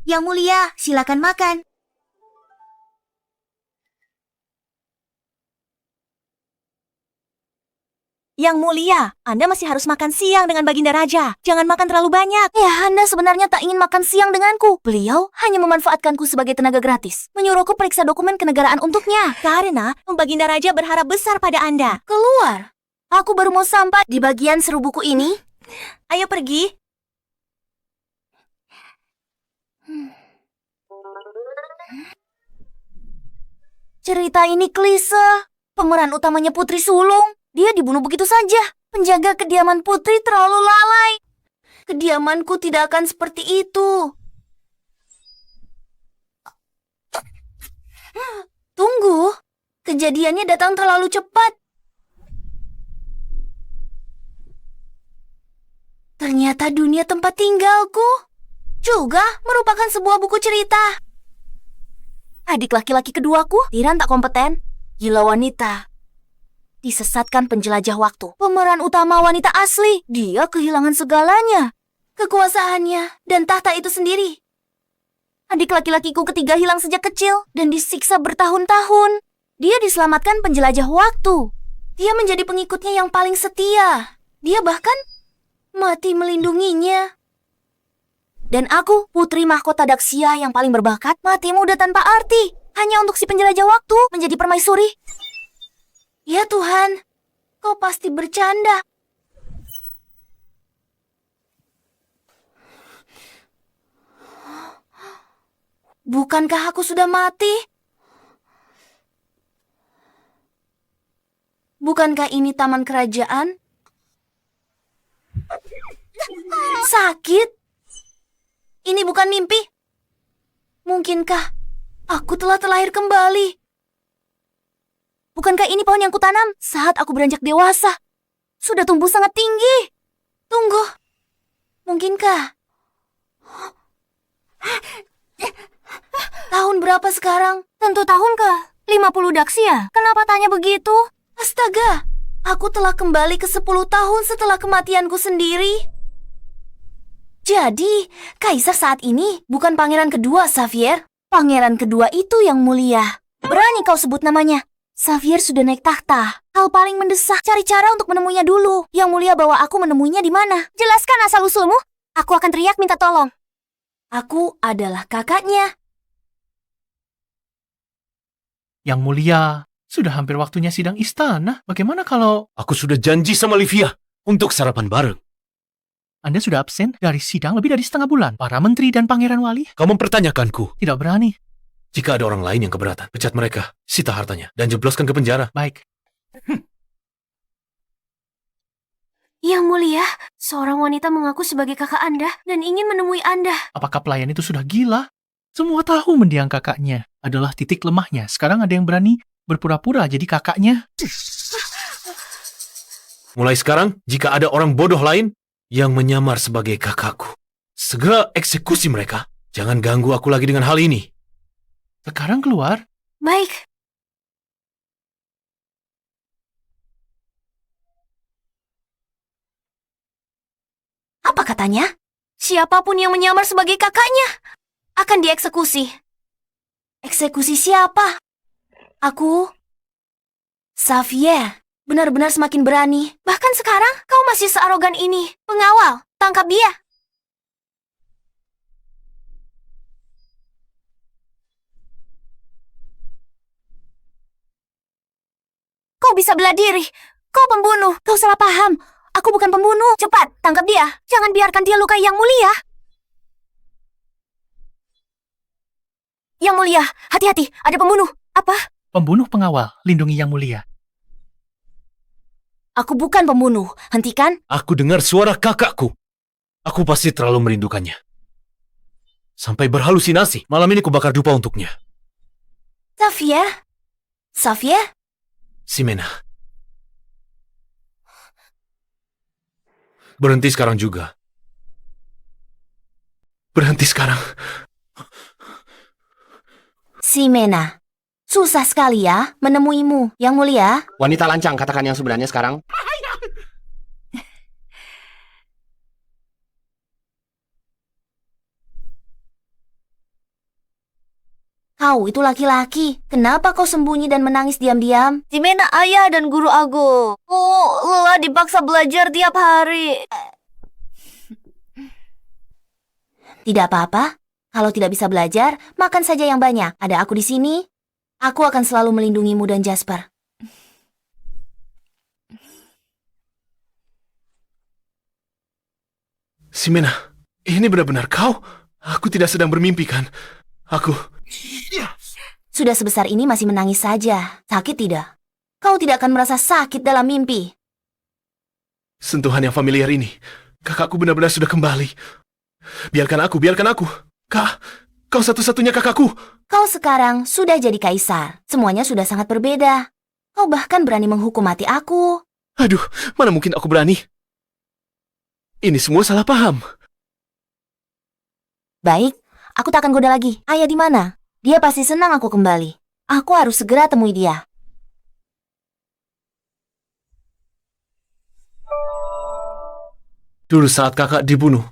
Yang Mulia, silakan makan. Yang Mulia, Anda masih harus makan siang dengan Baginda Raja. Jangan makan terlalu banyak. Ya, Anda sebenarnya tak ingin makan siang denganku. Beliau hanya memanfaatkanku sebagai tenaga gratis. Menyuruhku periksa dokumen kenegaraan untuknya. Karena Baginda Raja berharap besar pada Anda. Keluar. Aku baru mau sampai di bagian seru buku ini. Ayo pergi. Cerita ini klise. Pemeran utamanya Putri Sulung. Dia dibunuh begitu saja. Penjaga kediaman Putri terlalu lalai. Kediamanku tidak akan seperti itu. Tunggu. Kejadiannya datang terlalu cepat. Ternyata dunia tempat tinggalku juga merupakan sebuah buku cerita. Adik laki-laki keduaku, Tiran tak kompeten, gila wanita. Disesatkan penjelajah waktu. Pemeran utama wanita asli. Dia kehilangan segalanya. Kekuasaannya dan tahta itu sendiri. Adik laki-lakiku ketiga hilang sejak kecil dan disiksa bertahun-tahun. Dia diselamatkan penjelajah waktu. Dia menjadi pengikutnya yang paling setia. Dia bahkan mati melindunginya. Dan aku, putri mahkota Daksia yang paling berbakat, mati muda tanpa arti. Hanya untuk si penjelajah waktu menjadi permaisuri. Ya Tuhan, kau pasti bercanda. Bukankah aku sudah mati? Bukankah ini taman kerajaan? Sakit? Ini bukan mimpi? Mungkinkah aku telah terlahir kembali? Bukankah ini pohon yang kutanam saat aku beranjak dewasa? Sudah tumbuh sangat tinggi. Tunggu. Mungkinkah? Tahun berapa sekarang? Tentu tahun ke-50 Daksia. Kenapa tanya begitu? Astaga, aku telah kembali ke 10 tahun setelah kematianku sendiri. Jadi, Kaisar saat ini bukan pangeran kedua, Xavier. Pangeran kedua itu yang mulia. Berani kau sebut namanya. Xavier sudah naik tahta. Hal paling mendesak, cari cara untuk menemuinya dulu. Yang mulia bawa aku menemuinya di mana? Jelaskan asal-usulmu. Aku akan teriak minta tolong. Aku adalah kakaknya. Yang Mulia, sudah hampir waktunya sidang istana. Bagaimana kalau Aku sudah janji sama Livia untuk sarapan bareng. Anda sudah absen dari sidang lebih dari setengah bulan? Para menteri dan pangeran wali Kau mempertanyakanku. tidak berani. Jika ada orang lain yang keberatan, pecat mereka, sita hartanya, dan jebloskan ke penjara. Baik. Yang mulia, seorang wanita mengaku sebagai kakak Anda dan ingin menemui Anda. Apakah pelayan itu sudah gila? Semua tahu mendiang kakaknya adalah titik lemahnya. Sekarang ada yang berani berpura-pura jadi kakaknya. Mulai sekarang, jika ada orang bodoh lain yang menyamar sebagai kakakku, segera eksekusi mereka. Jangan ganggu aku lagi dengan hal ini. Sekarang keluar. Baik. Apa katanya? Siapapun yang menyamar sebagai kakaknya akan dieksekusi. Eksekusi siapa? Aku, Xavier, benar-benar semakin berani. Bahkan sekarang kau masih searogan ini. Pengawal, tangkap dia. Kau bisa bela diri. Kau pembunuh. Kau salah paham. Aku bukan pembunuh. Cepat, tangkap dia. Jangan biarkan dia lukai Yang Mulia. Yang Mulia, hati-hati. Ada pembunuh. Apa? Pembunuh pengawal, lindungi Yang Mulia. Aku bukan pembunuh. Hentikan. Aku dengar suara kakakku. Aku pasti terlalu merindukannya. Sampai berhalusinasi. Malam ini kubakar dupa untuknya. Xavier? Xavier? Ximena. Berhenti sekarang juga. Berhenti sekarang. Ximena. Susah sekali ya menemuimu, Yang Mulia. Wanita lancang, katakan yang sebenarnya sekarang. Kau itu laki-laki. Kenapa kau sembunyi dan menangis diam-diam? Ximena, ayah dan guru aku. Oh, lelah dipaksa belajar tiap hari. Tidak apa-apa. Kalau tidak bisa belajar, makan saja yang banyak. Ada aku di sini. Aku akan selalu melindungimu dan Jasper. Ximena, ini benar-benar kau? Aku tidak sedang bermimpi kan? Aku... Sudah sebesar ini masih menangis saja. Sakit tidak? Kau tidak akan merasa sakit dalam mimpi. Sentuhan yang familiar ini. Kakakku benar-benar sudah kembali. Biarkan aku. Kak, kau satu-satunya kakakku. Kau sekarang sudah jadi kaisar. Semuanya sudah sangat berbeda. Kau bahkan berani menghukum mati aku. Aduh, mana mungkin aku berani? Ini semua salah paham. Baik, aku tak akan goda lagi. Ayah di mana? Dia pasti senang aku kembali. Aku harus segera temui dia. Dulu saat kakak dibunuh,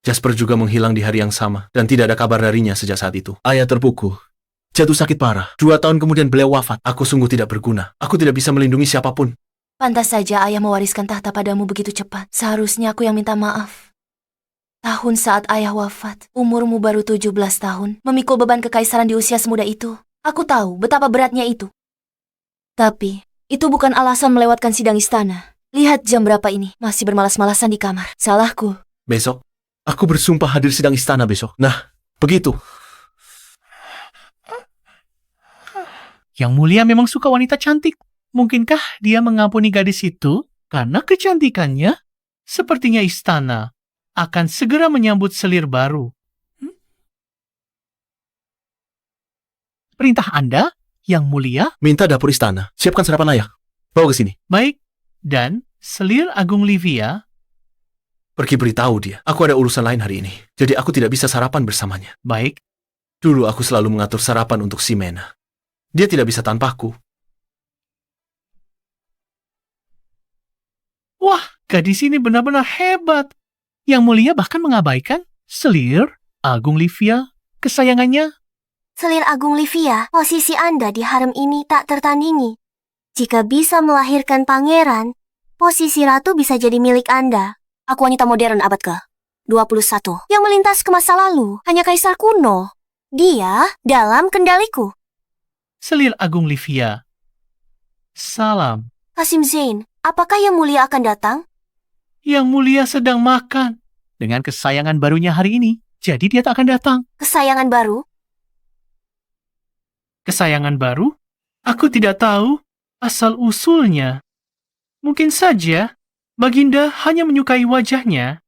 Jasper juga menghilang di hari yang sama, dan tidak ada kabar darinya sejak saat itu. Ayah terpukul, jatuh sakit parah. 2 tahun kemudian beliau wafat. Aku sungguh tidak berguna. Aku tidak bisa melindungi siapapun. Pantas saja ayah mewariskan tahta padamu begitu cepat. Seharusnya aku yang minta maaf. Tahun saat ayah wafat, umurmu baru 17 tahun, memikul beban kekaisaran di usia semuda itu. Aku tahu betapa beratnya itu. Tapi, itu bukan alasan melewatkan sidang istana. Lihat jam berapa ini, masih bermalas-malasan di kamar. Salahku. Besok, aku bersumpah hadir sidang istana besok. Nah, begitu. Yang Mulia memang suka wanita cantik. Mungkinkah dia mengampuni gadis itu karena kecantikannya? Sepertinya istana akan segera menyambut selir baru. Perintah Anda, Yang Mulia? Minta dapur istana. Siapkan sarapan ayah. Bawa ke sini. Baik. Dan Selir Agung Livia? Pergi beritahu dia. Aku ada urusan lain hari ini. Jadi aku tidak bisa sarapan bersamanya. Baik. Dulu aku selalu mengatur sarapan untuk Ximena. Dia tidak bisa tanpaku. Wah, gadis ini benar-benar hebat. Yang Mulia bahkan mengabaikan Selir Agung Livia, kesayangannya. Selir Agung Livia, posisi Anda di harem ini tak tertandingi. Jika bisa melahirkan pangeran, posisi ratu bisa jadi milik Anda. Aku wanita modern abad ke-21 yang melintas ke masa lalu, hanya kaisar kuno. Dia dalam kendaliku. Selir Agung Livia. Salam. Kasim Zain, apakah Yang Mulia akan datang? Yang Mulia sedang makan dengan kesayangan barunya hari ini. Jadi dia tak akan datang. Kesayangan baru? Kesayangan baru? Aku tidak tahu asal-usulnya. Mungkin saja Baginda hanya menyukai wajahnya.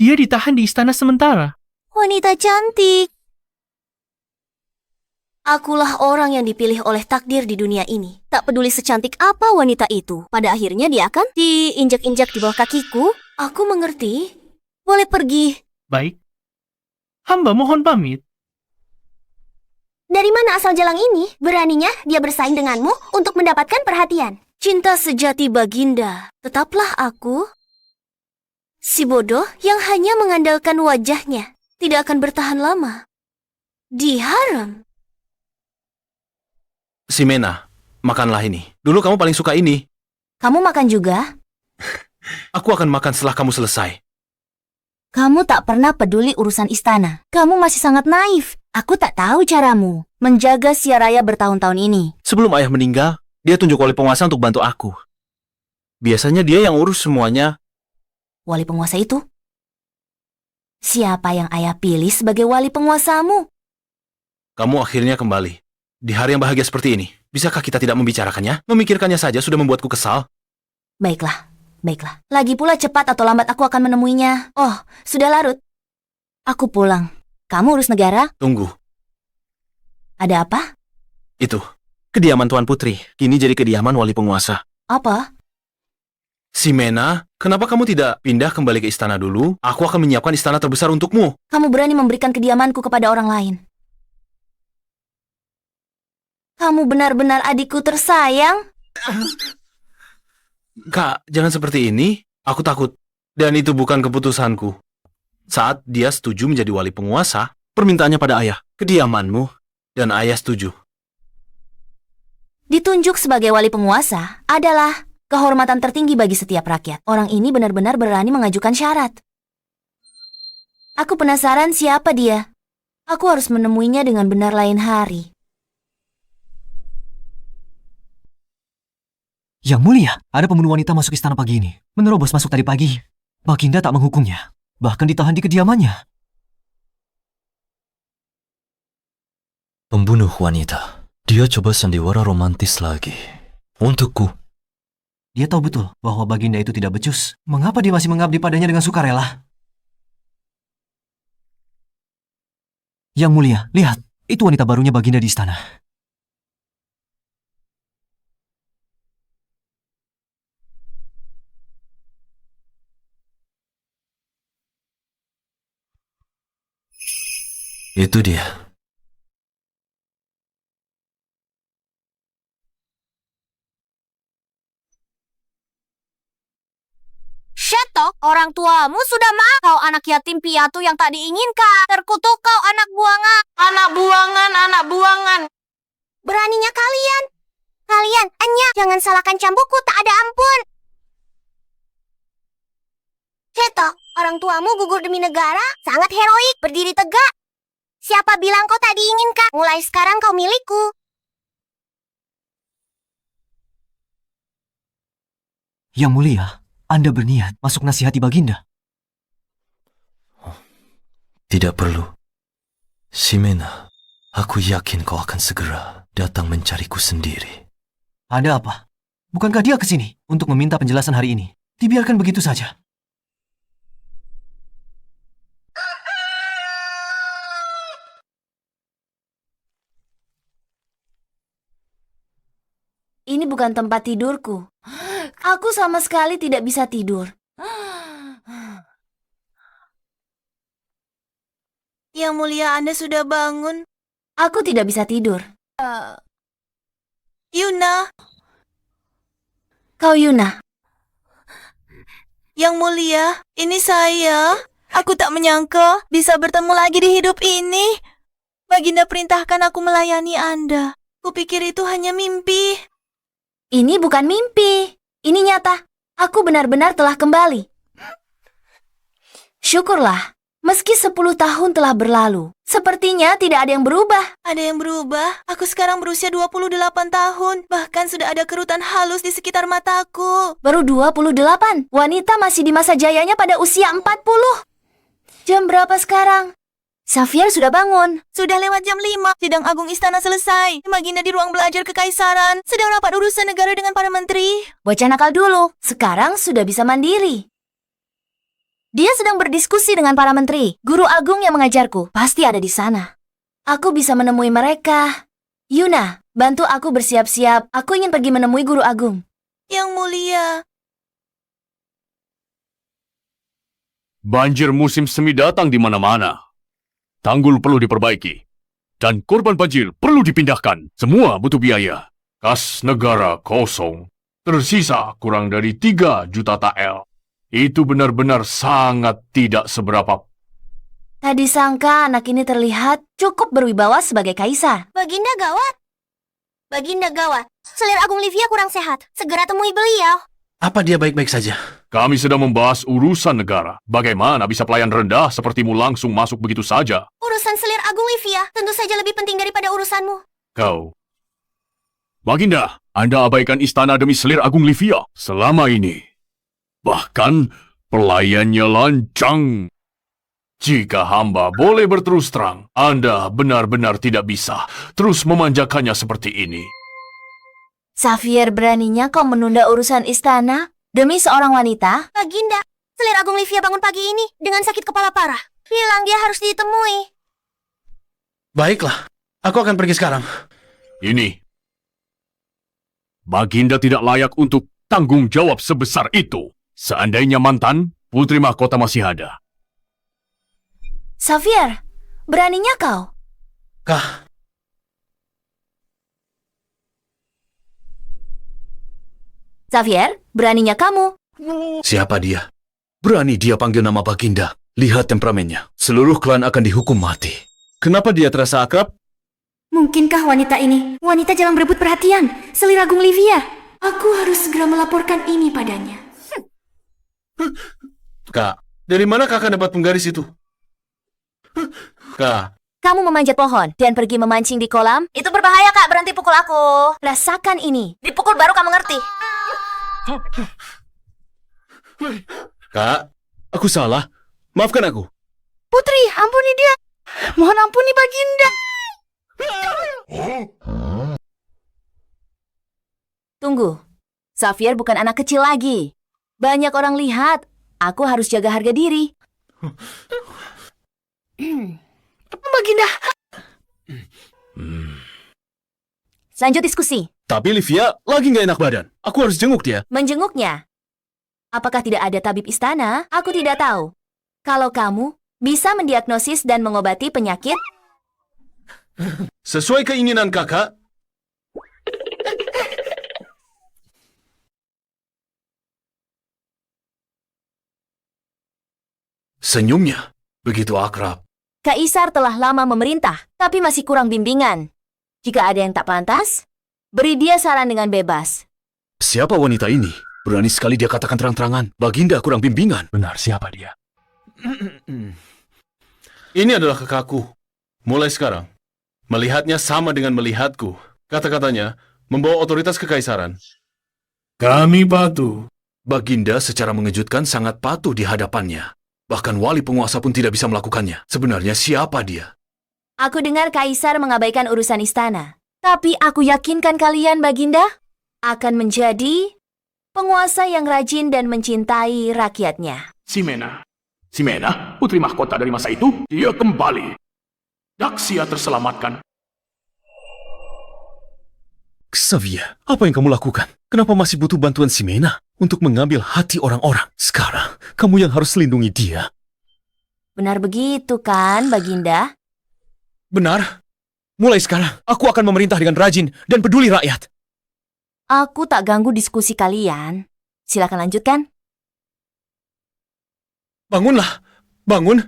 Dia ditahan di istana sementara. Wanita cantik. Akulah orang yang dipilih oleh takdir di dunia ini. Tak peduli secantik apa wanita itu, pada akhirnya dia akan diinjak-injak di bawah kakiku. Aku mengerti. Boleh pergi. Baik. Hamba mohon pamit. Dari mana asal jalang ini? Beraninya dia bersaing denganmu untuk mendapatkan perhatian. Cinta sejati Baginda, tetaplah aku. Si bodoh yang hanya mengandalkan wajahnya tidak akan bertahan lama. Di harem. Ximena, makanlah ini. Dulu kamu paling suka ini. Kamu makan juga? Aku akan makan setelah kamu selesai. Kamu tak pernah peduli urusan istana. Kamu masih sangat naif. Aku tak tahu caramu menjaga Siaraya bertahun-tahun ini. Sebelum ayah meninggal, dia tunjuk wali penguasa untuk bantu aku. Biasanya dia yang urus semuanya. Wali penguasa itu? Siapa yang ayah pilih sebagai wali penguasamu? Kamu akhirnya kembali. Di hari yang bahagia seperti ini, bisakah kita tidak membicarakannya? Memikirkannya saja sudah membuatku kesal. Baiklah, baiklah. Lagi pula cepat atau lambat aku akan menemuinya. Oh, sudah larut. Aku pulang. Kamu urus negara? Tunggu, Ada apa? itu. Kediaman Tuan Putri, kini jadi kediaman wali penguasa. Apa? Ximena, kenapa kamu tidak pindah kembali ke istana dulu? Aku akan menyiapkan istana terbesar untukmu. Kamu berani memberikan kediamanku kepada orang lain. Kamu benar-benar adikku tersayang. Kak, jangan seperti ini. Aku takut. Dan itu bukan keputusanku. Saat dia setuju menjadi wali penguasa, Permintaannya pada ayah, kediamanmu Dan ayah setuju. Ditunjuk sebagai wali penguasa adalah kehormatan tertinggi bagi setiap rakyat. Orang ini benar-benar berani mengajukan syarat. Aku penasaran siapa dia. Aku harus menemuinya dengan benar lain hari. Yang mulia, ada pembunuh wanita masuk istana pagi ini. Menerobos masuk tadi pagi. Baginda tak menghukumnya. Bahkan ditahan di kediamannya. Pembunuh wanita. Dia coba sandiwara romantis lagi. Untukku. Dia tahu betul bahwa Baginda itu tidak becus. Mengapa dia masih mengabdi padanya dengan sukarela? Yang mulia, lihat. Itu wanita barunya Baginda di istana. Itu dia. Shetok, orang tuamu sudah mati. Kau anak yatim piatu yang tak diinginkan. Terkutuk kau anak buangan. Anak buangan, anak buangan. Beraninya kalian. Kalian, Anya, jangan salahkan cambukku, tak ada ampun. Shetok, orang tuamu gugur demi negara, sangat heroik, berdiri tegak. Siapa bilang kau tak diinginkan? Mulai sekarang kau milikku. Yang mulia, Anda berniat masuk nasihati Baginda. Tidak perlu. Ximena, aku yakin kau akan segera datang mencariku sendiri. Ada apa? Bukankah dia kesini untuk meminta penjelasan hari ini? Dibiarkan begitu saja. Ini bukan tempat tidurku. Aku sama sekali tidak bisa tidur. Yang mulia, Anda sudah bangun. Aku tidak bisa tidur. Yuna, Kau Yuna. Yang mulia, ini saya. Aku tak menyangka bisa bertemu lagi di hidup ini. Baginda perintahkan aku melayani Anda. Kupikir itu hanya mimpi. Ini bukan mimpi. Ini nyata. Aku benar-benar telah kembali. Syukurlah. Meski 10 tahun telah berlalu, sepertinya tidak ada yang berubah. Ada yang berubah. Aku sekarang berusia 28 tahun. Bahkan sudah ada kerutan halus di sekitar mataku. Baru 28. Wanita masih di masa jayanya pada usia 40. Jam berapa sekarang? Xavier sudah bangun. Sudah lewat jam 5. Sidang agung istana selesai. Baginda di ruang belajar kekaisaran. Sedang rapat urusan negara dengan para menteri. Bocah nakal dulu. Sekarang sudah bisa mandiri. Dia sedang berdiskusi dengan para menteri. Guru agung yang mengajarku pasti ada di sana. Aku bisa menemui mereka. Yuna, bantu aku bersiap-siap. Aku ingin pergi menemui guru agung. Yang mulia. Banjir musim semi datang di mana-mana. Tanggul perlu diperbaiki. Dan korban banjir perlu dipindahkan. Semua butuh biaya. Kas negara kosong. Tersisa kurang dari 3 juta tael. Itu benar-benar sangat tidak seberapa. Tadi sangka anak ini terlihat cukup berwibawa sebagai kaisar. Baginda gawat. Baginda gawat. Selir Agung Livia kurang sehat. Segera temui beliau. Apa dia baik-baik saja? Kami sedang membahas urusan negara. Bagaimana bisa pelayan rendah sepertimu langsung masuk begitu saja? Urusan Selir Agung Livia tentu saja lebih penting daripada urusanmu. Kau. Baginda, Anda abaikan istana demi Selir Agung Livia selama ini. Bahkan pelayannya lancang. Jika hamba boleh berterus terang, Anda benar-benar tidak bisa terus memanjakannya seperti ini. Xavier, beraninya kau menunda urusan istana demi seorang wanita? Baginda, Selir Agung Livia bangun pagi ini dengan sakit kepala parah. Bilang dia harus ditemui. Baiklah, aku akan pergi sekarang. Ini. Baginda tidak layak untuk tanggung jawab sebesar itu. Seandainya mantan, putri mahkota masih ada. Xavier, beraninya kau? Kah? Xavier, beraninya kamu? Siapa dia? Berani dia panggil nama Baginda. Lihat temperamennya. Seluruh klan akan dihukum mati. Kenapa dia terasa akrab? Mungkinkah wanita ini wanita jalang berebut perhatian, selir agung Livia? Aku harus segera melaporkan ini padanya. Kak, dari mana kakak dapat penggaris itu? Kak, Kamu memanjat pohon dan pergi memancing di kolam? Itu berbahaya, Kak. Berhenti pukul aku. Rasakan ini. Dipukul baru kamu ngerti. Kak, aku salah. Maafkan aku. Putri, ampuni dia. Mohon ampuni Baginda. Tunggu. Xavier bukan anak kecil lagi. Banyak orang lihat. Aku harus jaga harga diri. Baginda. Lanjut diskusi. Tapi Livia lagi nggak enak badan. Aku harus jenguk dia. Menjenguknya. Apakah tidak ada tabib istana? Aku tidak tahu. Kalau kamu bisa mendiagnosis dan mengobati penyakit, Sesuai keinginan kakak, senyumnya begitu akrab. Kaisar telah lama memerintah, tapi masih kurang bimbingan. Jika ada yang tak pantas, beri dia saran dengan bebas. Siapa wanita ini? Berani sekali dia katakan terang-terangan. Baginda kurang bimbingan. Benar, siapa dia? Ini adalah kakakku. Mulai sekarang, melihatnya sama dengan melihatku. Kata-katanya membawa otoritas kekaisaran. Kami patuh. Baginda secara mengejutkan sangat patuh di hadapannya. Bahkan wali penguasa pun tidak bisa melakukannya. Sebenarnya siapa dia? Aku dengar Kaisar mengabaikan urusan istana. Tapi aku yakinkan kalian, Baginda, akan menjadi penguasa yang rajin dan mencintai rakyatnya. Ximena. Ximena, putri mahkota dari masa itu, dia kembali. Daxia terselamatkan. Xavier, apa yang kamu lakukan? Kenapa masih butuh bantuan Ximena untuk mengambil hati orang-orang? Sekarang, kamu yang harus lindungi dia. Benar begitu kan, Baginda? Benar. Mulai sekarang, aku akan memerintah dengan rajin dan peduli rakyat. Aku tak ganggu diskusi kalian. Silakan lanjutkan. Bangunlah, bangun.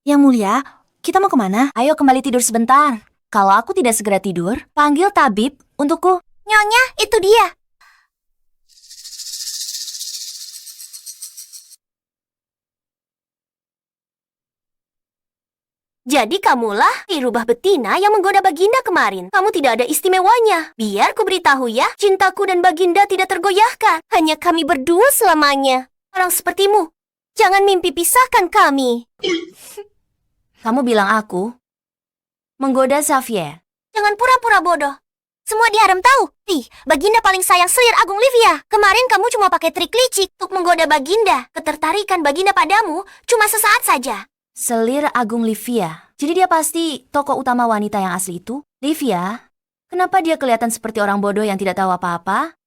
Yang mulia, kita mau kemana? Ayo kembali tidur sebentar. Kalau aku tidak segera tidur, panggil tabib untukku. Nyonya, itu dia. Jadi kamulah dirubah betina yang menggoda Baginda kemarin. Kamu tidak ada istimewanya. Biar ku beritahu ya, cintaku dan Baginda tidak tergoyahkan. Hanya kami berdua selamanya. Orang sepertimu, jangan mimpi pisahkan kami. Kamu bilang aku menggoda Xavier. Jangan pura-pura bodoh. Semua diharem tahu. Baginda paling sayang selir agung Livia. Kemarin kamu cuma pakai trik licik untuk menggoda Baginda. Ketertarikan Baginda padamu cuma sesaat saja. Selir Agung Livia. Jadi dia pasti tokoh utama wanita yang asli itu? Livia, kenapa dia kelihatan seperti orang bodoh yang tidak tahu apa-apa?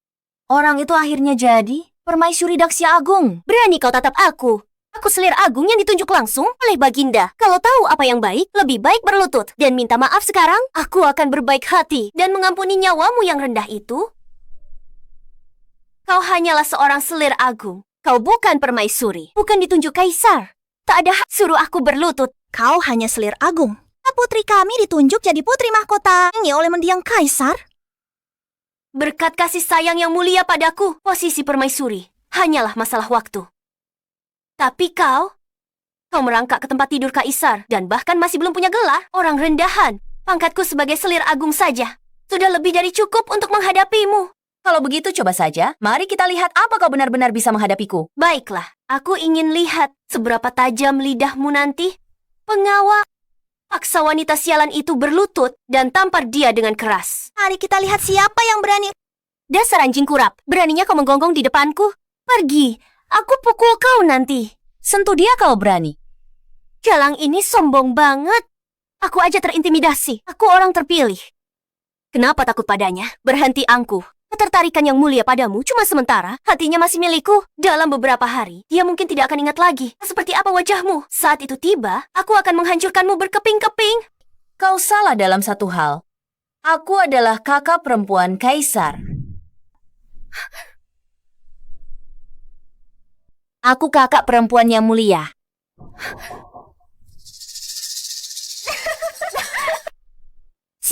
Orang itu akhirnya jadi permaisuri Daxia Agung. Berani kau tatap aku. Aku selir agung yang ditunjuk langsung oleh Baginda. Kalau tahu apa yang baik, lebih baik berlutut. Dan minta maaf sekarang, aku akan berbaik hati dan mengampuni nyawamu yang rendah itu. Kau hanyalah seorang selir agung. Kau bukan permaisuri, bukan ditunjuk kaisar. Tak ada hak suruh aku berlutut. Kau hanya selir agung. Putri kami ditunjuk jadi putri mahkota ini oleh mendiang kaisar. Berkat kasih sayang yang mulia padaku, posisi permaisuri hanyalah masalah waktu. Tapi kau merangkak ke tempat tidur kaisar dan bahkan masih belum punya gelar. Orang rendahan, pangkatku sebagai selir agung saja sudah lebih dari cukup untuk menghadapimu. Kalau begitu coba saja, mari kita lihat apa kau benar-benar bisa menghadapiku. Baiklah, aku ingin lihat seberapa tajam lidahmu nanti. Pengawal, paksa wanita sialan itu berlutut dan tampar dia dengan keras. Mari kita lihat siapa yang berani. Dasar anjing kurap, beraninya kau menggonggong di depanku? Pergi, aku pukul kau nanti. Sentuh dia kalau berani. Jalang ini sombong banget. Aku aja terintimidasi, aku orang terpilih. Kenapa takut padanya? Berhenti angkuh. Ketertarikan yang mulia padamu cuma sementara, hatinya masih milikku. Dalam beberapa hari, dia mungkin tidak akan ingat lagi seperti apa wajahmu. Saat itu tiba, aku akan menghancurkanmu berkeping-keping. Kau salah dalam satu hal. Aku adalah kakak perempuan kaisar. Aku kakak perempuan yang mulia.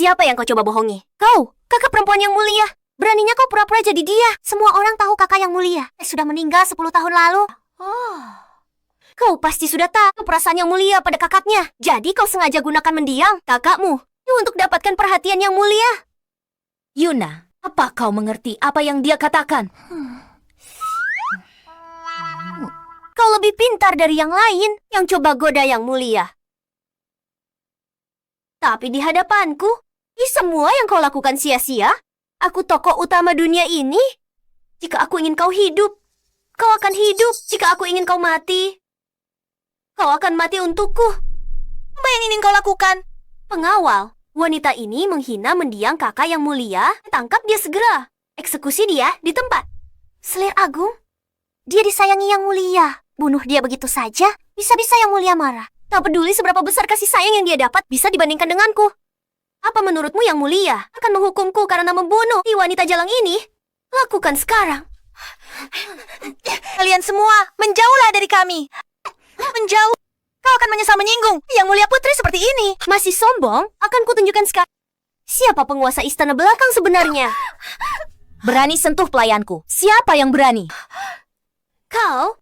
Siapa yang kau coba bohongi? Kau, kakak perempuan yang mulia. Beraninya kau pura-pura jadi dia. Semua orang tahu kakak yang mulia. Sudah meninggal 10 tahun lalu. Kau pasti sudah tahu perasaan yang mulia pada kakaknya. Jadi kau sengaja gunakan mendiang kakakmu untuk dapatkan perhatian yang mulia. Yuna, apa kau mengerti apa yang dia katakan? Kau lebih pintar dari yang lain yang coba goda yang mulia. Tapi di hadapanku, semua yang kau lakukan sia-sia. Aku tokoh utama dunia ini. Jika aku ingin kau hidup, kau akan hidup. Jika aku ingin kau mati, kau akan mati untukku. Apa yang ingin kau lakukan? Pengawal, wanita ini menghina mendiang kakak yang mulia. Tangkap dia segera. Eksekusi dia di tempat. Selir Agung, dia disayangi yang mulia. Bunuh dia begitu saja, bisa-bisa yang mulia marah. Tak peduli seberapa besar kasih sayang yang dia dapat bisa dibandingkan denganku. Apa menurutmu yang mulia akan menghukumku karena membunuh wanita jalang ini? Lakukan sekarang. Kalian semua menjauhlah dari kami. Menjauh. Kau akan menyesal menyinggung yang mulia putri seperti ini. Masih sombong? Akan kutunjukkan sekarang. Siapa penguasa istana belakang sebenarnya? Berani sentuh pelayanku. Siapa yang berani? Kau?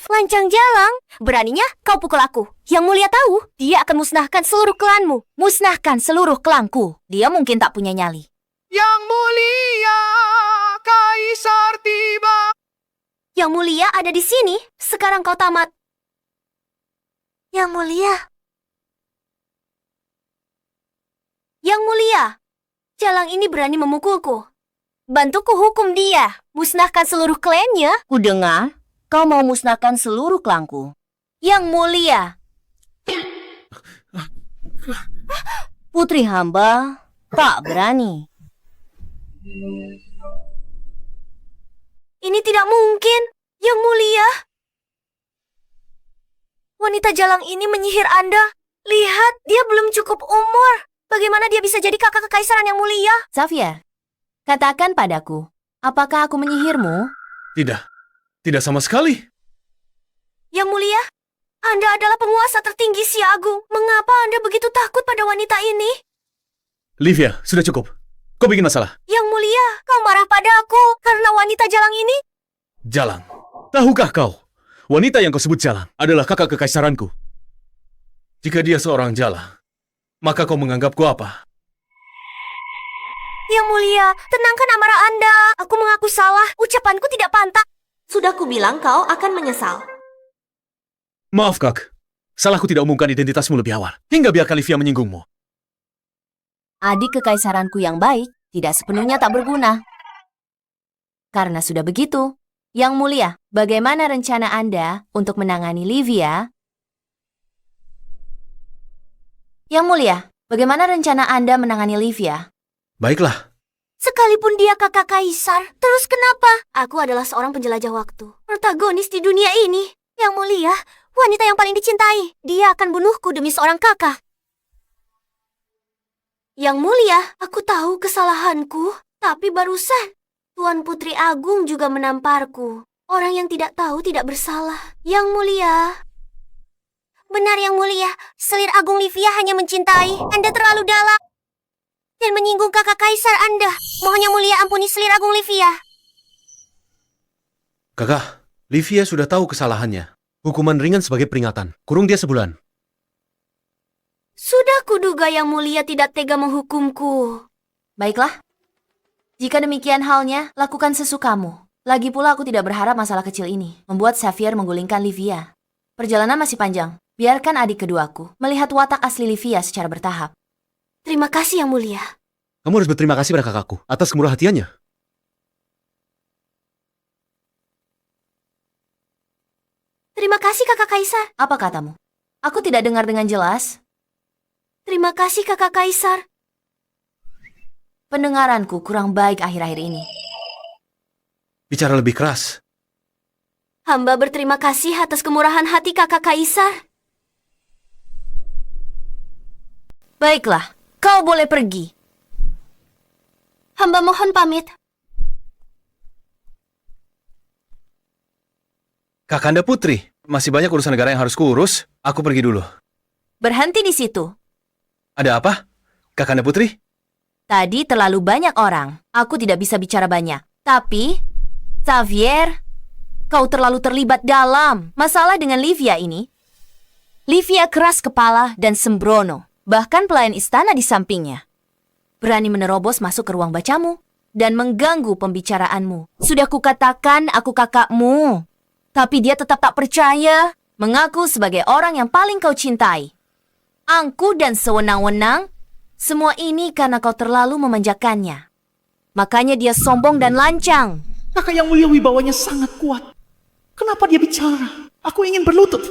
Lancang jalang. Beraninya kau pukul aku. Yang mulia tahu, dia akan musnahkan seluruh klanmu. Musnahkan seluruh klanku. Dia mungkin tak punya nyali. Yang mulia, Kaisar tiba. Yang mulia ada di sini. Sekarang kau tamat. Yang mulia. Yang mulia. Jalang ini berani memukulku. Bantuku hukum dia. Musnahkan seluruh klannya. Kudengar, kau mau musnahkan seluruh klanku. Yang mulia. Putri hamba tak berani. Ini tidak mungkin. Yang mulia. Wanita jalang ini menyihir Anda. Lihat, dia belum cukup umur. Bagaimana dia bisa jadi kakak kekaisaran yang mulia? Xavier, katakan padaku, apakah aku menyihirmu? Tidak. Tidak sama sekali. Yang mulia, Anda adalah penguasa tertinggi Si Agung. Mengapa Anda begitu takut pada wanita ini? Livia, sudah cukup. Kau bikin masalah. Yang mulia, kau marah pada aku karena wanita jalang ini? Jalang. Tahukah kau, wanita yang kau sebut jalang adalah kakak kekaisaranku. Jika dia seorang jalang, maka kau menganggapku apa? Yang mulia, tenangkan amarah Anda. Aku mengaku salah. Ucapanku tidak pantas. Sudah kubilang kau akan menyesal. Maaf, Kak. Salahku tidak umumkan identitasmu lebih awal. Hingga biarkan Livia menyinggungmu. Adik kekaisaranku yang baik tidak sepenuhnya tak berguna. Karena sudah begitu, Yang Mulia, bagaimana rencana Anda untuk menangani Livia? Yang Mulia, bagaimana rencana Anda menangani Livia? Baiklah. Sekalipun dia kakak kaisar, terus kenapa? Aku adalah seorang penjelajah waktu, protagonis di dunia ini. Yang mulia, wanita yang paling dicintai. Dia akan bunuhku demi seorang kakak. Yang mulia, aku tahu kesalahanku, tapi barusan Tuan Putri Agung juga menamparku. Orang yang tidak tahu tidak bersalah. Yang mulia. Benar yang mulia, selir Agung Livia hanya mencintai. Anda terlalu dalam dan menyinggung kakak kaisar Anda. Mohon yang mulia ampuni selir Agung Livia. Kakak, Livia sudah tahu kesalahannya. Hukuman ringan sebagai peringatan. Kurung dia sebulan. Sudah kuduga yang mulia tidak tega menghukumku. Baiklah. Jika demikian halnya, lakukan sesukamu. Lagi pula aku tidak berharap masalah kecil ini membuat Xavier menggulingkan Livia. Perjalanan masih panjang. Biarkan adik keduaku melihat watak asli Livia secara bertahap. Terima kasih yang mulia. Kamu harus berterima kasih pada kakakku atas kemurah hatiannya. Terima kasih kakak kaisar. Apa katamu? Aku tidak dengar dengan jelas. Terima kasih kakak kaisar. Pendengaranku kurang baik akhir-akhir ini. Bicara lebih keras. Hamba berterima kasih atas kemurahan hati kakak kaisar. Baiklah, kau boleh pergi. Hamba mohon pamit. Kakanda Putri, masih banyak urusan negara yang harus kuurus. Aku pergi dulu. Berhenti di situ. Ada apa? Kakanda Putri? Tadi terlalu banyak orang. Aku tidak bisa bicara banyak. Tapi, Xavier, kau terlalu terlibat dalam masalah dengan Livia ini. Livia keras kepala dan sembrono. Bahkan pelayan istana di sampingnya berani menerobos masuk ke ruang bacamu dan mengganggu pembicaraanmu. Sudah kukatakan aku kakakmu. Tapi dia tetap tak percaya, mengaku sebagai orang yang paling kau cintai. Angku dan sewenang-wenang, semua ini karena kau terlalu memanjakannya. Makanya dia sombong dan lancang. Kakak yang mulia wibawanya sangat kuat. Kenapa dia bicara? Aku ingin berlutut.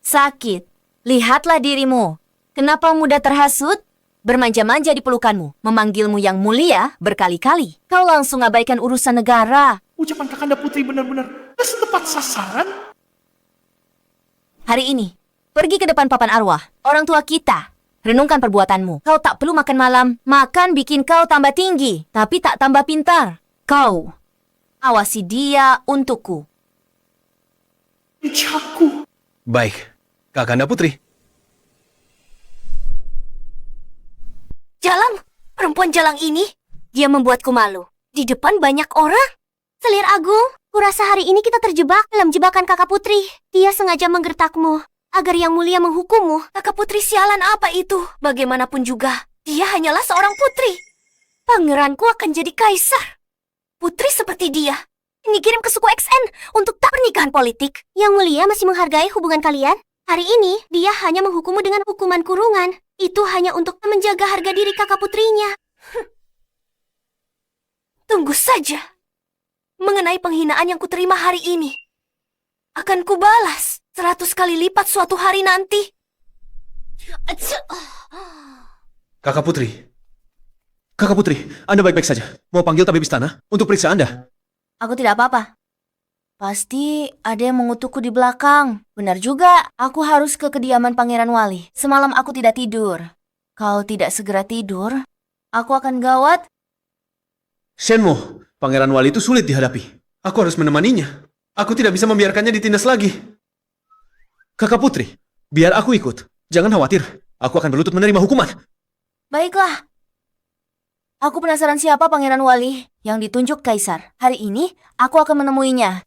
Sakit. Lihatlah dirimu. Kenapa mudah terhasut? Bermanja-manja di pelukanmu, memanggilmu yang mulia berkali-kali. Kau langsung abaikan urusan negara. Ucapan Kakanda Putri benar-benar tepat sasaran. Hari ini, pergi ke depan papan arwah, orang tua kita. Renungkan perbuatanmu. Kau tak perlu makan malam. Makan bikin kau tambah tinggi, tapi tak tambah pintar. Kau, awasi dia untukku. Ucaku. Baik, Kakanda Putri. Jalang, perempuan jalang ini, dia membuatku malu. Di depan banyak orang. Selir Agung, kurasa hari ini kita terjebak dalam jebakan kakak putri. Dia sengaja menggertakmu, agar yang mulia menghukummu. Kakak putri sialan apa itu? Bagaimanapun juga, dia hanyalah seorang putri. Pangeranku akan jadi kaisar. Putri seperti dia, dikirim ke suku XN untuk tak pernikahan politik. Yang mulia masih menghargai hubungan kalian? Hari ini, dia hanya menghukummu dengan hukuman kurungan. Itu hanya untuk menjaga harga diri kakak putrinya. Tunggu saja. Mengenai penghinaan yang kuterima hari ini, akan kubalas 100 kali lipat suatu hari nanti. Kakak Putri. Kakak Putri, Anda baik-baik saja. Mau panggil tabib istana untuk periksa Anda? Aku tidak apa-apa. Pasti ada yang mengutukku di belakang. Benar juga, aku harus ke kediaman Pangeran Wali. Semalam aku tidak tidur. Kalau tidak segera tidur, aku akan gawat. Shenmo, Pangeran Wali itu sulit dihadapi. Aku harus menemaninya. Aku tidak bisa membiarkannya ditindas lagi. Kakak Putri, biar aku ikut. Jangan khawatir, aku akan berlutut menerima hukuman. Baiklah. Aku penasaran siapa Pangeran Wali yang ditunjuk Kaisar. Hari ini, aku akan menemuinya.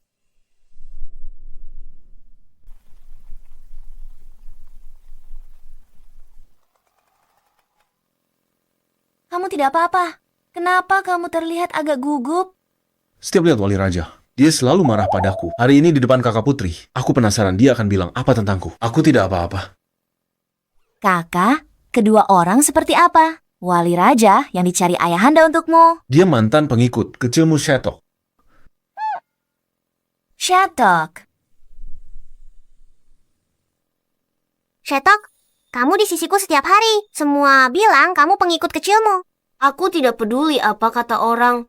Kamu tidak apa-apa. Kenapa kamu terlihat agak gugup? Setiap lihat Wali Raja, dia selalu marah padaku. Hari ini di depan kakak Putri, aku penasaran dia akan bilang apa tentangku. Aku tidak apa-apa. Kakak, kedua orang seperti apa? Wali Raja yang dicari ayahanda untukmu. Dia mantan pengikut kecilmu Shetok. Shetok. Shetok, kamu di sisiku setiap hari. Semua bilang kamu pengikut kecilmu. Aku tidak peduli apa kata orang.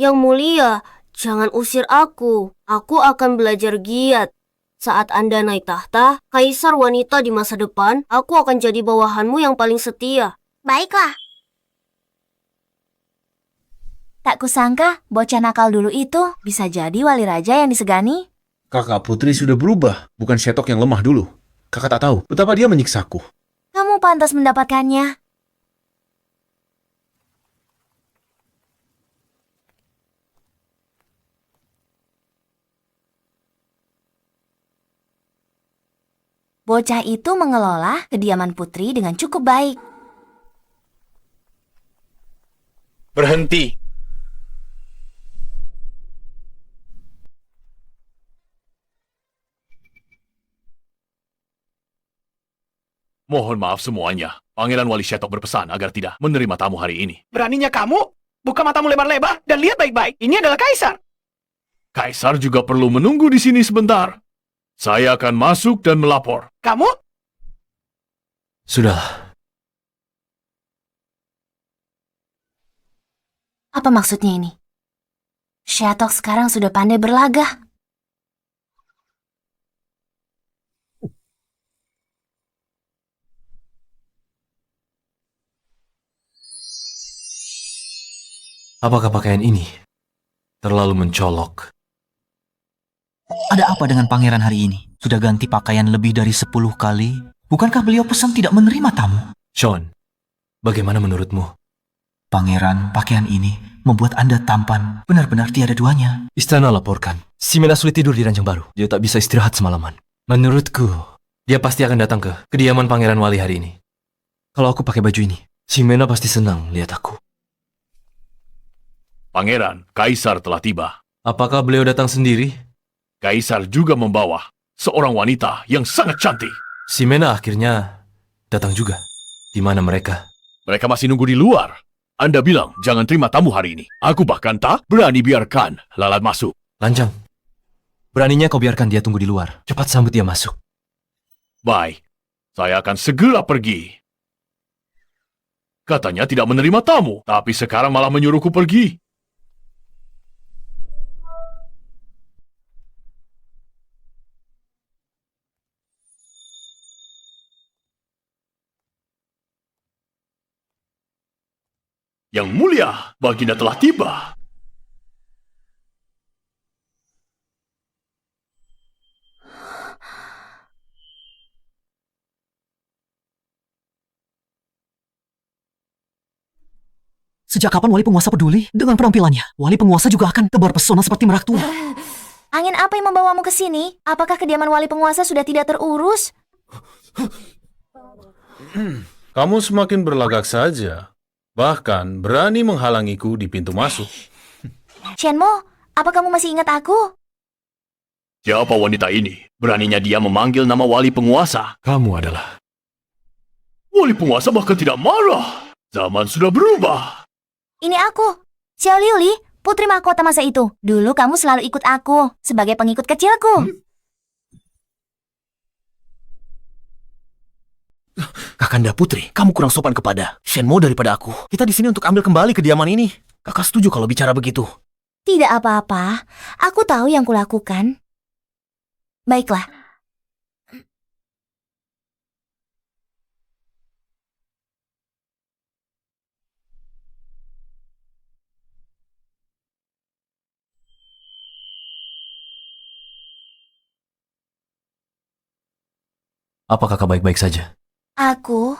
Yang mulia, jangan usir aku. Aku akan belajar giat. Saat Anda naik tahta, kaisar wanita di masa depan, aku akan jadi bawahanmu yang paling setia. Baiklah. Tak kusangka, bocah nakal dulu itu bisa jadi wali raja yang disegani. Kakak Putri sudah berubah, bukan Shetok yang lemah dulu. Kakak tak tahu betapa dia menyiksaku. Kamu pantas mendapatkannya. Bocah itu mengelola kediaman putri dengan cukup baik. Berhenti. Mohon maaf semuanya. Pangeran Wali Shetok berpesan agar tidak menerima tamu hari ini. Beraninya kamu? Buka matamu lebar-lebar dan lihat baik-baik. Ini adalah Kaisar. Kaisar juga perlu menunggu di sini sebentar. Saya akan masuk dan melapor. Kamu? Sudah, Apa maksudnya ini? Shetok sekarang sudah pandai berlaga. apakah pakaian ini terlalu mencolok? Ada apa dengan pangeran hari ini? Sudah ganti pakaian lebih dari 10 kali? Bukankah beliau pesan tidak menerima tamu? Sean, bagaimana menurutmu? Pangeran, pakaian ini membuat Anda tampan. Benar-benar tiada duanya. Istana laporkan. Ximena sulit tidur di ranjang baru. Dia tak bisa istirahat semalaman. Menurutku, dia pasti akan datang ke kediaman Pangeran Wali hari ini. Kalau aku pakai baju ini, Ximena pasti senang lihat aku. Pangeran, Kaisar telah tiba. Apakah beliau datang sendiri? Kaisar juga membawa seorang wanita yang sangat cantik. Ximena akhirnya datang juga. Di mana mereka? Mereka masih nunggu di luar. Anda bilang jangan terima tamu hari ini. Aku bahkan tak berani biarkan lalat masuk. Lanjang. Beraninya kau biarkan dia tunggu di luar. Cepat sambut dia masuk. Baik, saya akan segera pergi. Katanya tidak menerima tamu, tapi sekarang malah menyuruhku pergi. Yang mulia, Baginda telah tiba. Sejak kapan Wali Penguasa peduli dengan penampilannya? Wali Penguasa juga akan tebar pesona seperti merak tua. Angin apa yang membawamu ke sini? Apakah kediaman wali penguasa sudah tidak terurus? Kamu semakin berlagak saja. Bahkan berani menghalangiku di pintu masuk. Shenmo, apa kamu masih ingat aku? Siapa wanita ini? Beraninya dia memanggil nama wali penguasa. Kamu adalah... Wali penguasa bahkan tidak marah. Zaman sudah berubah. Ini aku, Xiao Liuli, putri mahkota masa itu. Dulu kamu selalu ikut aku sebagai pengikut kecilku. Kakanda Putri, kamu kurang sopan kepada Shenmo daripada aku. Kita di sini untuk ambil kembali kediaman ini. Kakak setuju kalau bicara begitu. Tidak apa-apa, aku tahu yang kulakukan. Baiklah. Apa kakak baik-baik saja? Aku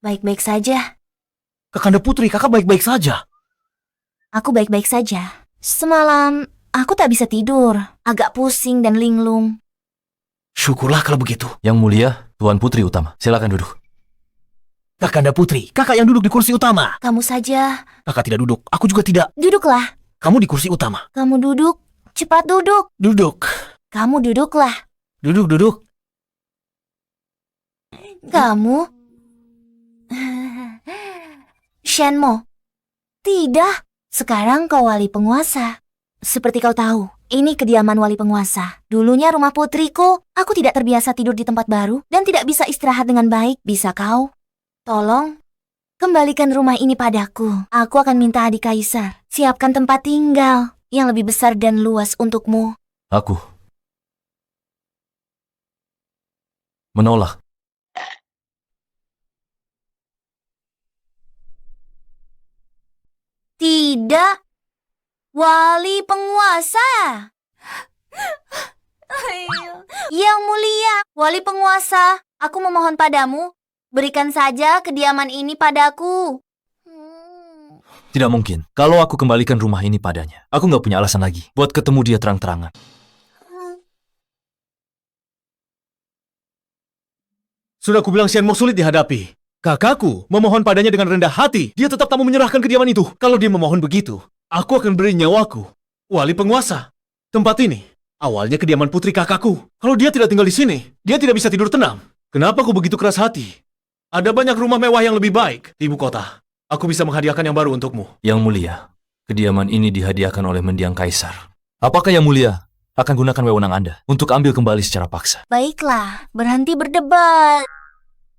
baik-baik saja. Kakanda Putri, kakak baik-baik saja. Aku baik-baik saja. Semalam, aku tak bisa tidur. Agak pusing dan linglung. Syukurlah kalau begitu. Yang mulia, Tuan Putri Utama. Silakan duduk. Kakanda Putri, kakak yang duduk di kursi utama. Kamu saja. Kakak tidak duduk, aku juga tidak. Duduklah. Kamu di kursi utama. Kamu duduk. Cepat duduk. Duduk. Kamu duduklah. Duduk. Kamu? Shenmo. Tidak. Sekarang kau wali penguasa. Seperti kau tahu, ini kediaman wali penguasa. Dulunya rumah putriku. Aku tidak terbiasa tidur di tempat baru dan tidak bisa istirahat dengan baik. Bisa kau? Tolong, kembalikan rumah ini padaku. Aku akan minta adik kaisar. Siapkan tempat tinggal yang lebih besar dan luas untukmu. Aku menolak. Tidak. Wali penguasa. Yang mulia, wali penguasa, aku memohon padamu, berikan saja kediaman ini padaku. Tidak mungkin. Kalau aku kembalikan rumah ini padanya, aku nggak punya alasan lagi buat ketemu dia terang-terangan. Sudah kubilang Shenmo sulit dihadapi. Kakakku memohon padanya dengan rendah hati. Dia tetap tak mau menyerahkan kediaman itu. Kalau dia memohon begitu, aku akan beri nyawaku. Wali penguasa. Tempat ini awalnya kediaman putri kakakku. Kalau dia tidak tinggal di sini, dia tidak bisa tidur tenang. Kenapa aku begitu keras hati? Ada banyak rumah mewah yang lebih baik di ibu kota. Aku bisa menghadiahkan yang baru untukmu. Yang mulia, kediaman ini dihadiahkan oleh mendiang kaisar. Apakah yang mulia akan gunakan wewenang Anda untuk ambil kembali secara paksa? Baiklah, berhenti berdebat.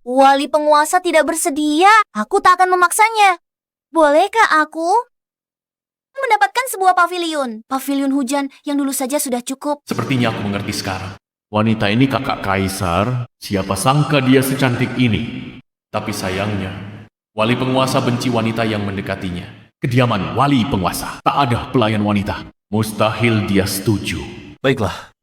Wali penguasa tidak bersedia, aku tak akan memaksanya. Bolehkah aku mendapatkan sebuah paviliun? Paviliun hujan yang dulu saja sudah cukup. Sepertinya aku mengerti sekarang. Wanita ini kakak kaisar, siapa sangka dia secantik ini. Tapi sayangnya, wali penguasa benci wanita yang mendekatinya. Kediaman wali penguasa, tak ada pelayan wanita. Mustahil dia setuju. Baiklah.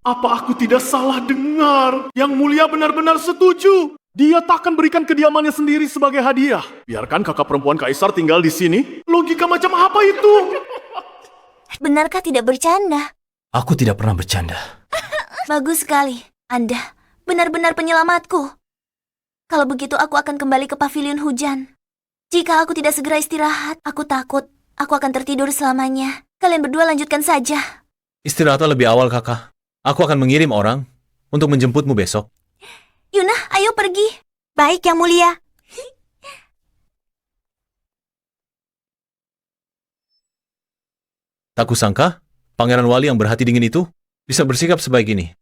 Apa aku tidak salah dengar? Yang Mulia benar-benar setuju. Dia takkan berikan kediamannya sendiri sebagai hadiah. Biarkan kakak perempuan Kaisar tinggal di sini. Logika macam apa itu? Benarkah tidak bercanda? Aku tidak pernah bercanda. Bagus sekali. Anda benar-benar penyelamatku. Kalau begitu aku akan kembali ke pavilion hujan. Jika aku tidak segera istirahat, aku takut aku akan tertidur selamanya. Kalian berdua lanjutkan saja. Istirahatlah lebih awal, kakak. Aku akan mengirim orang untuk menjemputmu besok. Yuna, ayo pergi. Baik, Yang Mulia. Tak kusangka, Pangeran Wali yang berhati dingin itu bisa bersikap sebaik ini.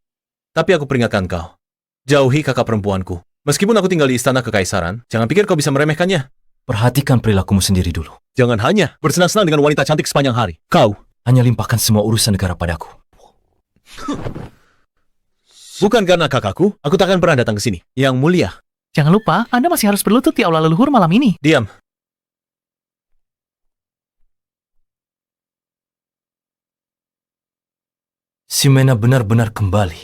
Tapi aku peringatkan kau, jauhi kakak perempuanku. Meskipun aku tinggal di istana kekaisaran, jangan pikir kau bisa meremehkannya. Perhatikan perilakumu sendiri dulu. Jangan hanya bersenang-senang dengan wanita cantik sepanjang hari. Kau Hanya limpahkan semua urusan negara padaku. bukan karena kakakku, aku takkan pernah datang ke sini. Yang Mulia, Jangan lupa, Anda masih harus berlutut di aula leluhur malam ini. diam. Ximena benar-benar kembali.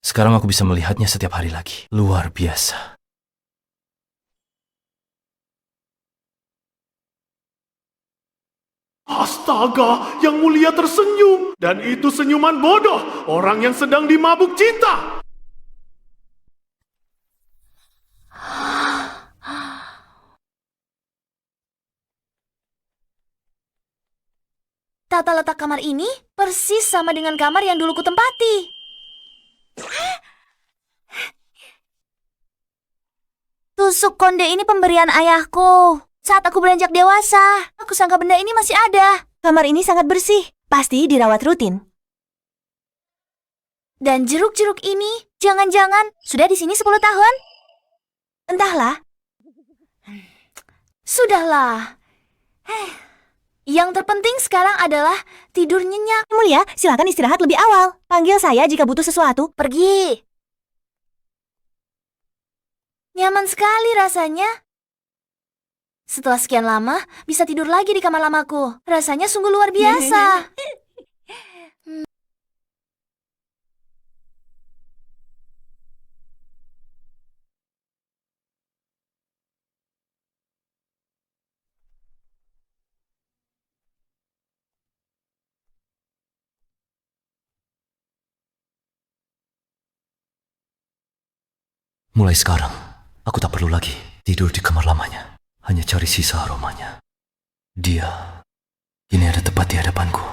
Sekarang aku bisa melihatnya setiap hari lagi. Luar biasa. Astaga, Yang Mulia tersenyum. Dan itu senyuman bodoh. Orang yang sedang dimabuk cinta. Tata letak kamar ini persis sama dengan kamar yang dulu kutempati. Tusuk konde ini pemberian ayahku. Saat aku beranjak dewasa, aku sangka benda ini masih ada. Kamar ini sangat bersih. Pasti dirawat rutin. Dan jeruk-jeruk ini, jangan-jangan sudah di sini 10 tahun? Entahlah. Sudahlah. Yang terpenting sekarang adalah tidur nyenyak. Yang Mulia, silakan istirahat lebih awal. Panggil saya jika butuh sesuatu. Pergi. Nyaman sekali rasanya. Setelah sekian lama, bisa tidur lagi di kamar lamaku. Rasanya sungguh luar biasa. Mulai sekarang, aku tak perlu lagi tidur di kamar lamanya. Hanya cari sisa aromanya. Dia kini ada tepat di hadapanku.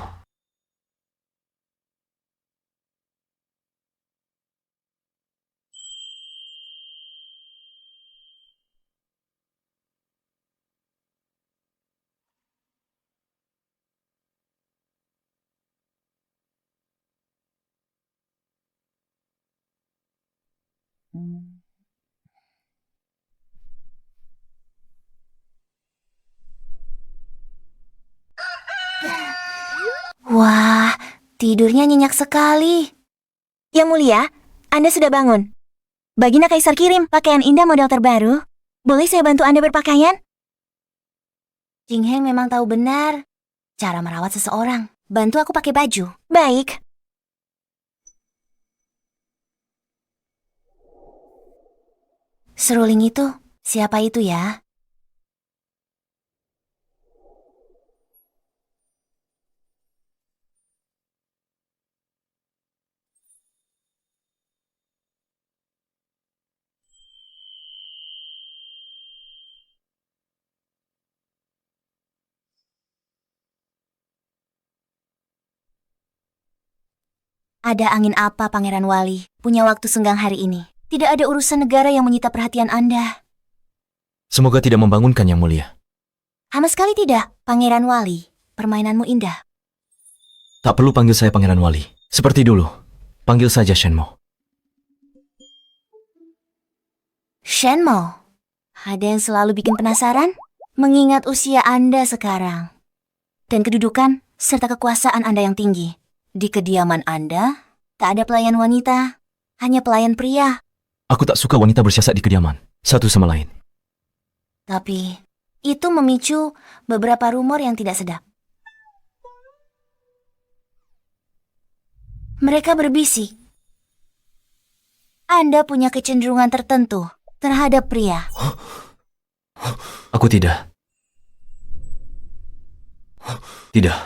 Wah, tidurnya nyenyak sekali. Yang Mulia, Anda sudah bangun. Baginda Kaisar kirim pakaian indah model terbaru. Boleh saya bantu Anda berpakaian? Jing Heng memang tahu benar cara merawat seseorang. Bantu aku pakai baju. Baik. Seruling itu, siapa itu ya? Ada angin apa, Pangeran Wali? Punya waktu senggang hari ini. Tidak ada urusan negara yang menyita perhatian Anda. Semoga tidak membangunkan Yang Mulia. Sama sekali tidak, Pangeran Wali. Permainanmu indah. Tak perlu panggil saya Pangeran Wali. Seperti dulu. Panggil saja Shenmo. Shenmo, ada yang selalu bikin penasaran? Mengingat usia Anda sekarang. Dan kedudukan serta kekuasaan Anda yang tinggi. Di kediaman Anda, tak ada pelayan wanita, hanya pelayan pria. Aku tak suka wanita bersiasat di kediaman, satu sama lain. Tapi, itu memicu beberapa rumor yang tidak sedap. Mereka berbisik Anda punya kecenderungan tertentu terhadap pria. Aku tidak. Tidak.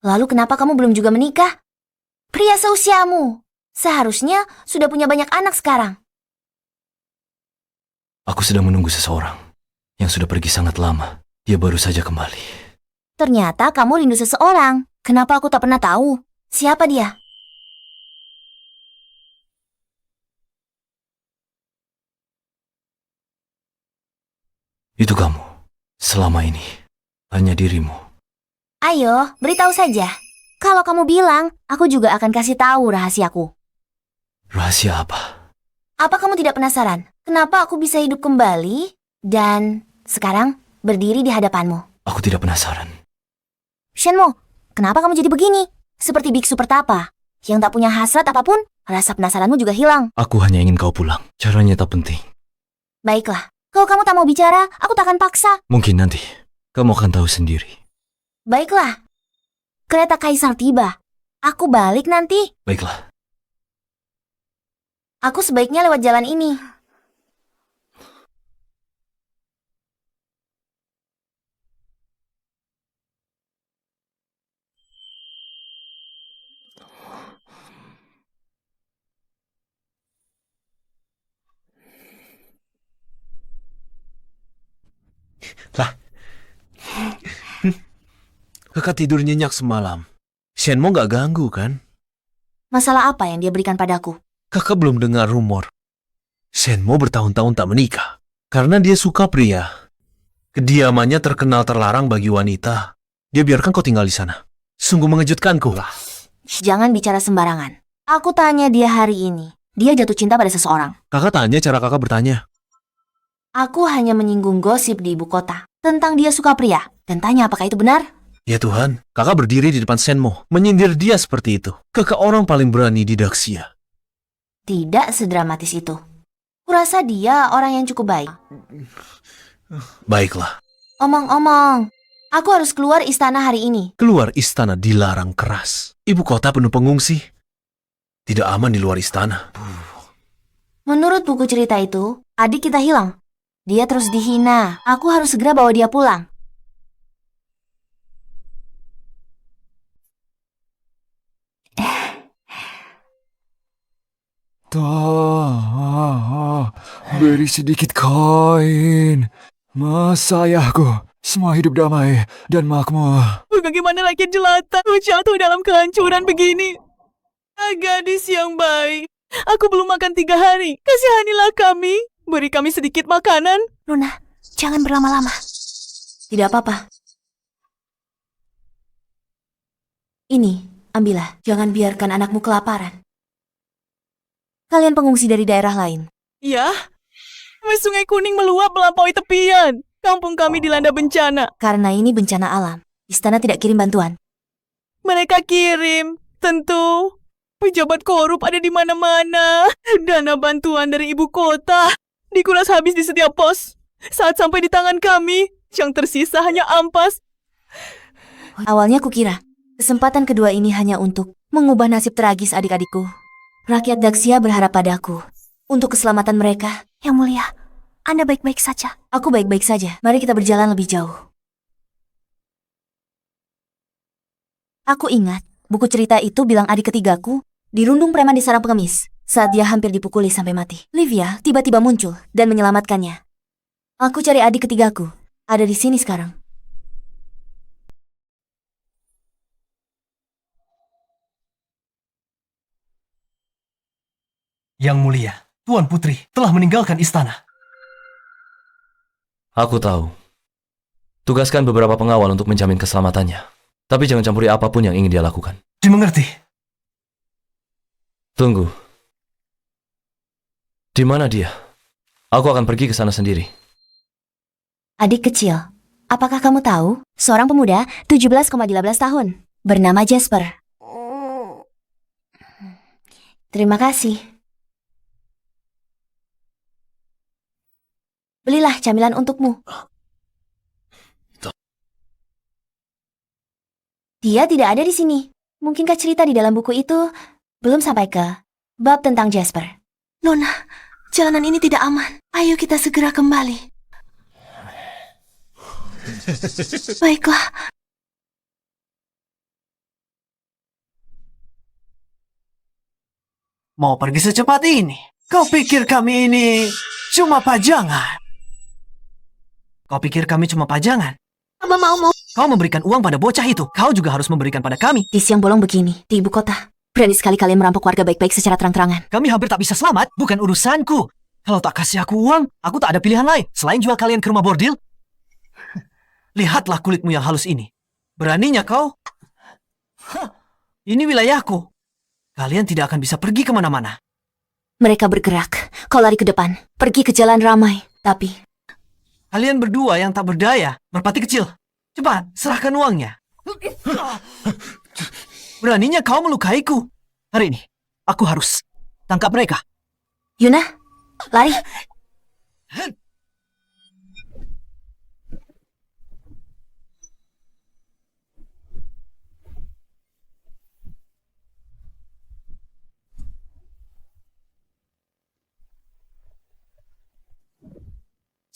Lalu kenapa kamu belum juga menikah? Pria seusiamu seharusnya sudah punya banyak anak sekarang. Aku sedang menunggu seseorang yang sudah pergi sangat lama. Dia baru saja kembali. Ternyata kamu rindu seseorang. Kenapa aku tak pernah tahu? Siapa dia? Itu kamu. Selama ini. Hanya dirimu. Ayo, beritahu saja. Kalau kamu bilang, aku juga akan kasih tahu rahasiaku. Rahasia apa? Apa kamu tidak penasaran? Kenapa aku bisa hidup kembali dan sekarang berdiri di hadapanmu? Aku tidak penasaran. Shenmo, kenapa kamu jadi begini? Seperti biksu pertapa, yang tak punya hasrat apapun, rasa penasaranmu juga hilang. Aku hanya ingin kau pulang. Caranya tak penting. Baiklah, kalau kamu tak mau bicara, aku tak akan paksa. Mungkin nanti. Kamu akan tahu sendiri. Baiklah, kereta kaisar tiba. Aku balik nanti. Baiklah. Aku sebaiknya lewat jalan ini. Kakak tidur nyenyak semalam. Shenmo nggak ganggu kan? Masalah apa yang dia berikan padaku? Kakak belum dengar rumor. Shenmo bertahun-tahun tak menikah. Karena dia suka pria. Kediamannya terkenal terlarang bagi wanita. Dia biarkan kau tinggal di sana. Sungguh mengejutkanku. Jangan bicara sembarangan. Aku tanya dia hari ini. Dia jatuh cinta pada seseorang. Kakak tanya cara kakak bertanya. Aku hanya menyinggung gosip di ibu kota tentang dia suka pria dan tanya apakah itu benar. Ya Tuhan, kakak berdiri di depan Shenmo, menyindir dia seperti itu. Kakak orang paling berani di Daxia. Tidak sedramatis itu. Kurasa dia orang yang cukup baik. Baiklah, Omong-omong, aku harus keluar istana hari ini. keluar istana dilarang keras. Ibu kota penuh pengungsi. Tidak aman di luar istana. Menurut buku cerita itu, adik kita hilang. Dia terus dihina. Aku harus segera bawa dia pulang. Beri sedikit koin. Mas ayahku, semua hidup damai dan makmur. Bagaimana lagi jelata jatuh dalam kehancuran begini? Gadis yang baik, aku belum makan 3 hari. Kasihanilah kami, beri kami sedikit makanan. Luna, jangan berlama-lama. Tidak apa-apa. Ini, ambillah. Jangan biarkan anakmu kelaparan. Kalian pengungsi dari daerah lain. Ya, Sungai Kuning meluap melampaui tepian. Kampung kami dilanda bencana. Karena ini bencana alam, istana tidak kirim bantuan. Mereka kirim, tentu. Pejabat korup ada di mana-mana. Dana bantuan dari ibu kota dikuras habis di setiap pos. Saat sampai di tangan kami, yang tersisa hanya ampas. Awalnya kukira, kesempatan kedua ini hanya untuk mengubah nasib tragis adik-adikku. Rakyat Daxia berharap padaku untuk keselamatan mereka. Yang mulia, Anda baik-baik saja. Aku baik-baik saja. Mari kita berjalan lebih jauh. Aku ingat, buku cerita itu bilang adik ketigaku dirundung preman di sarang pengemis saat dia hampir dipukuli sampai mati. Livia tiba-tiba muncul dan menyelamatkannya. Aku cari adik ketigaku. Ada di sini sekarang. Yang mulia, Tuan Putri telah meninggalkan istana. Aku tahu. Tugaskan beberapa pengawal untuk menjamin keselamatannya. Tapi jangan campuri apapun yang ingin dia lakukan. Dimengerti. Tunggu. Di mana dia? Aku akan pergi ke sana sendiri. Adik kecil, apakah kamu tahu? Seorang pemuda 17,18 tahun. Bernama Jasper. Terima kasih. Belilah camilan untukmu. Dia tidak ada di sini. Mungkinkah cerita di dalam buku itu belum sampai ke bab tentang Jasper? Nona, jalanan ini tidak aman. Ayo kita segera kembali. Baiklah. Mau pergi secepat ini? Kau pikir kami ini cuma pajangan? Kau pikir kami cuma pajangan? Abah mau. Kau memberikan uang pada bocah itu. Kau juga harus memberikan pada kami. Di siang bolong begini, di ibu kota. Berani sekali kalian merampok warga baik-baik secara terang-terangan. Kami hampir tak bisa selamat. Bukan urusanku. Kalau tak kasih aku uang, aku tak ada pilihan lain. Selain jual kalian ke rumah bordil. Lihatlah kulitmu yang halus ini. Beraninya kau? Hah, ini wilayahku. Kalian tidak akan bisa pergi kemana-mana. Mereka bergerak. Kau lari ke depan. Pergi ke jalan ramai. Tapi Kalian berdua yang tak berdaya. Merpati kecil. Cepat, serahkan uangnya. Beraninya kau melukaiku. Hari ini, aku harus tangkap mereka. Yuna, lari.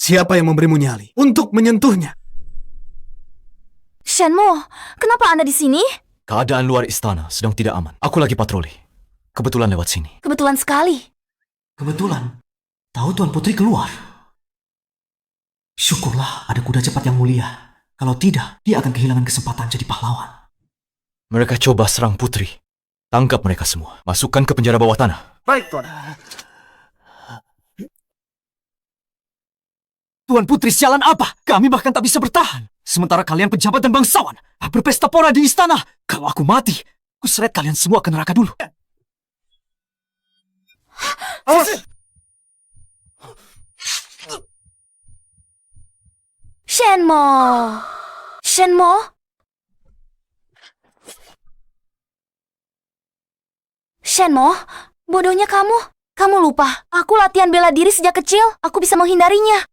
Siapa yang memberimu nyali untuk menyentuhnya? Shenmo, kenapa Anda di sini? Keadaan luar istana sedang tidak aman. Aku lagi patroli. Kebetulan lewat sini. Kebetulan sekali. Kebetulan, tahu Tuan Putri keluar. Syukurlah ada kuda cepat yang mulia. Kalau tidak, dia akan kehilangan kesempatan jadi pahlawan. Mereka coba serang putri. Tangkap mereka semua. Masukkan ke penjara bawah tanah. Baik, Tuan. Tuan Putri, sialan apa? Kami bahkan tak bisa bertahan. Sementara kalian pejabat dan bangsawan berpesta pora di istana. Kalau aku mati, kuseret kalian semua ke neraka dulu. Shenmo. Shenmo? Shenmo, bodohnya kamu. Kamu lupa, aku latihan bela diri sejak kecil. Aku bisa menghindarinya.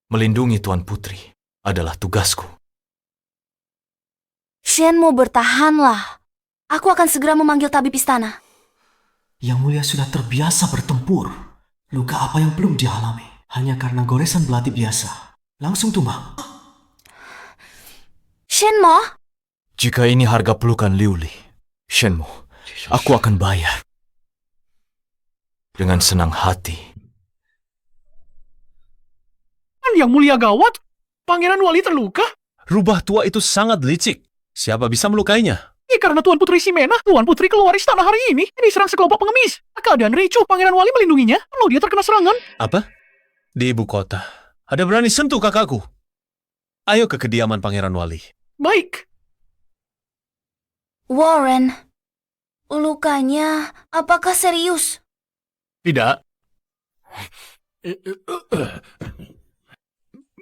Melindungi Tuan Putri adalah tugasku. Shenmo, bertahanlah. Aku akan segera memanggil tabib istana. Yang mulia sudah terbiasa bertempur. Luka apa yang belum dia alami? Hanya karena goresan belati biasa. Langsung tumbang. Shenmo? Jika ini harga pelukan Liuli, Shenmo, aku akan bayar. Dengan senang hati. Yang mulia gawat, Pangeran Wali terluka. Rubah tua itu sangat licik. Siapa bisa melukainya? Karena Tuan Putri Ximena, Tuan Putri keluar istana hari ini. Ini serang sekelompok pengemis. Keadaan ricuh, Pangeran Wali melindunginya. Lalu dia terkena serangan. Apa? Di ibu kota. Ada berani sentuh kakakku. Ayo ke kediaman Pangeran Wali. Baik. Warren, lukanya apakah serius? Tidak.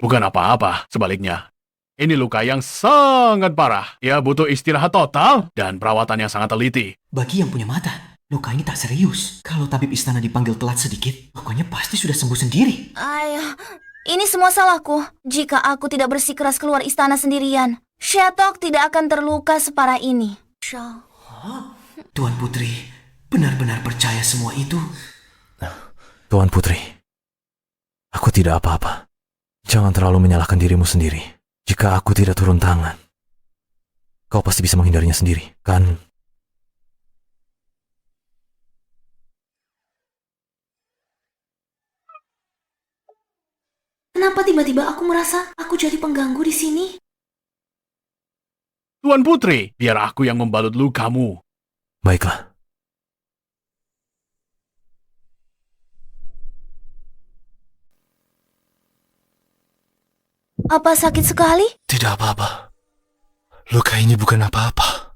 Bukan apa-apa, sebaliknya. Ini luka yang sangat parah. Ia butuh istirahat total dan perawatan yang sangat teliti. Bagi yang punya mata, luka ini tak serius. Kalau tabib istana dipanggil telat sedikit, lukanya pasti sudah sembuh sendiri. Ayo, ini semua salahku. Jika aku tidak bersikeras keluar istana sendirian, Shattuck tidak akan terluka separah ini. Tuan Putri, benar-benar percaya semua itu? Tuan Putri, aku tidak apa-apa. Jangan terlalu menyalahkan dirimu sendiri. Jika aku tidak turun tangan, kau pasti bisa menghindarinya sendiri, kan? Kenapa tiba-tiba aku merasa aku jadi pengganggu di sini? Tuan Putri, biar aku yang membalut lukamu. Baiklah. Apa sakit sekali? Tidak apa-apa. Luka ini bukan apa-apa.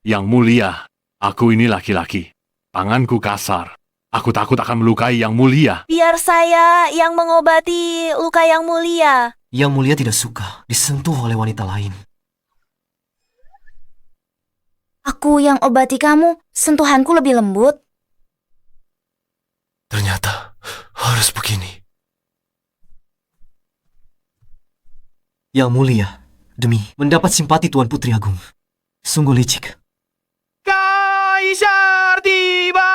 Yang mulia, aku ini laki-laki. Tanganku kasar. Aku takut akan melukai yang mulia. Biar saya yang mengobati luka yang mulia. Yang mulia tidak suka disentuh oleh wanita lain. Aku yang obati kamu, sentuhanku lebih lembut. Ternyata harus begini. Yang mulia, demi mendapat simpati Tuan Putri Agung. Sungguh licik. Kau Kaisar tiba!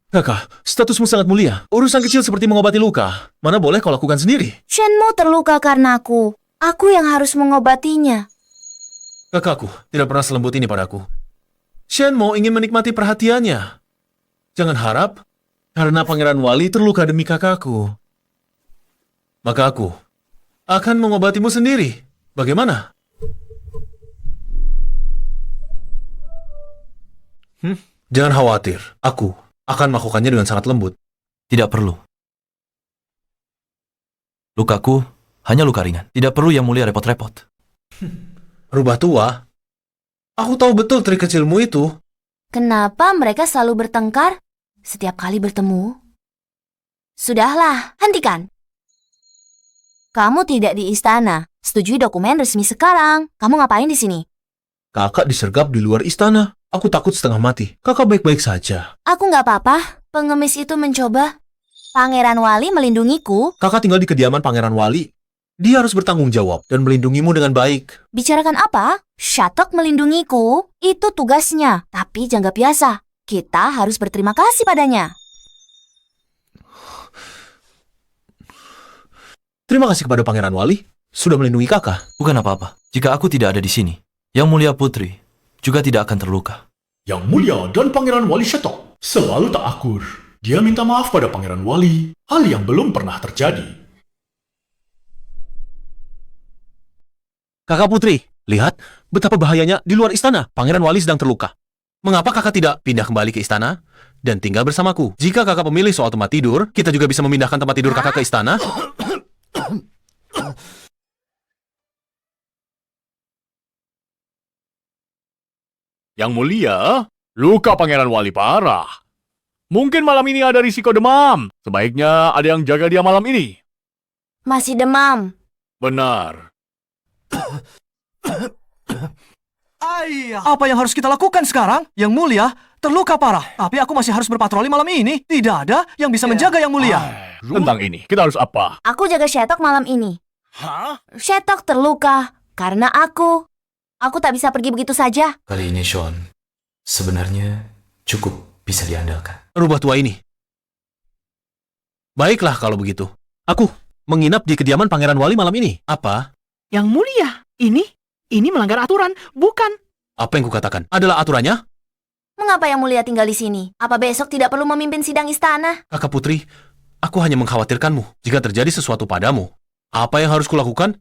Kakak, statusmu sangat mulia. Urusan kecil seperti mengobati luka, mana boleh kau lakukan sendiri. Shenmo terluka karena aku. Aku yang harus mengobatinya. Kakakku tidak pernah selembut ini padaku. Shenmo ingin menikmati perhatiannya. Jangan harap, karena Pangeran Wali terluka demi kakakku. Maka aku akan mengobatimu sendiri. Bagaimana? Jangan khawatir, aku akan melakukannya dengan sangat lembut. Tidak perlu. Lukaku hanya luka ringan. Tidak perlu Yang Mulia repot-repot. Rubah tua? Aku tahu betul trik kecilmu itu. Kenapa mereka selalu bertengkar setiap kali bertemu? Sudahlah, hentikan. Kamu tidak di istana. Setujui dokumen resmi sekarang. Kamu ngapain di sini? Kakak disergap di luar istana. Aku takut setengah mati. Kakak baik-baik saja. Aku nggak apa-apa. Pengemis itu mencoba. Pangeran Wali melindungiku. Kakak tinggal di kediaman Pangeran Wali. Dia harus bertanggung jawab dan melindungimu dengan baik. Bicarakan apa? Shattuck melindungiku. Itu tugasnya. Tapi jangan biasa. Kita harus berterima kasih padanya. Terima kasih kepada Pangeran Wali. Sudah melindungi kakak. Bukan apa-apa. Jika aku tidak ada di sini, Yang Mulia Putri juga tidak akan terluka. Yang Mulia dan Pangeran Wali Shattuck selalu tak akur. Dia minta maaf pada Pangeran Wali, hal yang belum pernah terjadi. Kakak Putri, lihat betapa bahayanya di luar istana. Pangeran Wali sedang terluka. Mengapa kakak tidak pindah kembali ke istana dan tinggal bersamaku? Jika kakak memilih soal tempat tidur, kita juga bisa memindahkan tempat tidur kakak ke istana. Yang Mulia, luka Pangeran Wali parah. Mungkin malam ini ada risiko demam. Sebaiknya ada yang jaga dia malam ini. Masih demam. Benar. Apa yang harus kita lakukan sekarang? Yang Mulia terluka parah, tapi aku masih harus berpatroli malam ini. Tidak ada yang bisa menjaga Yang Mulia. Tentang ini, kita harus apa? Aku jaga Shattuck malam ini. Shattuck terluka karena aku. Aku tak bisa pergi begitu saja. Kali ini, Sean, sebenarnya cukup bisa diandalkan. Rubah tua ini. Baiklah kalau begitu. Aku menginap di kediaman Pangeran Wali malam ini. Apa? Yang Mulia, ini melanggar aturan, bukan? Apa yang kukatakan adalah aturannya? Mengapa Yang Mulia tinggal di sini? Apa besok tidak perlu memimpin sidang istana? Kakak Putri, aku hanya mengkhawatirkanmu. Jika terjadi sesuatu padamu, apa yang harus kulakukan?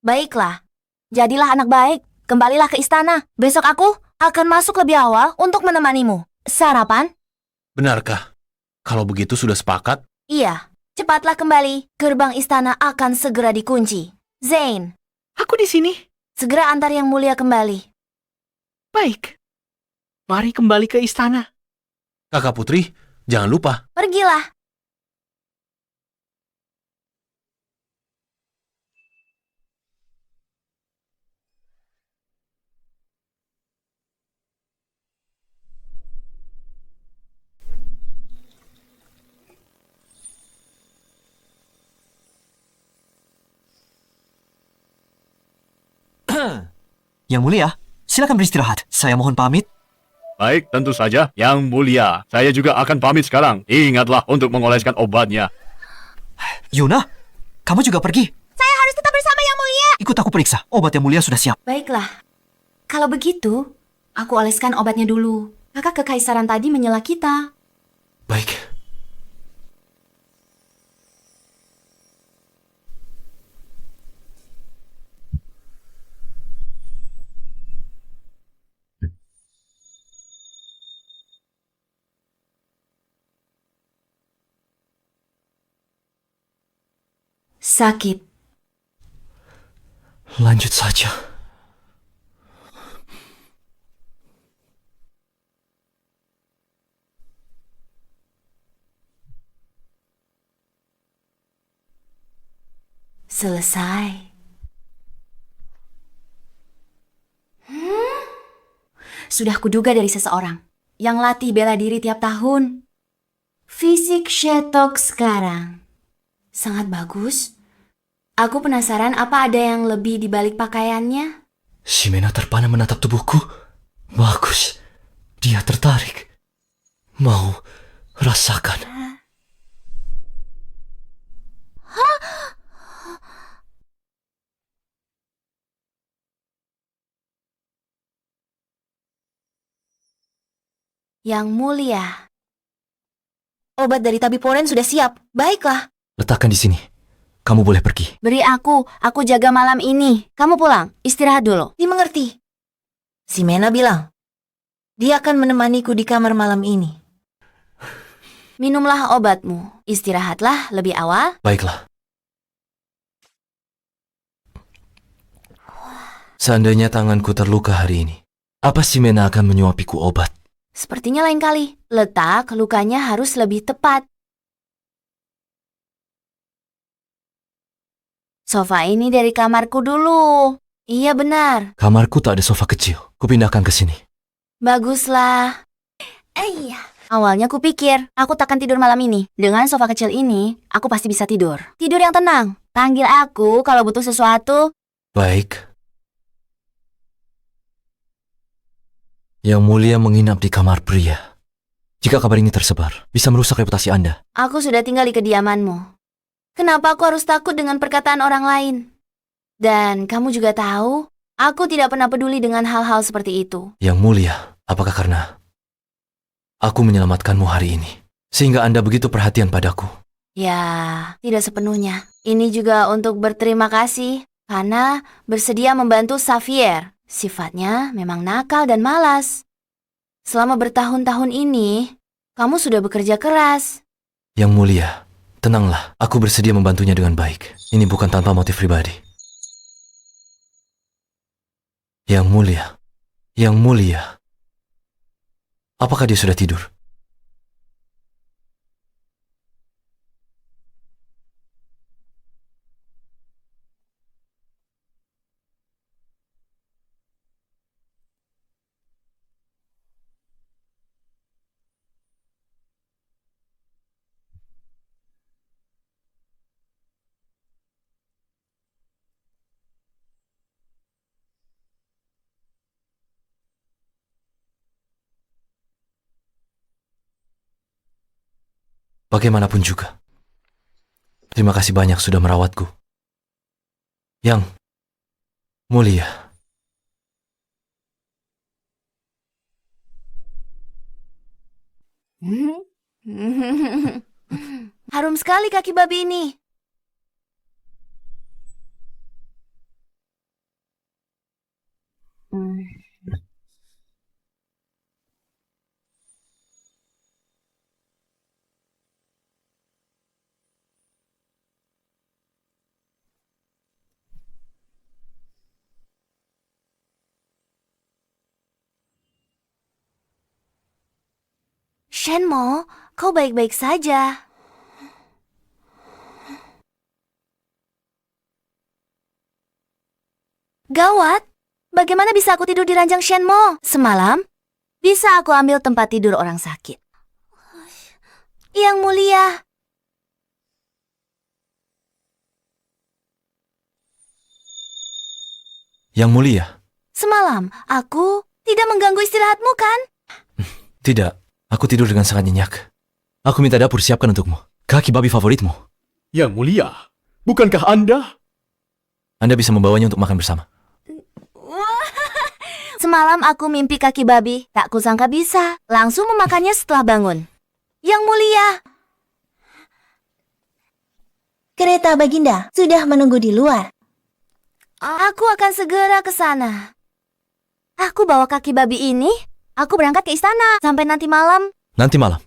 Baiklah. Jadilah anak baik. Kembalilah ke istana. Besok aku akan masuk lebih awal untuk menemanimu. Sarapan? Benarkah? Kalau begitu sudah sepakat? Iya. Cepatlah kembali. Gerbang istana akan segera dikunci. Zane, Aku di sini. segera antar Yang Mulia kembali. Baik. Mari kembali ke istana. Kakak Putri, jangan lupa. Pergilah. Yang Mulia, silakan beristirahat. Saya mohon pamit. Baik, tentu saja. Yang Mulia, saya juga akan pamit sekarang. Ingatlah untuk mengoleskan obatnya. Yuna, kamu juga pergi. Saya harus tetap bersama Yang Mulia. Ikut aku periksa. Obat Yang Mulia sudah siap. Baiklah. Kalau begitu, aku oleskan obatnya dulu. Kakak kekaisaran tadi menyela kita. Baik. Sakit. Lanjut saja. Selesai. Sudah kuduga dari seseorang yang latih bela diri tiap tahun. Fisik Shattuck sekarang sangat bagus. Aku penasaran apa ada yang lebih di balik pakaiannya. Shimena terpana menatap tubuhku. Bagus. Dia tertarik. Mau rasakan. Yang mulia. Obat dari tabib Poren sudah siap. Baiklah. Letakkan di sini. Kamu boleh pergi. Beri aku jaga malam ini. Kamu pulang, istirahat dulu. Dimengerti. Si Mena bilang, dia akan menemaniku di kamar malam ini. Minumlah obatmu, istirahatlah lebih awal. Baiklah. Seandainya tanganku terluka hari ini, apa Shimena akan menyuapiku obat? Sepertinya lain kali, letak lukanya harus lebih tepat. Sofa ini dari kamarku dulu. Iya benar. Kamarku tak ada sofa kecil. Kupindahkan ke sini. Baguslah. Awalnya kupikir aku takkan tidur malam ini. Dengan sofa kecil ini, aku pasti bisa tidur. Tidur yang tenang. Panggil aku kalau butuh sesuatu. Baik. Yang mulia menginap di kamar pria. Jika kabar ini tersebar, bisa merusak reputasi Anda. Aku sudah tinggal di kediamanmu. Kenapa aku harus takut dengan perkataan orang lain? Dan kamu juga tahu, aku tidak pernah peduli dengan hal-hal seperti itu. Yang mulia, apakah karena aku menyelamatkanmu hari ini, sehingga Anda begitu perhatian padaku? Ya, tidak sepenuhnya. Ini juga untuk berterima kasih, karena bersedia membantu Xavier. Sifatnya memang nakal dan malas. Selama bertahun-tahun ini, kamu sudah bekerja keras. Yang mulia, tenanglah. Aku bersedia membantunya dengan baik. Ini bukan tanpa motif pribadi. Yang mulia. Apakah dia sudah tidur? Bagaimanapun juga. Terima kasih banyak sudah merawatku. Yang mulia. Harum sekali kaki babi ini. Shenmo, kau baik-baik saja. Gawat, bagaimana bisa aku tidur di ranjang Shenmo? Semalam, bisa aku ambil tempat tidur orang sakit. Yang mulia. Yang mulia. Semalam, aku tidak mengganggu istirahatmu kan? Tidak, aku tidur dengan sangat nyenyak. Aku minta dapur siapkan untukmu. Kaki babi favoritmu. Yang mulia, bukankah Anda? Anda bisa membawanya untuk makan bersama. Semalam aku mimpi kaki babi. Tak kusangka bisa. Langsung memakannya setelah bangun. Yang mulia. Kereta Baginda sudah menunggu di luar. Aku akan segera ke sana. Aku bawa kaki babi ini. Aku berangkat ke istana. Sampai nanti malam. Nanti malam.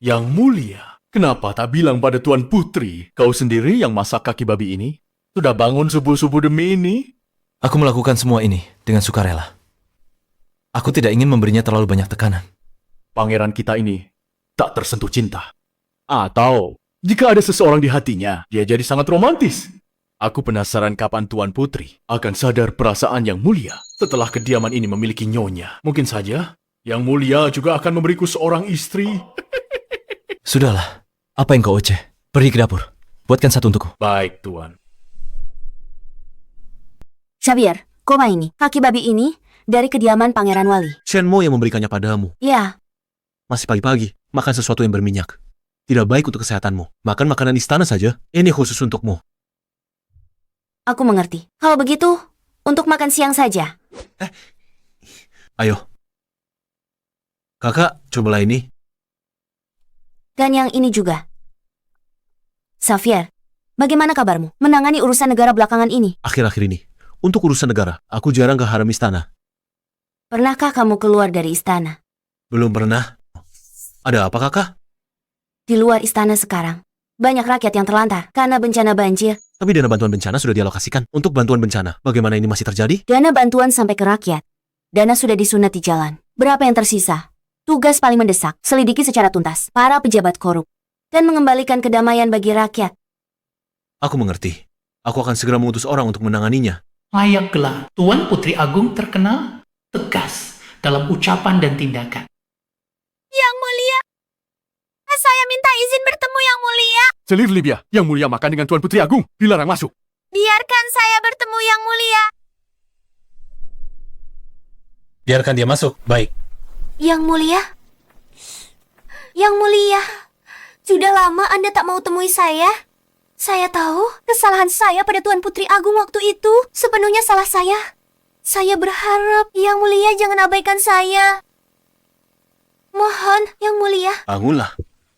Yang mulia, kenapa tak bilang pada Tuan Putri, kau sendiri yang masak kaki babi ini? Sudah bangun subuh-subuh demi ini? Aku melakukan semua ini dengan sukarela. Aku tidak ingin memberinya terlalu banyak tekanan. Pangeran kita ini tak tersentuh cinta. Atau, jika ada seseorang di hatinya, dia jadi sangat romantis. Aku penasaran kapan Tuan Putri akan sadar perasaan yang mulia setelah kediaman ini memiliki nyonya. Mungkin saja, yang mulia juga akan memberiku seorang istri. Sudahlah, apa yang kau oceh? Pergi ke dapur. Buatkan satu untukku. Baik, Tuan. Xavier, koma ini, kaki babi ini dari kediaman Pangeran Wali. Shen Mo yang memberikannya padamu. Ya, Masih pagi-pagi, makan sesuatu yang berminyak. Tidak baik untuk kesehatanmu. Makan makanan istana saja. Ini khusus untukmu. aku mengerti. Kalau begitu, untuk makan siang saja. Ayo. Kakak, cobalah ini. Dan yang ini juga. Xavier, bagaimana kabarmu menangani urusan negara belakangan ini? Akhir-akhir ini, untuk urusan negara, aku jarang ke harem istana. Pernahkah kamu keluar dari istana? Belum pernah. Ada apa, kakak? Di luar istana sekarang, banyak rakyat yang terlantar karena bencana banjir. Tapi dana bantuan bencana sudah dialokasikan untuk bantuan bencana. Bagaimana ini masih terjadi? Dana bantuan sampai ke rakyat. Dana sudah disunat di jalan. Berapa yang tersisa? Tugas paling mendesak, selidiki secara tuntas para pejabat korup dan mengembalikan kedamaian bagi rakyat. Aku mengerti. Aku akan segera mengutus orang untuk menanganinya. Layaklah Tuan Putri Agung terkenal tegas dalam ucapan dan tindakan. Yang mulia, saya minta izin bertemu Yang mulia. Selir Livia, Yang Mulia makan dengan Tuan Putri Agung. Dilarang masuk. Biarkan saya bertemu Yang mulia. Biarkan dia masuk. Baik. Yang mulia? Yang mulia, sudah lama Anda tak mau temui saya. Saya tahu kesalahan saya pada Tuan Putri Agung waktu itu sepenuhnya salah saya. Saya berharap Yang mulia jangan abaikan saya. Mohon, Yang mulia. Bangunlah.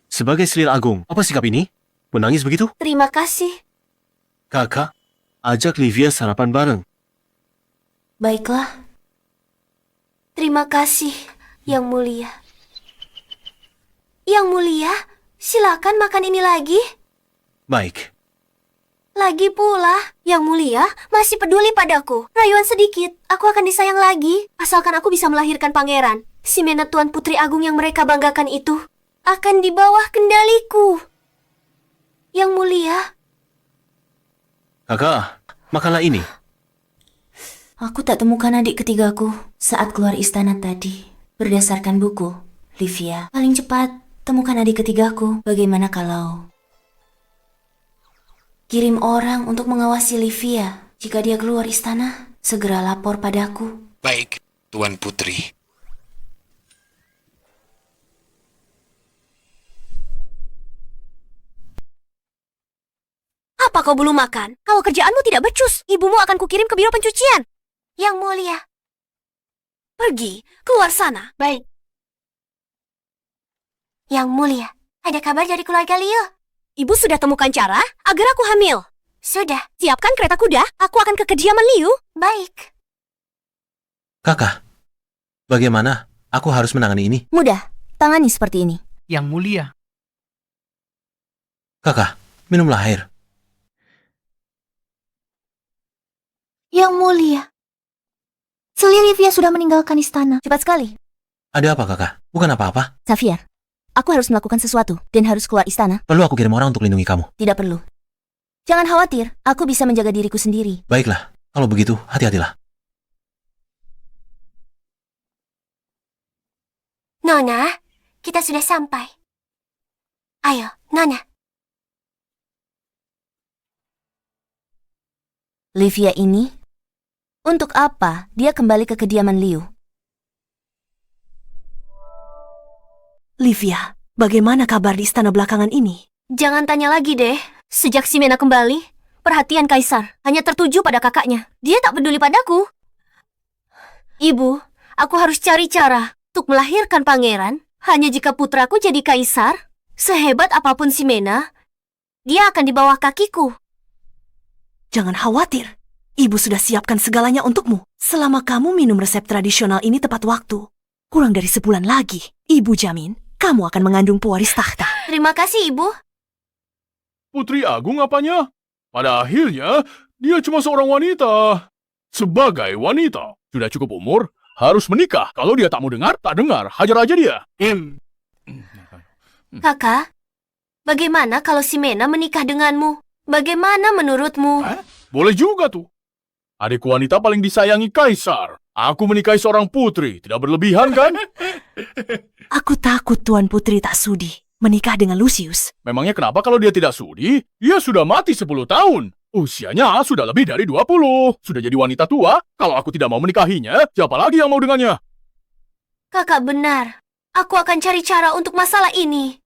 Sebagai selir agung, apa sikap ini? Menangis begitu? Terima kasih. Kakak, ajak Livia sarapan bareng. Baiklah. Terima kasih, Yang mulia. Yang mulia, silakan makan ini lagi. Baik. Lagi pula, Yang mulia masih peduli padaku. Rayuan sedikit, aku akan disayang lagi. Asalkan aku bisa melahirkan pangeran. Si Mena Tuan Putri Agung yang mereka banggakan itu akan di bawah kendaliku. Yang mulia. Kakak, makanlah ini. Aku tak temukan adik ketigaku saat keluar istana tadi. Berdasarkan buku, Livia, paling cepat temukan adik ketigaku. Bagaimana kalau kirim orang untuk mengawasi Livia? Jika dia keluar istana, segera lapor padaku. Baik, Tuan Putri. Apa kau belum makan? Kalau kerjaanmu tidak becus, ibumu akan kukirim ke biro pencucian. Yang mulia. Pergi, keluar sana. Baik. Yang mulia, ada kabar dari keluarga Liu? Ibu sudah temukan cara agar aku hamil. Sudah. Siapkan kereta kuda, aku akan ke kediaman Liu. Baik. Kakak, bagaimana? Aku harus menangani ini. Mudah, tangani seperti ini. Yang Mulia, Kakak, minumlah air. Yang mulia. Selir Livia sudah meninggalkan istana. Cepat sekali. Ada apa, kakak? Bukan apa-apa. Xavier, aku harus melakukan sesuatu dan harus keluar istana. Perlu aku kirim orang untuk lindungi kamu? Tidak perlu. Jangan khawatir, aku bisa menjaga diriku sendiri. Baiklah, kalau begitu, hati-hatilah. Nona, kita sudah sampai. Ayo, Nona. Livia ini, untuk apa dia kembali ke kediaman Liu? Livia, bagaimana kabar di istana belakangan ini? Jangan tanya lagi deh. Sejak si Mena kembali, perhatian Kaisar hanya tertuju pada kakaknya. Dia tak peduli padaku. Ibu, aku harus cari cara untuk melahirkan pangeran. Hanya jika putraku jadi Kaisar, sehebat apapun si Mena, dia akan di bawah kakiku. Jangan khawatir. Ibu sudah siapkan segalanya untukmu. Selama kamu minum resep tradisional ini tepat waktu, kurang dari sebulan lagi, Ibu jamin kamu akan mengandung pewaris tahta. Terima kasih, Ibu. Putri Agung apanya? Pada akhirnya, dia cuma seorang wanita. Sebagai wanita, sudah cukup umur, harus menikah. Kalau dia tak mau dengar, tak dengar. Hajar aja dia. Kakak, bagaimana kalau si Mena menikah denganmu? Bagaimana menurutmu? Boleh juga tuh. Adik wanita paling disayangi Kaisar. Aku menikahi seorang putri. Tidak berlebihan kan? Aku takut Tuan Putri tak sudi menikah dengan Lucius. Memangnya kenapa kalau dia tidak sudi? Dia sudah mati 10 tahun. Usianya sudah lebih dari 20. Sudah jadi wanita tua. Kalau aku tidak mau menikahinya, siapa lagi yang mau dengannya? Kakak benar. Aku akan cari cara untuk masalah ini.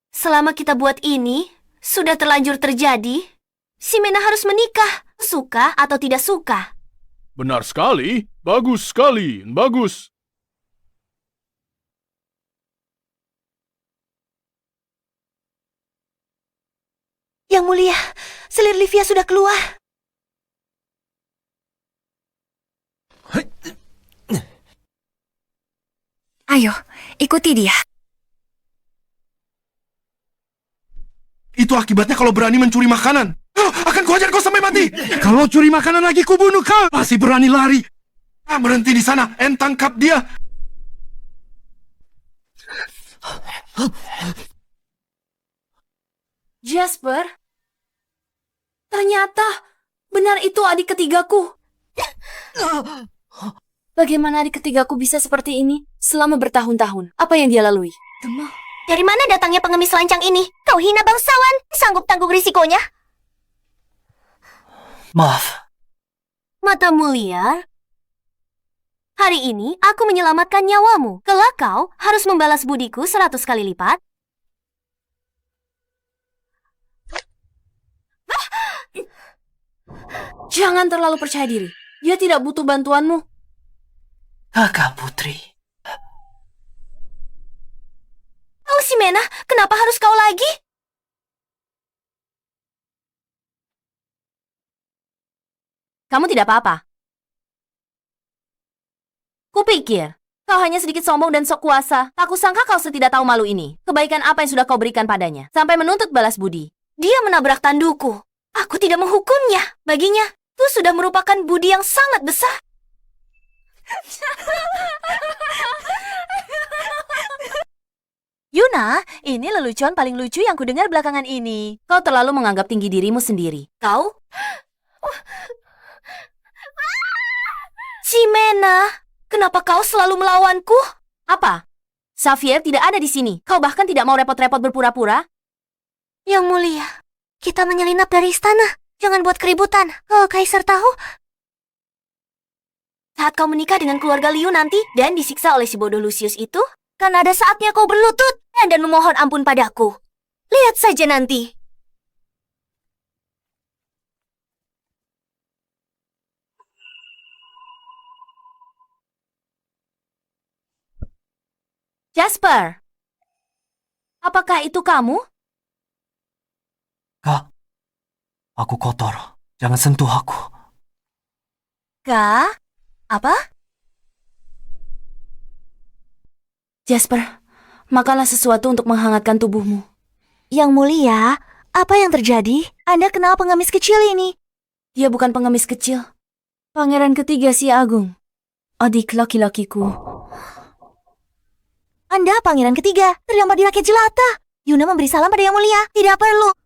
Selama kita buat ini, sudah terlanjur terjadi, si Mena harus menikah, suka atau tidak suka. Benar sekali. Bagus sekali. Bagus. Yang mulia, selir Livia sudah keluar. Ayo, ikuti dia. Itu akibatnya kalau berani mencuri makanan. Akan kuhajar kau sampai mati. Kalau curi makanan lagi, kubunuh kau. Masih berani lari. Berhenti di sana. Tangkap dia. Jasper, ternyata benar itu adik ketigaku. Bagaimana adik ketigaku bisa seperti ini selama bertahun-tahun? Apa yang dia lalui? Dari mana datangnya pengemis lancang ini? Kau hina bangsawan, sanggup tanggung risikonya? Maaf. Mata mulia, hari ini aku menyelamatkan nyawamu. Kelak kau harus membalas budiku 100 kali lipat. Jangan terlalu percaya diri. Dia tidak butuh bantuanmu. Kakak Putri. Oh, si Mena, kenapa harus kau lagi? Kamu tidak apa-apa. Kupikir, kau hanya sedikit sombong dan sok kuasa. Tak kusangka kau setidak tahu malu ini. Kebaikan apa yang sudah kau berikan padanya, sampai menuntut balas budi. Dia menabrak tanduku. Aku tidak menghukumnya. Baginya, itu sudah merupakan budi yang sangat besar. Yuna, ini lelucon paling lucu yang kudengar belakangan ini. Kau terlalu menganggap tinggi dirimu sendiri. Kau? Si Mena, kenapa kau selalu melawanku? Apa? Xavier tidak ada di sini. Kau bahkan tidak mau repot-repot berpura-pura? Yang mulia, kita menyelinap dari istana. Jangan buat keributan. Kalau Kaisar tahu, saat kau menikah dengan keluarga Liu nanti dan disiksa oleh si bodoh Lucius itu, kan ada saatnya kau berlutut dan memohon ampun padaku. Lihat saja nanti. Jasper, apakah itu kamu? Kak, aku kotor. Jangan sentuh aku. Kak? Apa? Jasper, makanlah sesuatu untuk menghangatkan tubuhmu. Yang mulia, apa yang terjadi? Anda kenal pengemis kecil ini? Dia bukan pengemis kecil. Pangeran ketiga si Agung. Adik laki-lakiku. Anda pangeran ketiga, terdampar di rakyat jelata. Yuna memberi salam pada yang mulia. Tidak perlu.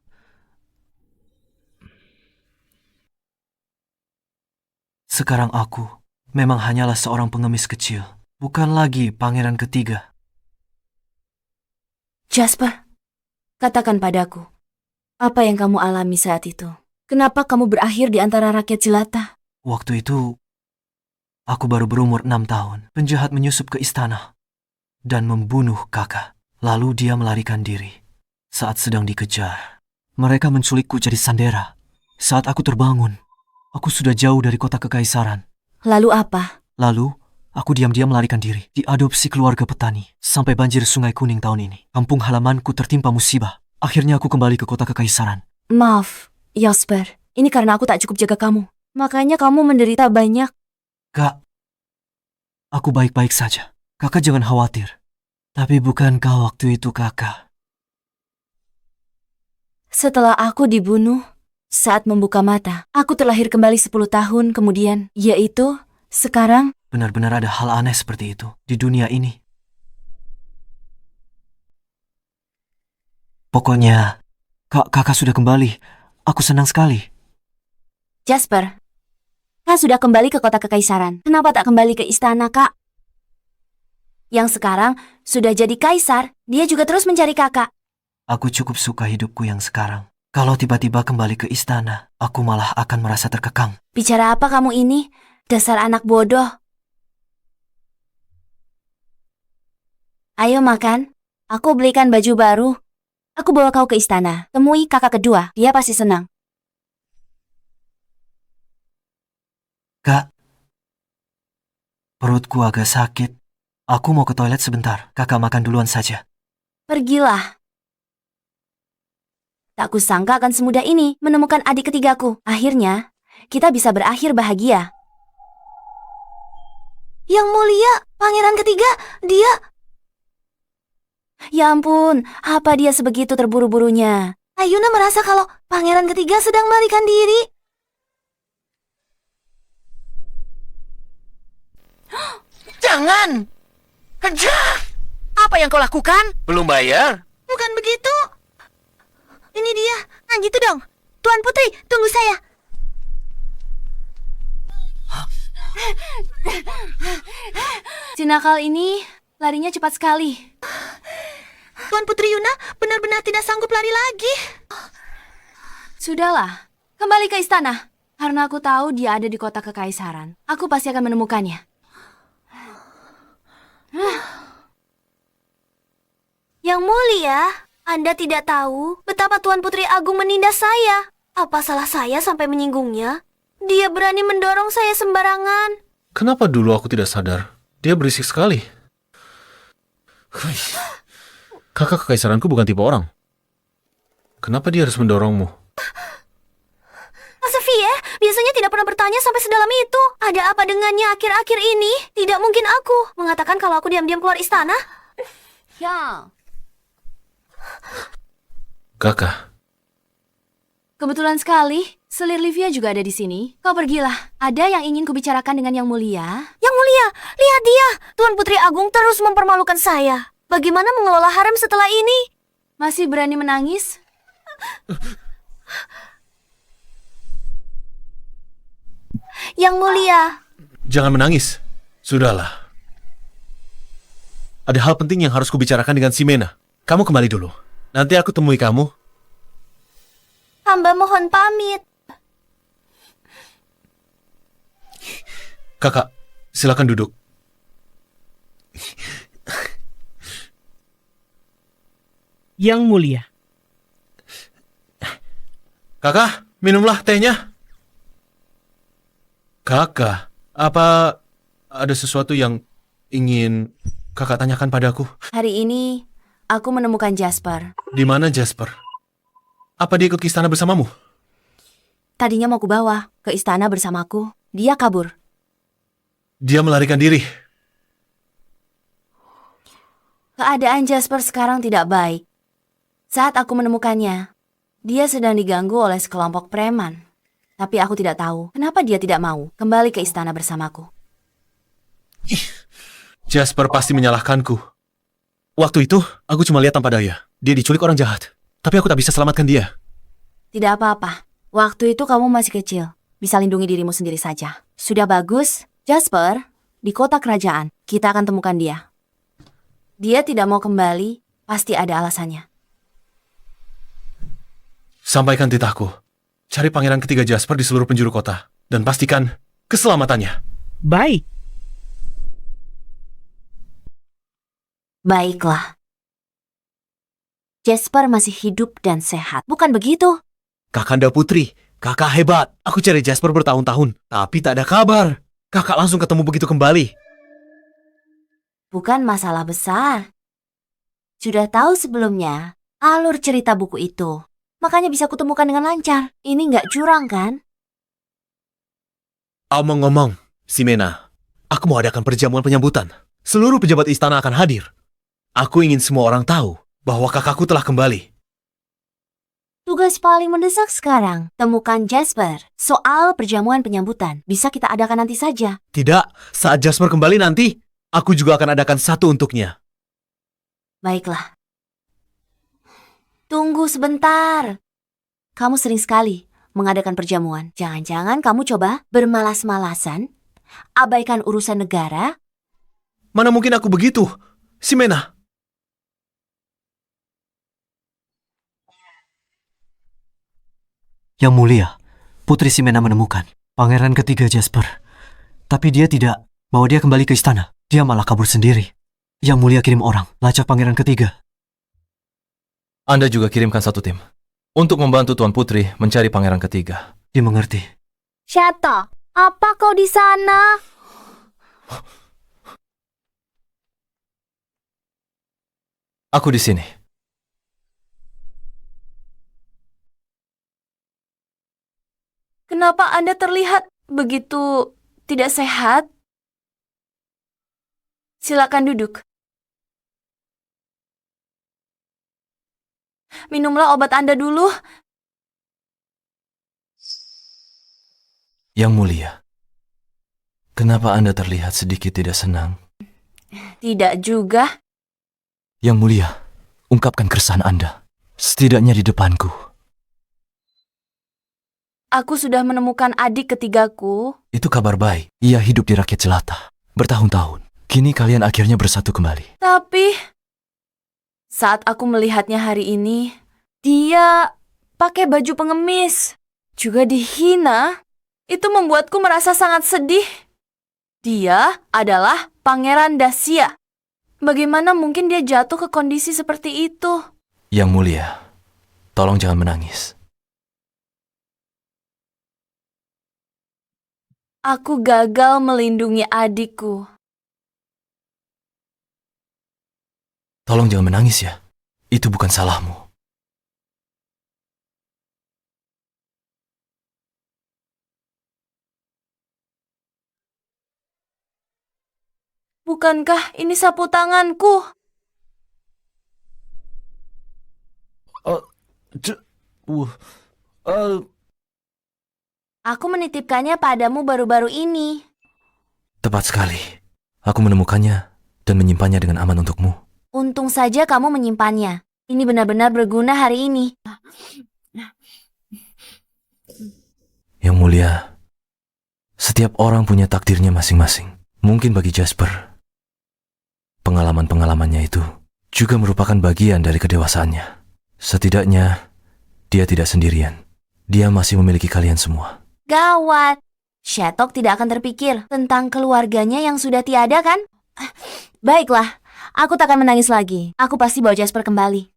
Sekarang aku memang hanyalah seorang pengemis kecil. Bukan lagi pangeran ketiga. Jasper, katakan padaku, apa yang kamu alami saat itu? Kenapa kamu berakhir di antara rakyat jelata? Waktu itu, aku baru berumur 6 tahun. Penjahat menyusup ke istana dan membunuh kakak. Lalu dia melarikan diri. Saat sedang dikejar, mereka menculikku jadi sandera. Saat aku terbangun, aku sudah jauh dari kota kekaisaran. Lalu apa? Lalu, aku diam-diam melarikan diri. Diadopsi keluarga petani. Sampai banjir Sungai Kuning tahun ini. Kampung halamanku tertimpa musibah. Akhirnya aku kembali ke kota kekaisaran. Maaf, Jasper. Ini karena aku tak cukup jaga kamu. Makanya kamu menderita banyak. Kak, aku baik-baik saja. Kakak jangan khawatir. Tapi bukankah waktu itu kakak? Setelah aku dibunuh, saat membuka mata, aku terlahir kembali 10 tahun kemudian, yaitu sekarang. Benar-benar ada hal aneh seperti itu di dunia ini. Pokoknya, kakak sudah kembali. Aku senang sekali. Jasper, Kak sudah kembali ke kota kekaisaran. Kenapa tak kembali ke istana, Kak? Yang sekarang sudah jadi kaisar, dia juga terus mencari kakak. Aku cukup suka hidupku yang sekarang. Kalau tiba-tiba kembali ke istana, aku malah akan merasa terkekang. Bicara apa kamu ini? Dasar anak bodoh. Ayo makan. Aku belikan baju baru. Aku bawa kau ke istana. Temui kakak kedua. Dia pasti senang. Kak, perutku agak sakit. Aku mau ke toilet sebentar. Kakak makan duluan saja. Pergilah. Tak kusangka akan semudah ini menemukan adik ketigaku. Akhirnya, kita bisa berakhir bahagia. Yang mulia, pangeran ketiga, dia... Ya ampun, apa dia sebegitu terburu-burunya? Ayuna merasa kalau pangeran ketiga sedang melarikan diri. Jangan! Apa yang kau lakukan? Belum bayar? Bukan begitu. Ini dia. Nah gitu dong. Tuan Putri, tunggu saya. Si nakal ini larinya cepat sekali. Tuan Putri Yuna benar-benar tidak sanggup lari lagi. Sudahlah, kembali ke istana. Karena aku tahu dia ada di kota kekaisaran. Aku pasti akan menemukannya. Yang mulia, Anda tidak tahu betapa Tuan Putri Agung menindas saya. Apa salah saya sampai menyinggungnya? Dia berani mendorong saya sembarangan. Kenapa dulu aku tidak sadar? Dia berisik sekali. Kakak kekaisaranku bukan tipe orang. Kenapa dia harus mendorongmu? Xavier biasanya tidak pernah bertanya sampai sedalam itu. Ada apa dengannya akhir-akhir ini? Tidak mungkin aku mengatakan kalau aku diam-diam keluar istana. Ya. Kakak, Kebetulan sekali, selir Livia juga ada di sini. Kau pergilah. Ada yang ingin kubicarakan dengan Yang Mulia. Yang mulia, lihat dia. Tuan Putri Agung terus mempermalukan saya. Bagaimana mengelola harem setelah ini? Masih berani menangis? Yang mulia. jangan menangis. Sudahlah. Ada hal penting yang harus kubicarakan dengan Ximena. Kamu kembali dulu. Nanti aku temui kamu. Hamba mohon pamit. Kakak, silakan duduk. Yang Mulia. Kakak, minumlah tehnya. Kakak, apa ada sesuatu yang ingin kakak tanyakan padaku? Hari ini, aku menemukan Jasper. Di mana Jasper? Apa dia ikut ke istana bersamamu? Tadinya mau kubawa ke istana bersamaku. Dia kabur. Dia melarikan diri. Keadaan Jasper sekarang tidak baik. Saat aku menemukannya, dia sedang diganggu oleh sekelompok preman. Tapi aku tidak tahu kenapa dia tidak mau kembali ke istana bersamaku. Jasper pasti menyalahkanku. Waktu itu, aku cuma lihat tanpa daya. Dia diculik orang jahat. Tapi aku tak bisa selamatkan dia. Tidak apa-apa. Waktu itu kamu masih kecil. Bisa lindungi dirimu sendiri saja. Sudah bagus. Jasper, di kota kerajaan, kita akan temukan dia. Dia tidak mau kembali, pasti ada alasannya. Sampaikan titahku. Cari pangeran ketiga Jasper di seluruh penjuru kota. Dan pastikan keselamatannya. Baik. Baiklah. Jasper masih hidup dan sehat. Bukan begitu? Kakanda Putri, kakak hebat. Aku cari Jasper bertahun-tahun, tapi tak ada kabar. Kakak langsung ketemu begitu kembali. Bukan masalah besar. Sudah tahu sebelumnya alur cerita buku itu. Makanya bisa kutemukan dengan lancar. Ini nggak curang kan? Omong-omong, Ximena, aku mau adakan perjamuan penyambutan. Seluruh pejabat istana akan hadir. Aku ingin semua orang tahu bahwa kakakku telah kembali. Tugas paling mendesak sekarang, temukan Jasper. Soal perjamuan penyambutan, bisa kita adakan nanti saja. Tidak, saat Jasper kembali nanti, aku juga akan adakan satu untuknya. Baiklah. Tunggu sebentar. Kamu sering sekali mengadakan perjamuan. Jangan-jangan kamu coba bermalas-malasan, abaikan urusan negara. Mana mungkin aku begitu, Ximena? Yang Mulia, Putri Ximena menemukan pangeran ketiga Jasper. Tapi dia tidak bawa dia kembali ke istana. Dia malah kabur sendiri. Yang Mulia kirim orang, lacak pangeran ketiga. Anda juga kirimkan satu tim untuk membantu Tuan Putri mencari pangeran ketiga. Dimengerti. Shato, apa kau di sana? Aku di sini. Kenapa Anda terlihat begitu tidak sehat? Silakan duduk. Minumlah obat Anda dulu. Yang Mulia, kenapa Anda terlihat sedikit tidak senang? Tidak juga. Yang Mulia, ungkapkan keresahan Anda, setidaknya di depanku. Aku sudah menemukan adik ketigaku. Itu kabar baik. Ia hidup di rakyat jelata bertahun-tahun. Kini kalian akhirnya bersatu kembali. Tapi saat aku melihatnya hari ini, dia pakai baju pengemis, juga dihina. Itu membuatku merasa sangat sedih. Dia adalah Pangeran Dacia. Bagaimana mungkin dia jatuh ke kondisi seperti itu? Yang Mulia, tolong jangan menangis. Aku gagal melindungi adikku. Tolong jangan menangis ya. Itu bukan salahmu. Bukankah ini sapu tanganku? Aku menitipkannya padamu baru-baru ini. Tepat sekali. Aku menemukannya dan menyimpannya dengan aman untukmu. Untung saja kamu menyimpannya. Ini benar-benar berguna hari ini. Yang Mulia, setiap orang punya takdirnya masing-masing. Mungkin bagi Jasper, pengalaman-pengalamannya itu juga merupakan bagian dari kedewasaannya. Setidaknya, dia tidak sendirian. Dia masih memiliki kalian semua. Gawat. Shatok tidak akan terpikir tentang keluarganya yang sudah tiada kan? Baiklah, aku tak akan menangis lagi. Aku pasti bawa Jasper kembali.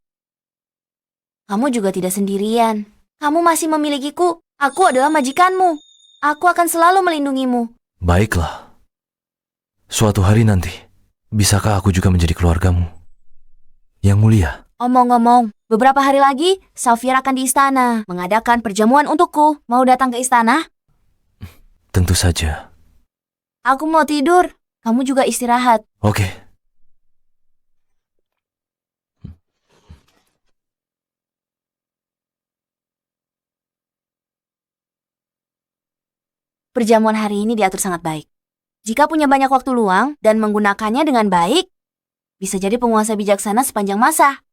Kamu juga tidak sendirian. Kamu masih memilikiku. Aku adalah majikanmu. Aku akan selalu melindungimu. Baiklah. Suatu hari nanti, bisakah aku juga menjadi keluargamu? Yang Mulia. Omong-omong, beberapa hari lagi, Xavier akan di istana mengadakan perjamuan untukku. Mau datang ke istana? Tentu saja. Aku mau tidur. Kamu juga istirahat. Oke. Perjamuan hari ini diatur sangat baik. Jika punya banyak waktu luang dan menggunakannya dengan baik, bisa jadi penguasa bijaksana sepanjang masa.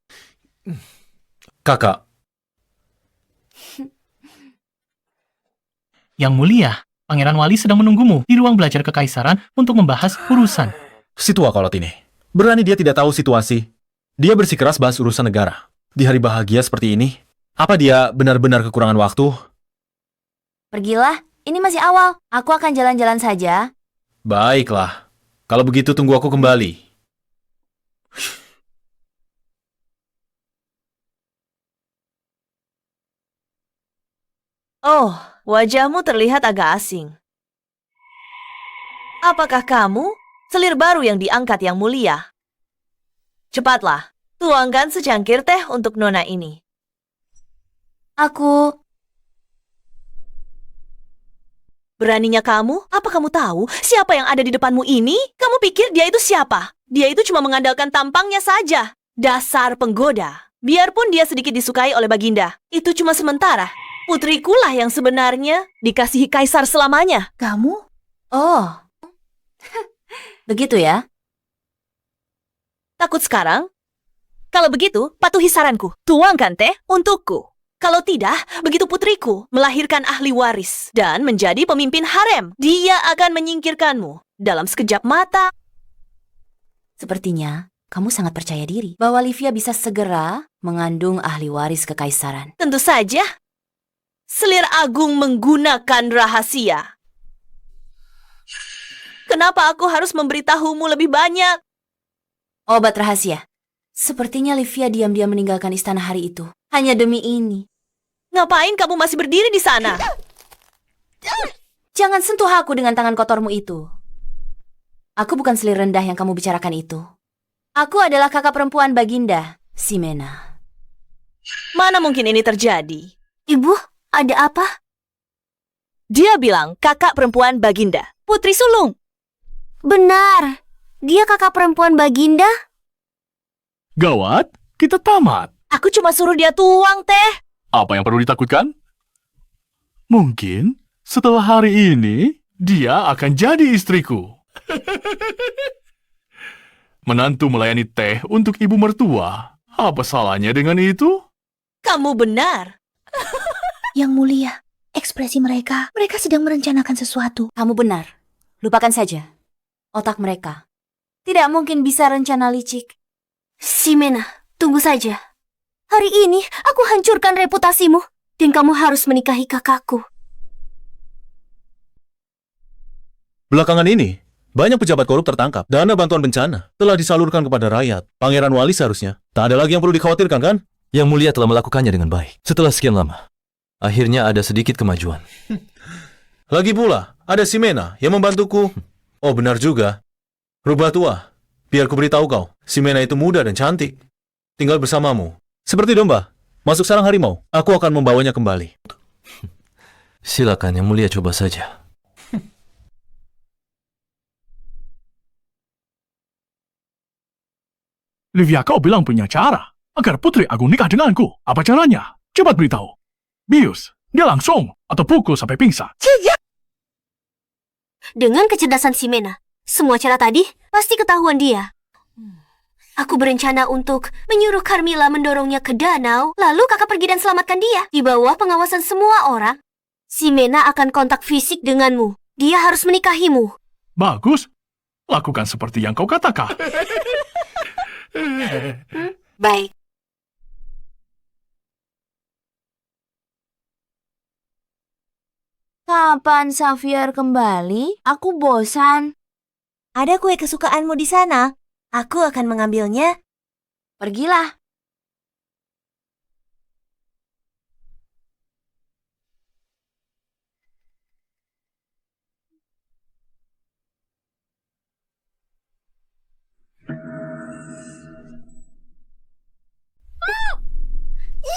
Kakak, Yang Mulia, Pangeran Wali sedang menunggumu di ruang belajar kekaisaran untuk membahas urusan. si tua kolot ini. Berani dia tidak tahu situasi. Dia bersikeras bahas urusan negara. Di hari bahagia seperti ini, apa dia benar-benar kekurangan waktu? Pergilah, ini masih awal. Aku akan jalan-jalan saja. Baiklah. Kalau begitu tunggu aku kembali. Oh, wajahmu terlihat agak asing. Apakah kamu selir baru yang diangkat Yang Mulia? Cepatlah, tuangkan secangkir teh untuk nona ini. Aku... Beraninya kamu? Apa kamu tahu siapa yang ada di depanmu ini? Kamu pikir dia itu siapa? Dia itu cuma mengandalkan tampangnya saja. Dasar penggoda. Biarpun dia sedikit disukai oleh Baginda, itu cuma sementara. Putrikulah yang sebenarnya dikasihi kaisar selamanya. Kamu? Oh. Begitu ya? Takut sekarang? Kalau begitu, patuhi saranku. Tuangkan teh untukku. Kalau tidak, begitu putriku melahirkan ahli waris dan menjadi pemimpin harem, dia akan menyingkirkanmu dalam sekejap mata. Sepertinya kamu sangat percaya diri bahwa Livia bisa segera mengandung ahli waris kekaisaran. Tentu saja. Selir Agung menggunakan rahasia. Kenapa aku harus memberitahumu lebih banyak? Obat rahasia. Sepertinya Livia diam-diam meninggalkan istana hari itu. Hanya demi ini. Ngapain kamu masih berdiri di sana? Jangan sentuh aku dengan tangan kotormu itu. Aku bukan selir rendah yang kamu bicarakan itu. Aku adalah kakak perempuan Baginda, Ximena. Mana mungkin ini terjadi? Ibu, ada apa? Dia bilang kakak perempuan Baginda, Putri Sulung. Benar. Dia kakak perempuan Baginda? Gawat, kita tamat. Aku cuma suruh dia tuang teh. Apa yang perlu ditakutkan? Mungkin setelah hari ini, dia akan jadi istriku. Menantu melayani teh untuk ibu mertua. Apa salahnya dengan itu? Kamu benar. Yang mulia, ekspresi mereka sedang merencanakan sesuatu. Kamu benar. Lupakan saja. Otak mereka. Tidak mungkin bisa rencana licik. Ximena, tunggu saja. Hari ini aku hancurkan reputasimu dan kamu harus menikahi kakakku. Belakangan ini, banyak pejabat korup tertangkap. Dana bantuan bencana telah disalurkan kepada rakyat. Pangeran Wali seharusnya. Tak ada lagi yang perlu dikhawatirkan, kan? Yang mulia telah melakukannya dengan baik. Setelah sekian lama, akhirnya ada sedikit kemajuan. Lagi pula, ada Ximena yang membantuku. Oh, benar juga. Rubah tua, biar ku beritahu kau. Ximena itu muda dan cantik. Tinggal bersamamu. Seperti domba, masuk sarang harimau. Aku akan membawanya kembali. Silakan, yang mulia coba saja. Livia, kau bilang punya cara agar Putri Agung nikah denganku. Apa caranya? Cepat beritahu. Bius, dia langsung atau pukul sampai pingsan. Dengan kecerdasan Ximena, semua cara tadi pasti ketahuan dia. Aku berencana untuk menyuruh Carmilla mendorongnya ke danau, lalu kakak pergi dan selamatkan dia. Di bawah pengawasan semua orang, Ximena akan kontak fisik denganmu. Dia harus menikahimu. Bagus. Lakukan seperti yang kau katakan. Baik. Kapan Xavier kembali? Aku bosan. Ada kue kesukaanmu di sana. Aku akan mengambilnya. Pergilah.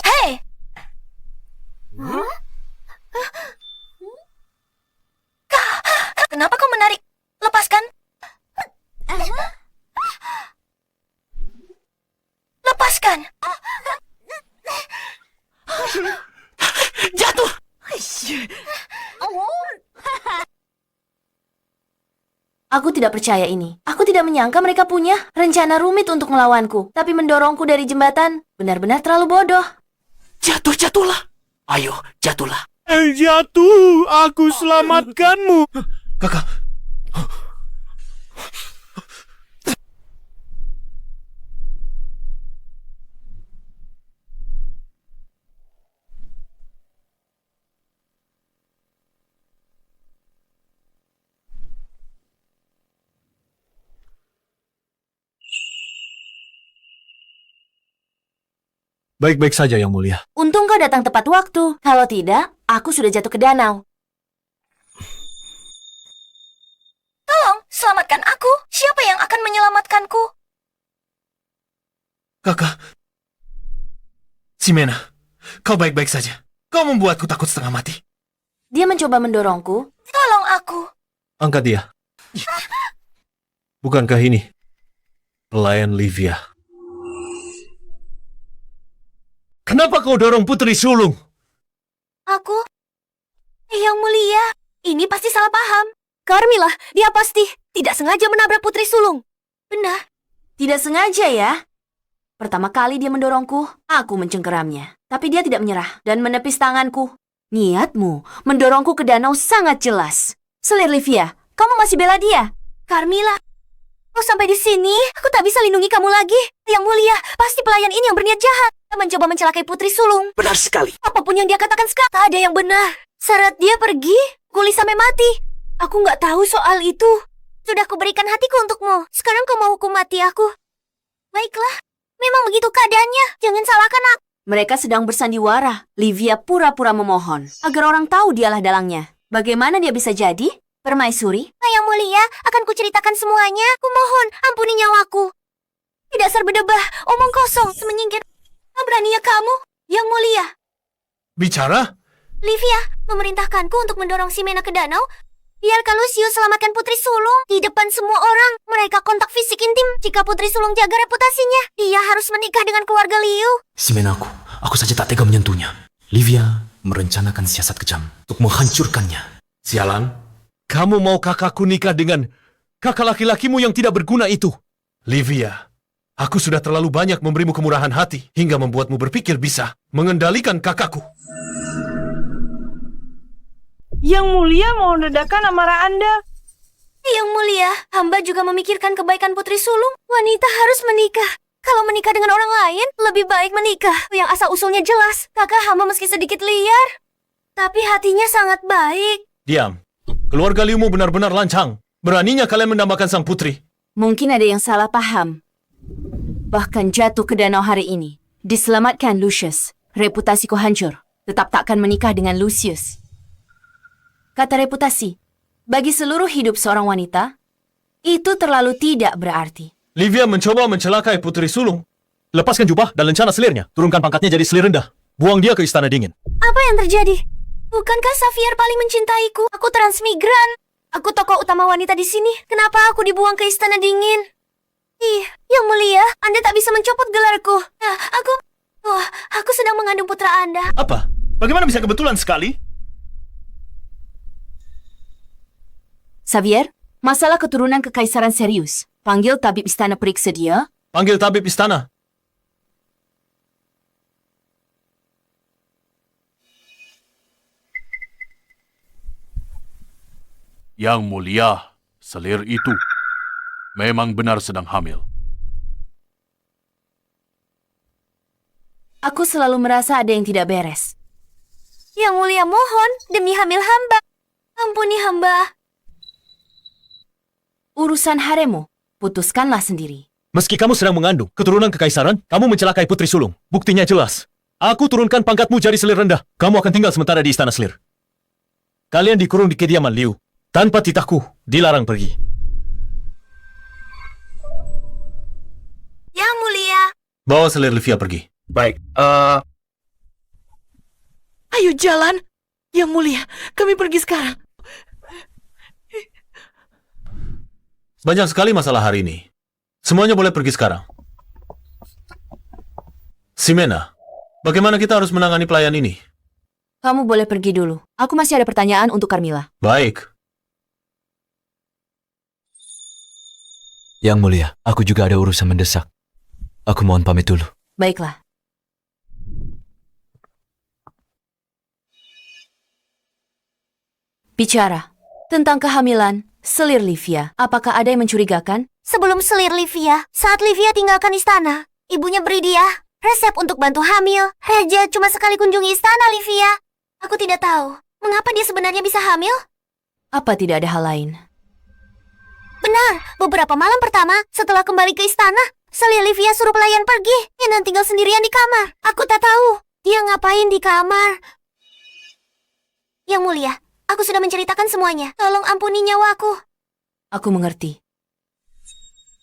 Hei! Kenapa kau menarik? Lepaskan. Lepaskan. Jatuh. Aku tidak percaya ini. Aku tidak menyangka mereka punya rencana rumit untuk melawanku. Tapi mendorongku dari jembatan benar-benar terlalu bodoh. Jatuhlah. Ayo, jatuhlah. Jatuh, aku selamatkanmu. Kakak, baik-baik saja, Yang Mulia. Untung kau datang tepat waktu. Kalau tidak, aku sudah jatuh ke danau. Tolong, selamatkan aku. Siapa yang akan menyelamatkanku? Kakak. Ximena, kau baik-baik saja. Kau membuatku takut setengah mati. Dia mencoba mendorongku. Tolong aku. Angkat dia. Bukankah ini pelayan Livia? Kenapa kau dorong Putri Sulung? Aku? Yang Mulia, ini pasti salah paham. Carmilla, dia pasti tidak sengaja menabrak Putri Sulung. Benar. Tidak sengaja ya. Pertama kali dia mendorongku, aku mencengkeramnya. Tapi dia tidak menyerah dan menepis tanganku. Niatmu mendorongku ke danau sangat jelas. Selir Livia, kamu masih bela dia? Carmilla, kau sampai di sini, aku tak bisa lindungi kamu lagi. Yang Mulia, pasti pelayan ini yang berniat jahat. mencoba mencelakai Putri Sulung. Benar sekali. Apapun yang dia katakan sekarang, tak ada yang benar. Syarat dia pergi, Guli sampai mati. Aku nggak tahu soal itu. Sudah kuberikan hatiku untukmu. Sekarang kau mau hukum mati aku. Baiklah, memang begitu keadaannya. Jangan salahkan aku. Mereka sedang bersandiwara. Livia pura-pura memohon agar orang tahu dialah dalangnya. Bagaimana dia bisa jadi permaisuri? Yang mulia, akan kuceritakan semuanya. Kumohon, ampuni nyawaku. Tidak berdebah, omong kosong, semenyingkir. Beraninya kamu, Yang Mulia. Bicara? Livia memerintahkanku untuk mendorong Ximena ke danau. Biarkan Lucius selamatkan Putri Sulung di depan semua orang. Mereka kontak fisik intim. Jika Putri Sulung jaga reputasinya, dia harus menikah dengan keluarga Liu. Ximena, aku saja tak tega menyentuhnya. Livia merencanakan siasat kejam untuk menghancurkannya. Sialan, kamu mau kakakku nikah dengan kakak laki-lakimu yang tidak berguna itu? Livia, aku sudah terlalu banyak memberimu kemurahan hati hingga membuatmu berpikir bisa mengendalikan kakakku. Yang Mulia mohon redakan amarah Anda. Yang Mulia, hamba juga memikirkan kebaikan Putri Sulung. Wanita harus menikah. Kalau menikah dengan orang lain, lebih baik menikah yang asal-usulnya jelas. Kakak hamba meski sedikit liar, tapi hatinya sangat baik. Diam. Keluarga Liumu benar-benar lancang. Beraninya kalian mendambakan sang putri. Mungkin ada yang salah paham. Bahkan jatuh ke danau hari ini. Diselamatkan Lucius. Reputasiku hancur. Tetap takkan menikah dengan Lucius. Kata reputasi, bagi seluruh hidup seorang wanita, itu terlalu tidak berarti. Livia mencoba mencelakai Putri Sulung. Lepaskan jubah dan lencana selirnya. Turunkan pangkatnya jadi selir rendah. Buang dia ke istana dingin. Apa yang terjadi? Bukankah Xavier paling mencintaiku? Aku transmigran. Aku tokoh utama wanita di sini. Kenapa aku dibuang ke istana dingin? Yang Mulia, Anda tak bisa mencopot gelarku. Aku sedang mengandung putra Anda. Apa? Bagaimana bisa kebetulan sekali? Xavier, masalah keturunan kekaisaran serius. Panggil tabib istana periksa dia. Panggil tabib istana. Yang Mulia, selir itu memang benar sedang hamil. Aku selalu merasa ada yang tidak beres. Yang Mulia mohon, demi hamil hamba. Ampuni hamba. Urusan haremu, putuskanlah sendiri. Meski kamu sedang mengandung keturunan kekaisaran, kamu mencelakai Putri Sulung. Buktinya jelas. Aku turunkan pangkatmu jadi selir rendah. Kamu akan tinggal sementara di istana selir. Kalian dikurung di kediaman Liu. Tanpa titahku, dilarang pergi. Yang Mulia. Bawa selir Livia pergi. Baik, Ayo jalan. Yang Mulia, kami pergi sekarang. Banyak sekali masalah hari ini. Semuanya boleh pergi sekarang. Ximena, bagaimana kita harus menangani pelayan ini? Kamu boleh pergi dulu. Aku masih ada pertanyaan untuk Carmilla. Baik. Yang Mulia, aku juga ada urusan mendesak. Aku mohon pamit dulu. Baiklah. Bicara tentang kehamilan selir Livia. Apakah ada yang mencurigakan? Sebelum selir Livia, saat Livia tinggalkan istana, ibunya beri dia resep untuk bantu hamil. Raja cuma sekali kunjungi istana Livia. Aku tidak tahu mengapa dia sebenarnya bisa hamil. Apa tidak ada hal lain? Benar, beberapa malam pertama setelah kembali ke istana, selir Livia suruh pelayan pergi. Enan tinggal sendirian di kamar. Aku tak tahu dia ngapain di kamar. Yang Mulia, aku sudah menceritakan semuanya. Tolong ampuni nyawaku. Aku mengerti.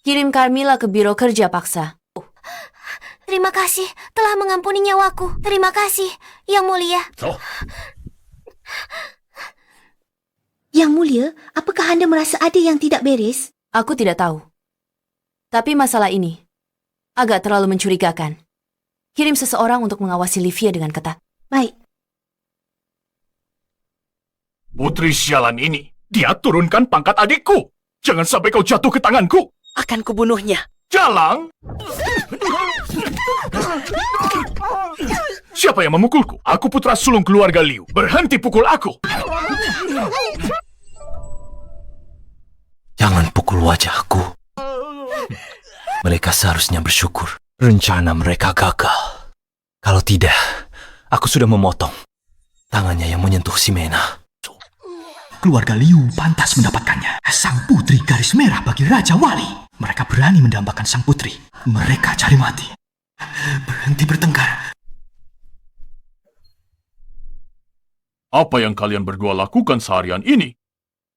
Kirim Carmilla ke biro kerja paksa. Terima kasih telah mengampuni nyawaku. Terima kasih, Yang Mulia. Yang Mulia, apakah Anda merasa ada yang tidak beres? Aku tidak tahu. Tapi masalah ini agak terlalu mencurigakan. Kirim seseorang untuk mengawasi Livia dengan ketat. Baik. Putri sialan ini, dia turunkan pangkat adikku. Jangan sampai kau jatuh ke tanganku. Akan kubunuhnya. Jalang! Siapa yang memukulku? Aku putra sulung keluarga Liu. Berhenti pukul aku. Jangan pukul wajahku. Mereka seharusnya bersyukur. Rencana mereka gagal. Kalau tidak, aku sudah memotong tangannya yang menyentuh Ximena. Keluarga Liu pantas mendapatkannya. Sang putri garis merah bagi Raja Wali. Mereka berani mendambakan sang putri. Mereka cari mati. Berhenti bertengkar. Apa yang kalian berdua lakukan seharian ini?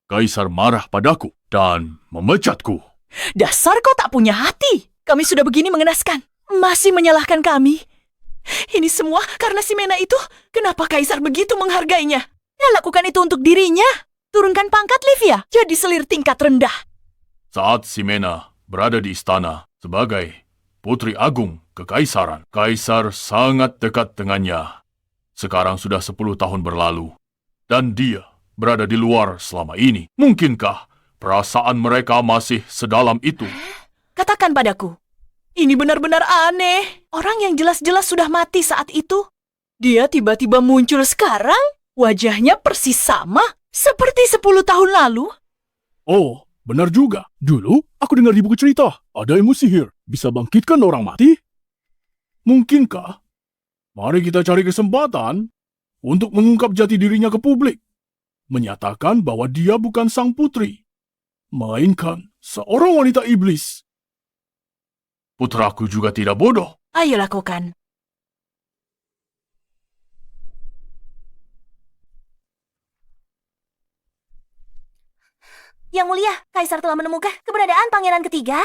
Kaisar marah padaku dan memecatku. Dasar kau tak punya hati. Kami sudah begini mengenaskan. Masih menyalahkan kami. Ini semua karena Ximena itu. Kenapa Kaisar begitu menghargainya? Dia lakukan itu untuk dirinya. Turunkan pangkat Livia jadi selir tingkat rendah. Saat Ximena berada di istana sebagai Putri Agung Kekaisaran, Kaisar sangat dekat dengannya. Sekarang sudah 10 tahun berlalu, dan dia berada di luar selama ini. Mungkinkah perasaan mereka masih sedalam itu? Katakan padaku, ini benar-benar aneh. Orang yang jelas-jelas sudah mati saat itu, dia tiba-tiba muncul sekarang. Wajahnya persis sama seperti 10 tahun lalu. Oh, benar juga. Dulu, aku dengar di buku cerita, ada ilmu sihir bisa bangkitkan orang mati. Mungkinkah? Mari kita cari kesempatan untuk mengungkap jati dirinya ke publik. Menyatakan bahwa dia bukan sang putri, melainkan seorang wanita iblis. Putraku juga tidak bodoh. Ayo lakukan. Yang mulia, Kaisar telah menemukan keberadaan pangeran ketiga.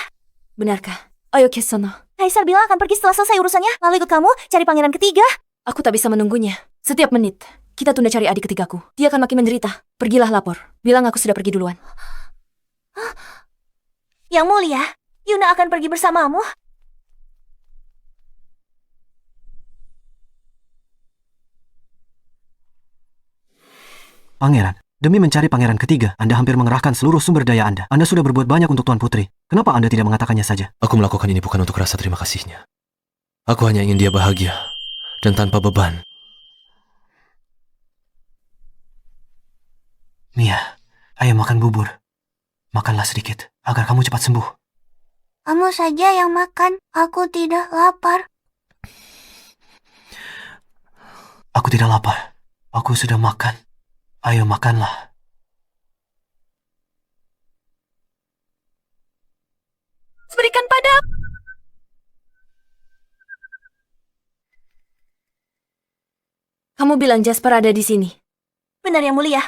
Benarkah? Ayo ke sono. Kaisar bilang akan pergi setelah selesai urusannya, lalu ikut kamu cari pangeran ketiga. Aku tak bisa menunggunya. Setiap menit, kita tunda cari adik ketigaku. Dia akan makin menderita. Pergilah lapor. Bilang aku sudah pergi duluan. Yang mulia, Yuna akan pergi bersamamu. Pangeran, demi mencari pangeran ketiga, Anda hampir mengerahkan seluruh sumber daya Anda. Anda sudah berbuat banyak untuk Tuan Putri. Kenapa Anda tidak mengatakannya saja? Aku melakukan ini bukan untuk rasa terima kasihnya. Aku hanya ingin dia bahagia dan tanpa beban. Mia, ayo makan bubur. Makanlah sedikit, agar kamu cepat sembuh. Kamu saja yang makan, aku tidak lapar. Aku tidak lapar. Aku sudah makan. Ayo makanlah. Berikan padaku. Kamu bilang Jasper ada di sini. Benar yang mulia.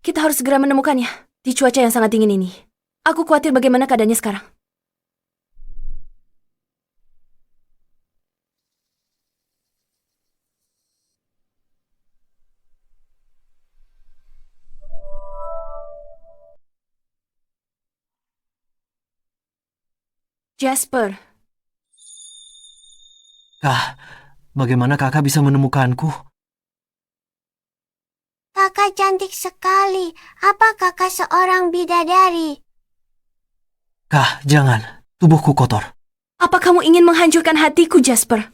Kita harus segera menemukannya di cuaca yang sangat dingin ini. Aku khawatir bagaimana keadaannya sekarang. Jasper. Kak, bagaimana kakak bisa menemukanku? Kakak cantik sekali. Apa kakak seorang bidadari? Kak, jangan. Tubuhku kotor. Apa kamu ingin menghancurkan hatiku, Jasper?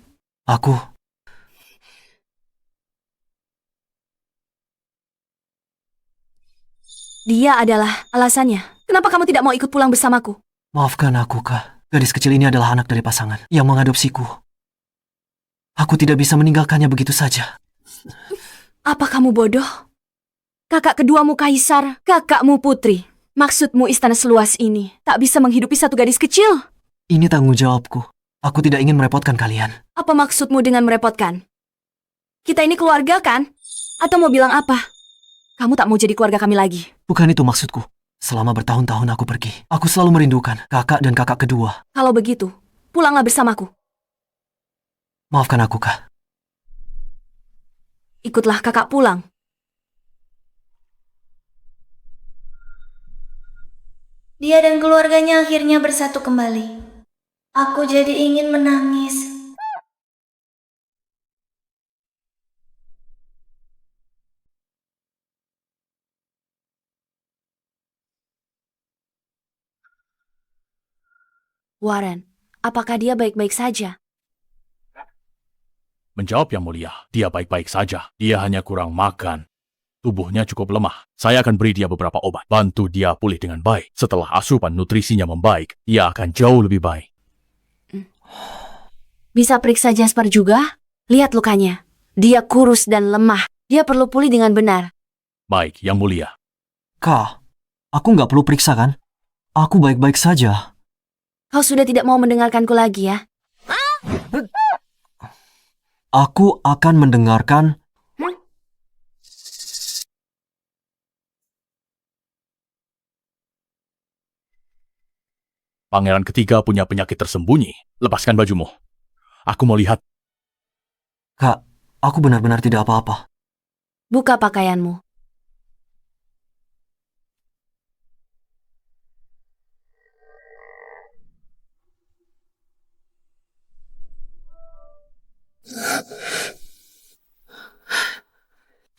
Aku... Dia adalah alasannya. Kenapa kamu tidak mau ikut pulang bersamaku? Maafkan aku, Kak. Gadis kecil ini adalah anak dari pasangan yang mengadopsiku. Aku tidak bisa meninggalkannya begitu saja. Apa kamu bodoh? Kakak keduamu kaisar, kakakmu putri. Maksudmu istana seluas ini tak bisa menghidupi satu gadis kecil? Ini tanggung jawabku. Aku tidak ingin merepotkan kalian. Apa maksudmu dengan merepotkan? Kita ini keluarga kan? Atau mau bilang apa? Kamu tak mau jadi keluarga kami lagi? Bukan itu maksudku. Selama bertahun-tahun aku pergi, aku selalu merindukan kakak dan kakak kedua. Kalau begitu, pulanglah bersamaku. Maafkan aku, Kak. Ikutlah kakak pulang. Dia dan keluarganya akhirnya bersatu kembali. Aku jadi ingin menangis. Warren, apakah dia baik-baik saja? Menjawab yang mulia, dia baik-baik saja. Dia hanya kurang makan. Tubuhnya cukup lemah. Saya akan beri dia beberapa obat. Bantu dia pulih dengan baik. Setelah asupan nutrisinya membaik, ia akan jauh lebih baik. Bisa periksa Jasper juga? Lihat lukanya. Dia kurus dan lemah. Dia perlu pulih dengan benar. Baik, Yang Mulia. Kak, aku nggak perlu periksa kan? Aku baik-baik saja. Kau sudah tidak mau mendengarkanku lagi ya? Aku akan mendengarkan. Pangeran ketiga punya penyakit tersembunyi. Lepaskan bajumu. Aku mau lihat. Kak, aku benar-benar tidak apa-apa. Buka pakaianmu.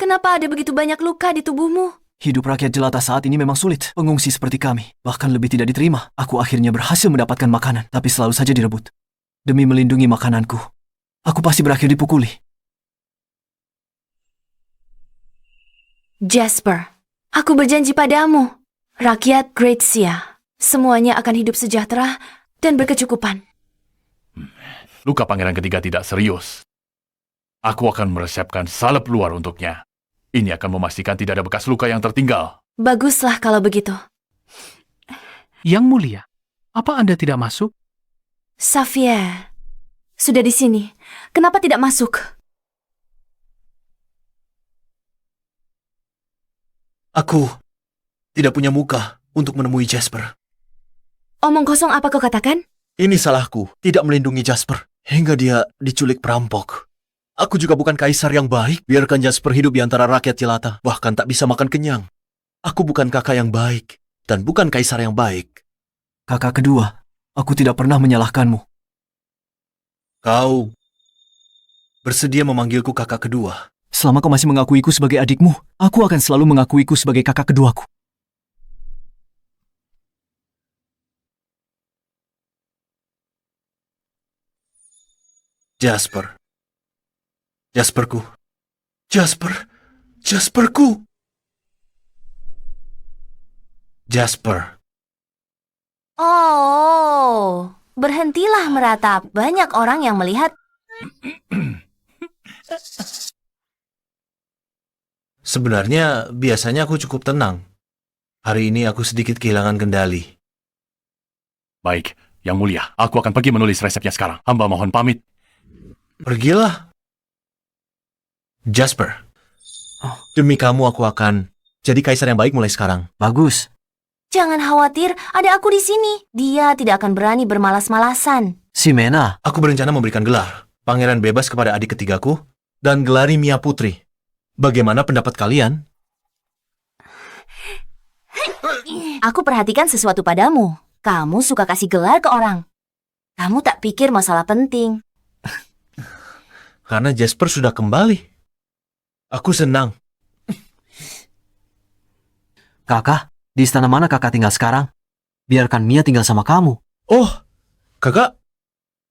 Kenapa ada begitu banyak luka di tubuhmu? Hidup rakyat jelata saat ini memang sulit. Pengungsi seperti kami, bahkan lebih tidak diterima. Aku akhirnya berhasil mendapatkan makanan, tapi selalu saja direbut. Demi melindungi makananku, aku pasti berakhir dipukuli. Jasper, aku berjanji padamu. Rakyat Gratia, semuanya akan hidup sejahtera dan berkecukupan. Luka pangeran ketiga tidak serius. Aku akan meresepkan salep luar untuknya. Ini akan memastikan tidak ada bekas luka yang tertinggal. Baguslah kalau begitu. Yang Mulia, apa Anda tidak masuk? Xavier, sudah di sini. Kenapa tidak masuk? Aku tidak punya muka untuk menemui Jasper. Omong kosong apa kau katakan? Ini salahku, tidak melindungi Jasper. Hingga dia diculik perampok. Aku juga bukan kaisar yang baik. Biarkan Jasper hidup di antara rakyat jelata. Bahkan tak bisa makan kenyang. Aku bukan kakak yang baik. Dan bukan kaisar yang baik. Kakak kedua, aku tidak pernah menyalahkanmu. Kau bersedia memanggilku kakak kedua. Selama kau masih mengakuiku sebagai adikmu, aku akan selalu mengakuiku sebagai kakak keduaku. Jasper. Jasperku. Jasper. Jasperku. Jasper. Oh, berhentilah meratap. Banyak orang yang melihat. Sebenarnya, biasanya aku cukup tenang. Hari ini aku sedikit kehilangan kendali. Baik, Yang Mulia. Aku akan pergi menulis resepnya sekarang. Hamba mohon pamit. Pergilah. Jasper. Demi kamu aku akan jadi kaisar yang baik mulai sekarang. Bagus. Jangan khawatir, ada aku di sini. Dia tidak akan berani bermalas-malasan. Ximena. Aku berencana memberikan gelar Pangeran Bebas kepada adik ketigaku dan gelari Mia Putri. Bagaimana pendapat kalian? Aku perhatikan sesuatu padamu. Kamu suka kasih gelar ke orang. Kamu tak pikir masalah penting. Karena Jasper sudah kembali. Aku senang. Kakak, di istana mana kakak tinggal sekarang? Biarkan Mia tinggal sama kamu. Oh, kakak.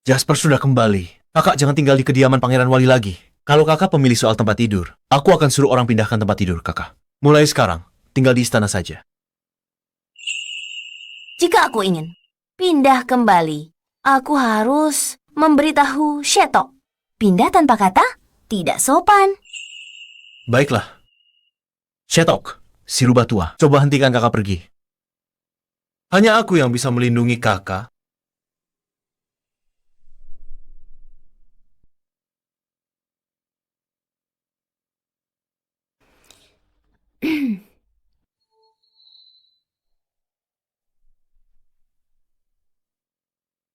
Jasper sudah kembali. Kakak jangan tinggal di kediaman Pangeran Wali lagi. Kalau kakak pemilih soal tempat tidur, aku akan suruh orang pindahkan tempat tidur kakak. Mulai sekarang, tinggal di istana saja. Jika aku ingin pindah kembali, aku harus memberitahu Shetok. Pindah tanpa kata tidak sopan. Baiklah. Shetok, si rubah tua, coba hentikan kakak pergi. Hanya aku yang bisa melindungi kakak.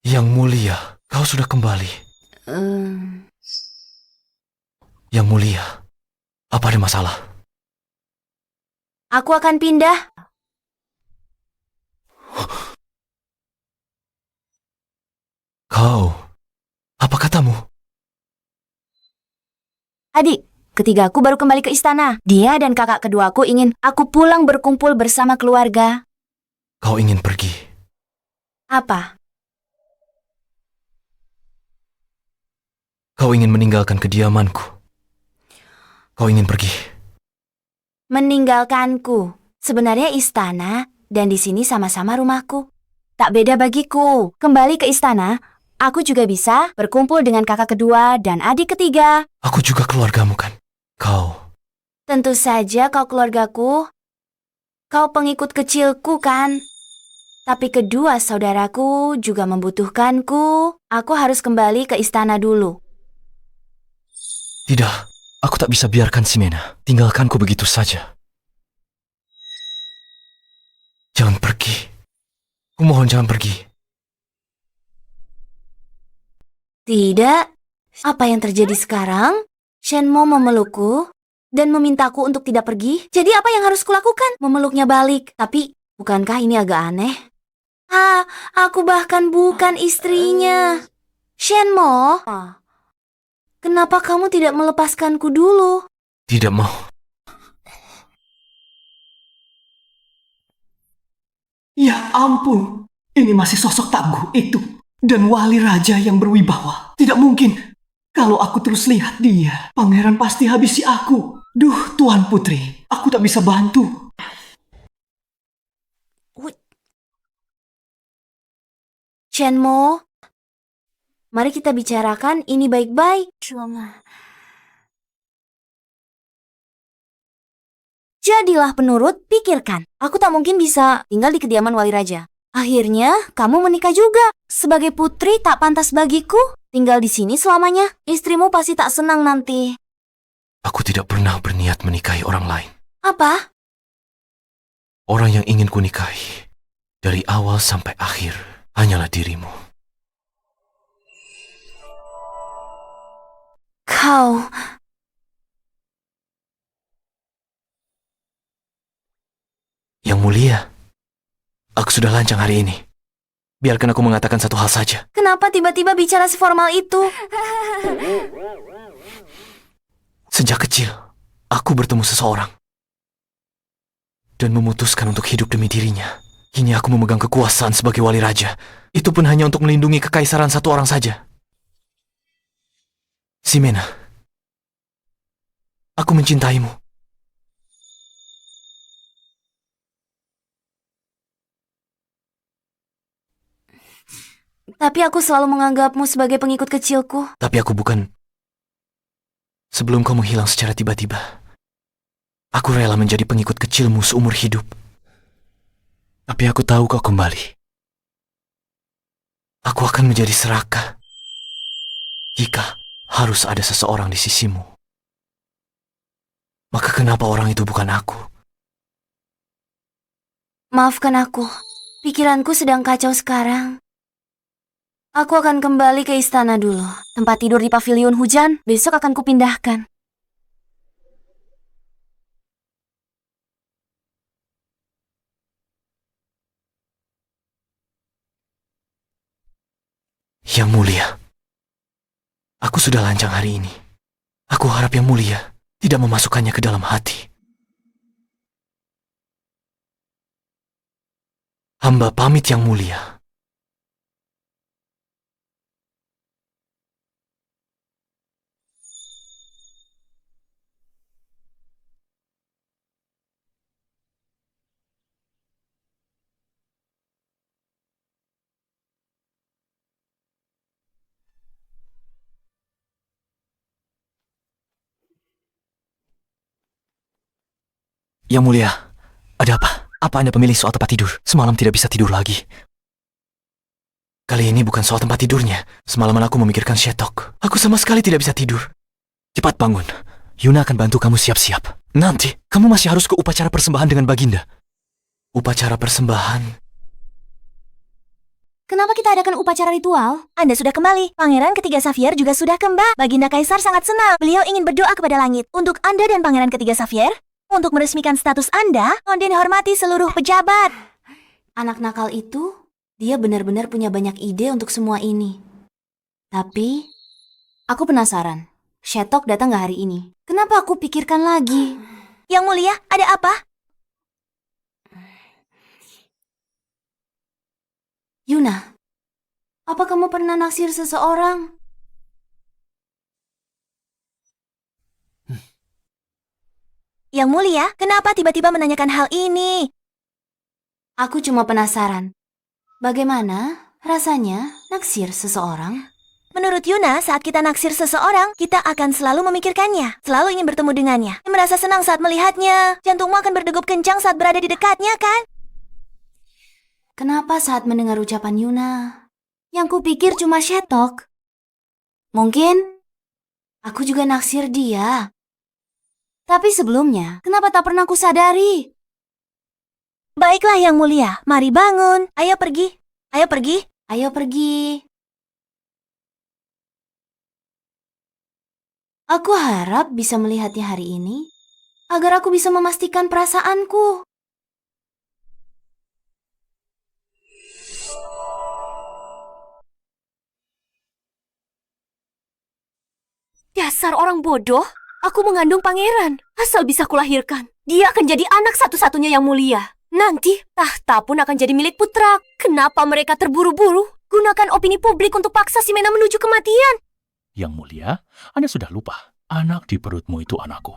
Yang Mulia, kau sudah kembali. Yang Mulia, apa ada masalah? Aku akan pindah. Kau, apa katamu? Adik, ketigaku baru kembali ke istana. Dia dan kakak keduaku ingin aku pulang berkumpul bersama keluarga. Kau ingin pergi? Apa? Kau ingin meninggalkan kediamanku? Kau ingin pergi? Meninggalkanku. Sebenarnya istana dan di sini sama-sama rumahku. Tak beda bagiku. Kembali ke istana Aku juga bisa berkumpul dengan kakak kedua dan adik ketiga. Aku juga keluargamu kan? Kau. Tentu saja kau keluargaku. Kau pengikut kecilku kan? Tapi kedua saudaraku juga membutuhkanku. Aku harus kembali ke istana dulu. Tidak, aku tak bisa biarkan Ximena tinggalkanku begitu saja. Jangan pergi. Kumohon jangan pergi. Tidak. Apa yang terjadi sekarang? Shenmo memelukku dan memintaku untuk tidak pergi. Jadi apa yang harus kulakukan? Memeluknya balik. Tapi bukankah ini agak aneh? Aku bahkan bukan istrinya. Shenmo, kenapa kamu tidak melepaskanku dulu? Tidak mau. Ya ampun, ini masih sosok tangguh itu. Dan wali raja yang berwibawa. Tidak mungkin. Kalau aku terus lihat dia, pangeran pasti habisi aku. Duh, Tuan Putri, aku tak bisa bantu. Shenmo, mari kita bicarakan ini baik-baik. Jadilah penurut, pikirkan. Aku tak mungkin bisa tinggal di kediaman wali raja. Akhirnya, kamu menikah juga. Sebagai putri tak pantas bagiku tinggal di sini selamanya. Istrimu pasti tak senang nanti. Aku tidak pernah berniat menikahi orang lain. Apa? Orang yang ingin kunikahi dari awal sampai akhir hanyalah dirimu. Kau... Yang mulia, aku sudah lancang hari ini. Biarkan aku mengatakan satu hal saja. Kenapa tiba-tiba bicara seformal itu? Sejak kecil, aku bertemu seseorang dan memutuskan untuk hidup demi dirinya. Kini aku memegang kekuasaan sebagai wali raja. Itu pun hanya untuk melindungi kekaisaran satu orang saja. Ximena, aku mencintaimu. Tapi aku selalu menganggapmu sebagai pengikut kecilku. Tapi aku bukan... Sebelum kau menghilang secara tiba-tiba, aku rela menjadi pengikut kecilmu seumur hidup. Tapi aku tahu kau kembali. Aku akan menjadi serakah jika harus ada seseorang di sisimu. Maka kenapa orang itu bukan aku? Maafkan aku. Pikiranku sedang kacau sekarang. Aku akan kembali ke istana dulu. Tempat tidur di pavilion hujan besok akan kupindahkan. Yang mulia, aku sudah lancang hari ini. Aku harap yang mulia tidak memasukkannya ke dalam hati. Hamba pamit yang mulia. Yang mulia, ada apa? Apa Anda pemilih soal tempat tidur? Semalam tidak bisa tidur lagi. Kali ini bukan soal tempat tidurnya. Semalaman aku memikirkan Shetok. Aku sama sekali tidak bisa tidur. Cepat bangun. Yuna akan bantu kamu siap-siap. Nanti, kamu masih harus ke upacara persembahan dengan Baginda. Upacara persembahan? Kenapa kita adakan upacara ritual? Anda sudah kembali. Pangeran ketiga Xavier juga sudah kembali. Baginda Kaisar sangat senang. Beliau ingin berdoa kepada langit. Untuk Anda dan Pangeran ketiga Xavier, untuk meresmikan status Anda, mohon dihormati seluruh pejabat. Anak nakal itu, dia benar-benar punya banyak ide untuk semua ini. Tapi, aku penasaran. Shetok datang gak hari ini? Kenapa aku pikirkan lagi? Yang mulia, ada apa? Yuna, apa kamu pernah naksir seseorang? Yang mulia, kenapa tiba-tiba menanyakan hal ini? Aku cuma penasaran. Bagaimana Rasanya naksir seseorang. Menurut Yuna, saat kita naksir seseorang, kita akan selalu memikirkannya, selalu ingin bertemu dengannya, merasa senang saat melihatnya, jantungmu akan berdegup kencang saat berada di dekatnya, kan? Kenapa saat mendengar ucapan Yuna, yang kupikir cuma Shetok? Mungkin aku juga naksir dia. Tapi sebelumnya, kenapa tak pernah kusadari? Baiklah Yang Mulia, mari bangun, ayo pergi, ayo pergi. Ayo pergi. Aku harap bisa melihatnya hari ini, agar aku bisa memastikan perasaanku. Dasar orang bodoh, aku mengandung pangeran, asal bisa kulahirkan. Dia akan jadi anak satu-satunya Yang Mulia. Nanti, tahta pun akan jadi milik putra. Kenapa mereka terburu-buru? Gunakan opini publik untuk paksa Ximena menuju kematian. Yang Mulia, Anda sudah lupa. Anak di perutmu itu anakku.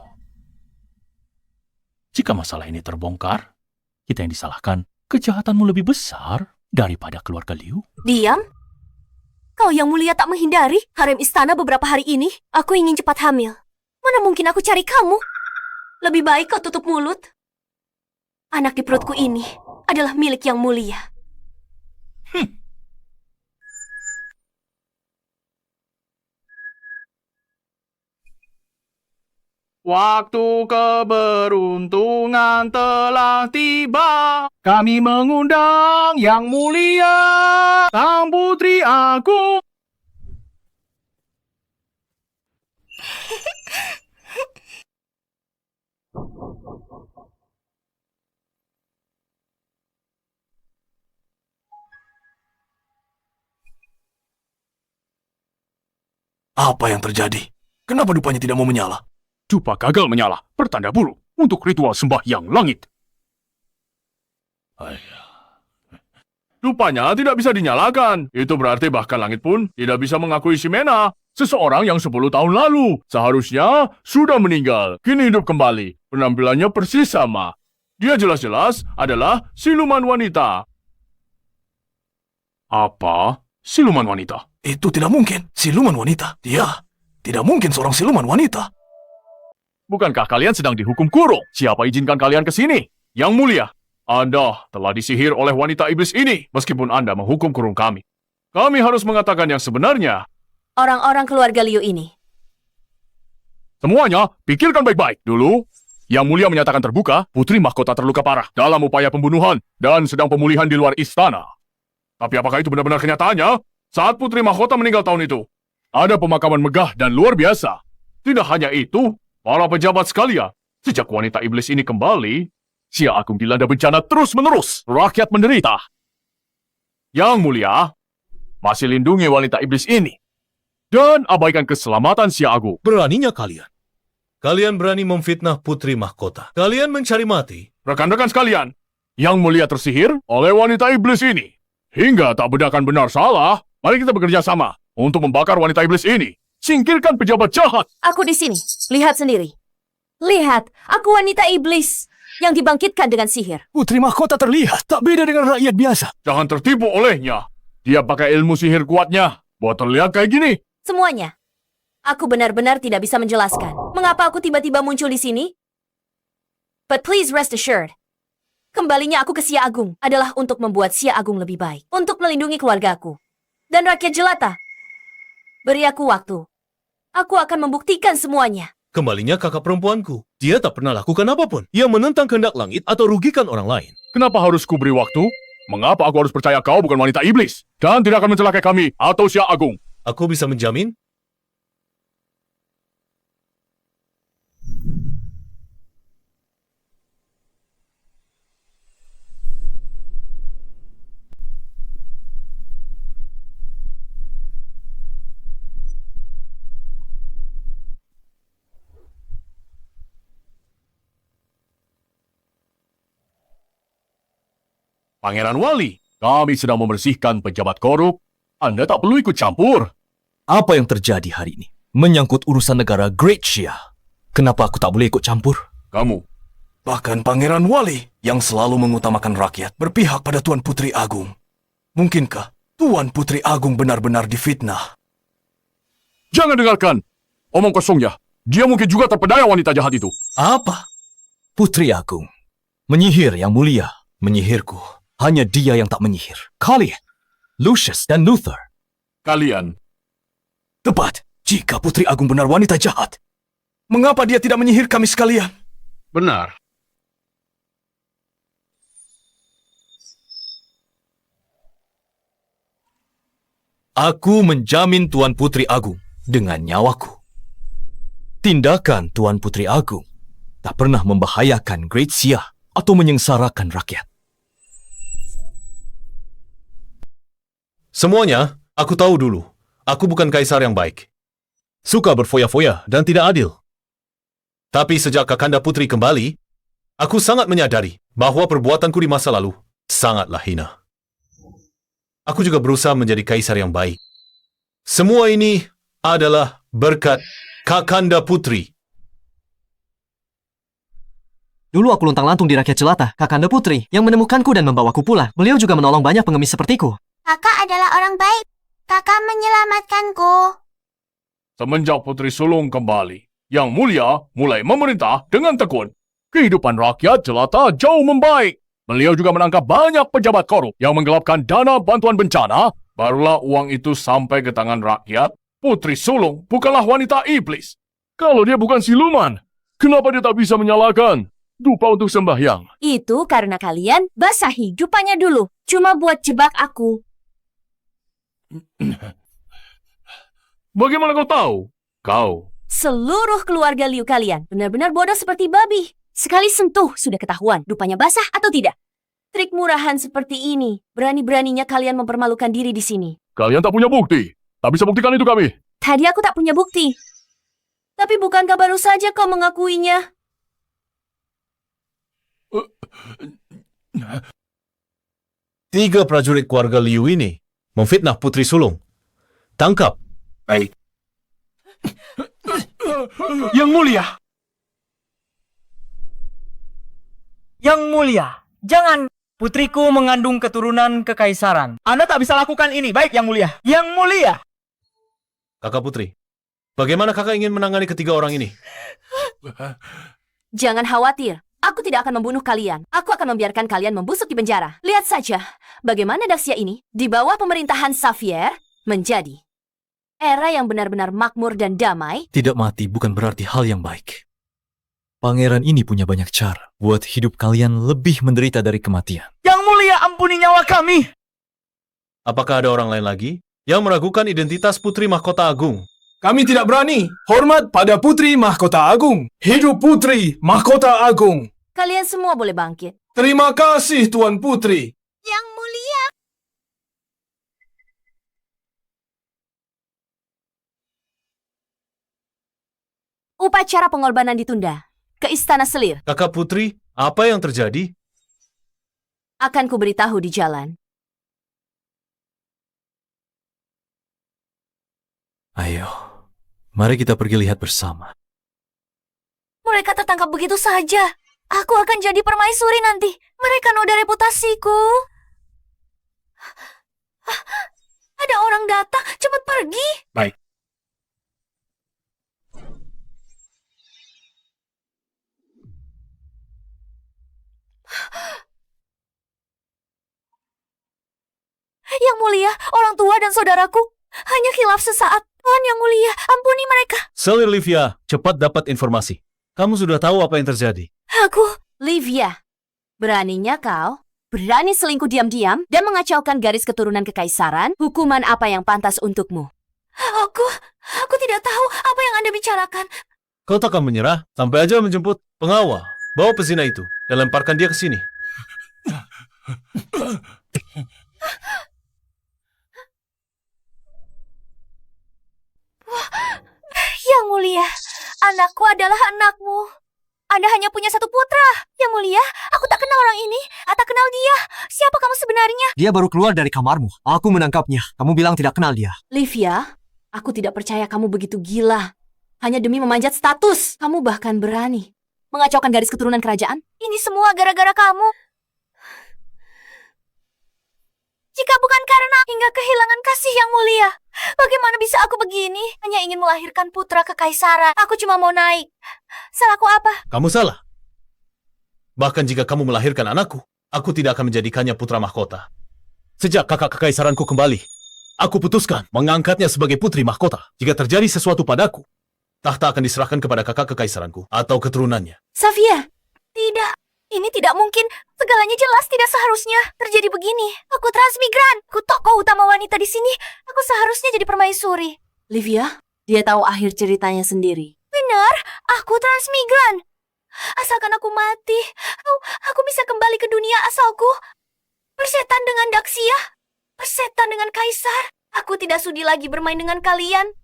Jika masalah ini terbongkar, kita yang disalahkan, kejahatanmu lebih besar daripada keluarga Liu. Diam. Kau Yang Mulia tak menghindari harem istana beberapa hari ini. Aku ingin cepat hamil. Mana mungkin aku cari kamu? Lebih baik kau tutup mulut. Anak di perutku ini adalah milik Yang Mulia. Waktu keberuntungan telah tiba. Kami mengundang Yang Mulia, Sang Putri Agung. Apa yang terjadi? Kenapa dupanya tidak mau menyala? Dupa gagal menyala, pertanda buruk untuk ritual sembahyang langit. Dupanya tidak bisa dinyalakan. Itu berarti bahkan langit pun tidak bisa mengakui Ximena. Seseorang yang 10 tahun lalu seharusnya sudah meninggal, kini hidup kembali. Penampilannya persis sama. Dia jelas-jelas adalah siluman wanita. Apa? Siluman wanita? Itu tidak mungkin. Siluman wanita. Dia tidak mungkin seorang siluman wanita. Bukankah kalian sedang dihukum kurung? Siapa izinkan kalian ke sini? Yang Mulia, Anda telah disihir oleh wanita iblis ini, meskipun Anda menghukum kurung kami. Kami harus mengatakan yang sebenarnya. Orang-orang keluarga Liu ini. Semuanya, pikirkan baik-baik. Dulu, Yang Mulia menyatakan terbuka, Putri Mahkota terluka parah dalam upaya pembunuhan dan sedang pemulihan di luar istana. Tapi apakah itu benar-benar kenyataannya? Saat Putri Mahkota meninggal tahun itu, ada pemakaman megah dan luar biasa. Tidak hanya itu, para pejabat sekalian, sejak wanita iblis ini kembali, Xia Agung dilanda bencana terus-menerus. Rakyat menderita. Yang Mulia, masih lindungi wanita iblis ini. Dan abaikan keselamatan Xia Agung. Beraninya kalian. Kalian berani memfitnah Putri Mahkota. Kalian mencari mati. Rekan-rekan sekalian, Yang Mulia tersihir oleh wanita iblis ini. Hingga tak bedakan benar salah, mari kita bekerja sama untuk membakar wanita iblis ini. Singkirkan pejabat jahat. Aku di sini. Lihat sendiri. Lihat, aku wanita iblis yang dibangkitkan dengan sihir. Putri Mahkota terlihat tak beda dengan rakyat biasa. Jangan tertipu olehnya. Dia pakai ilmu sihir kuatnya buat terlihat kayak gini. Semuanya. Aku benar-benar tidak bisa menjelaskan mengapa aku tiba-tiba muncul di sini. But please rest assured, kembalinya aku ke Xia Agung adalah untuk membuat Xia Agung lebih baik, untuk melindungi keluargaku dan rakyat jelata. Beri aku waktu. Aku akan membuktikan semuanya. Kembalinya kakak perempuanku. Dia tak pernah lakukan apapun yang menentang kehendak langit atau rugikan orang lain. Kenapa harus kuberi waktu? Mengapa aku harus percaya kau bukan wanita iblis? Dan tidak akan mencelakai kami atau Xia Agung? Aku bisa menjamin. Pangeran Wali, kami sedang membersihkan pejabat korup. Anda tak perlu ikut campur. Apa yang terjadi hari ini? Menyangkut urusan negara Great Xia. Kenapa aku tak boleh ikut campur? Kamu. Bahkan Pangeran Wali yang selalu mengutamakan rakyat berpihak pada Tuan Putri Agung. Mungkinkah Tuan Putri Agung benar-benar difitnah. Jangan dengarkan. Omong kosongnya. Dia mungkin juga terpedaya wanita jahat itu. Apa? Putri Agung. Menyihir yang mulia. Menyihirku. Hanya dia yang tak menyihir. Kalian. Lucius dan Luther. Kalian. Tepat. Jika Putri Agung benar wanita jahat, mengapa dia tidak menyihir kami sekalian? Benar. Aku menjamin Tuan Putri Agung dengan nyawaku. Tindakan Tuan Putri Agung tak pernah membahayakan Great Sia atau menyengsarakan rakyat. Semuanya, aku tahu dulu. Aku bukan kaisar yang baik. Suka berfoya-foya dan tidak adil. Tapi sejak Kakanda Putri kembali, aku sangat menyadari bahwa perbuatanku di masa lalu sangatlah hina. Aku juga berusaha menjadi kaisar yang baik. Semua ini adalah berkat Kakanda Putri. Dulu aku luntang-lantung di rakyat jelata, Kakanda Putri, yang menemukanku dan membawaku pulang. Beliau juga menolong banyak pengemis sepertiku. Kakak adalah orang baik. Kakak menyelamatkanku. Semenjak Putri Sulung kembali, Yang Mulia mulai memerintah dengan tekun. Kehidupan rakyat jelata jauh membaik. Beliau juga menangkap banyak pejabat korup yang menggelapkan dana bantuan bencana. Barulah uang itu sampai ke tangan rakyat. Putri Sulung bukanlah wanita iblis. Kalau dia bukan siluman, kenapa dia tak bisa menyalakan dupa untuk sembahyang? Itu karena kalian basahi dupanya dulu. Cuma buat jebak aku. Bagaimana kau tahu? Kau. Seluruh keluarga Liu kalian benar-benar bodoh seperti babi. Sekali sentuh sudah ketahuan dupanya basah atau tidak. Trik murahan seperti ini, berani-beraninya kalian mempermalukan diri di sini. Kalian tak punya bukti. Tak bisa buktikan itu kami. Tadi aku tak punya bukti. Tapi bukankah baru saja kau mengakuinya? Tiga prajurit keluarga Liu ini memfitnah Putri Sulung. Tangkap. Baik. Yang Mulia! Yang Mulia, jangan. Putriku mengandung keturunan kekaisaran. Anda tak bisa lakukan ini, baik Yang Mulia. Yang Mulia! Kakak Putri, bagaimana kakak ingin menangani ketiga orang ini? Jangan khawatir. Aku tidak akan membunuh kalian. Aku akan membiarkan kalian membusuk di penjara. Lihat saja bagaimana Daxia ini di bawah pemerintahan Xavier menjadi era yang benar-benar makmur dan damai. Tidak mati bukan berarti hal yang baik. Pangeran ini punya banyak cara buat hidup kalian lebih menderita dari kematian. Yang Mulia, ampuni nyawa kami! Apakah ada orang lain lagi yang meragukan identitas Putri Mahkota Agung? Kami tidak berani. Hormat pada Putri Mahkota Agung. Hidup Putri Mahkota Agung. Kalian semua boleh bangkit. Terima kasih, Tuan Putri. Yang Mulia. Upacara pengorbanan ditunda. Ke Istana Selir. Kakak Putri, apa yang terjadi? Akan kuberitahu di jalan. Ayo, mari kita pergi lihat bersama. Mereka tertangkap begitu saja. Aku akan jadi permaisuri nanti. Mereka noda reputasiku. Ada orang datang, cepat pergi. Baik. Yang Mulia, orang tua dan saudaraku hanya khilaf sesaat. Tuhan Yang Mulia, ampuni mereka. Selir Livia, cepat dapat informasi. Kamu sudah tahu apa yang terjadi. Aku, Livia. Beraninya kau? Berani selingkuh diam-diam dan mengacaukan garis keturunan kekaisaran? Hukuman apa yang pantas untukmu? Aku tidak tahu apa yang Anda bicarakan. Kau takkan menyerah sampai aja menjemput pengawal. Bawa pezina itu dan lemparkan dia ke sini. Yang Mulia, anakku adalah anakmu. Anda hanya punya satu putra. Yang Mulia, aku tak kenal orang ini. Tak kenal dia. Siapa kamu sebenarnya? Dia baru keluar dari kamarmu. Aku menangkapnya. Kamu bilang tidak kenal dia. Livia, aku tidak percaya kamu begitu gila. Hanya demi memanjat status. Kamu bahkan berani mengacaukan garis keturunan kerajaan. Ini semua gara-gara kamu. Jika bukan karena hingga kehilangan kasih yang mulia, bagaimana bisa aku begini? Hanya ingin melahirkan putra kekaisaran. Aku cuma mau naik. Salahku apa? Kamu salah. Bahkan jika kamu melahirkan anakku, aku tidak akan menjadikannya putra mahkota. Sejak kakak kekaisaranku kembali, aku putuskan mengangkatnya sebagai putri mahkota. Jika terjadi sesuatu padaku, tahta akan diserahkan kepada kakak kekaisaranku atau keturunannya. Safia, tidak. Ini tidak mungkin. Segalanya jelas tidak seharusnya terjadi begini. Aku transmigran. Aku tokoh utama wanita di sini. Aku seharusnya jadi permaisuri. Livia, dia tahu akhir ceritanya sendiri. Benar, aku transmigran. Asalkan aku mati, aku bisa kembali ke dunia asalku. Persetan dengan Daxia, persetan dengan Kaisar. Aku tidak sudi lagi bermain dengan kalian.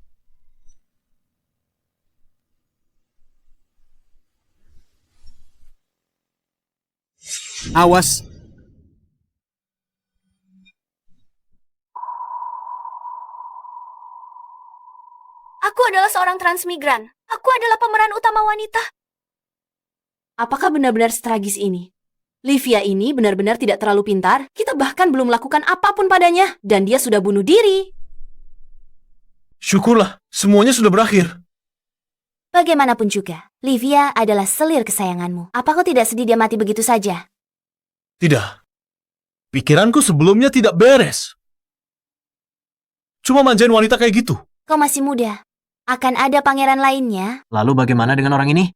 Awas. Aku adalah seorang transmigran. Aku adalah pemeran utama wanita. Apakah benar-benar setragis ini? Livia ini benar-benar tidak terlalu pintar. Kita bahkan belum melakukan apapun padanya. Dan dia sudah bunuh diri. Syukurlah, semuanya sudah berakhir. Bagaimanapun juga, Livia adalah selir kesayanganmu. Apa kau tidak sedih dia mati begitu saja? Tidak. Pikiranku sebelumnya tidak beres. Cuma manjain wanita kayak gitu. Kau masih muda. Akan ada pangeran lainnya. Lalu bagaimana dengan orang ini?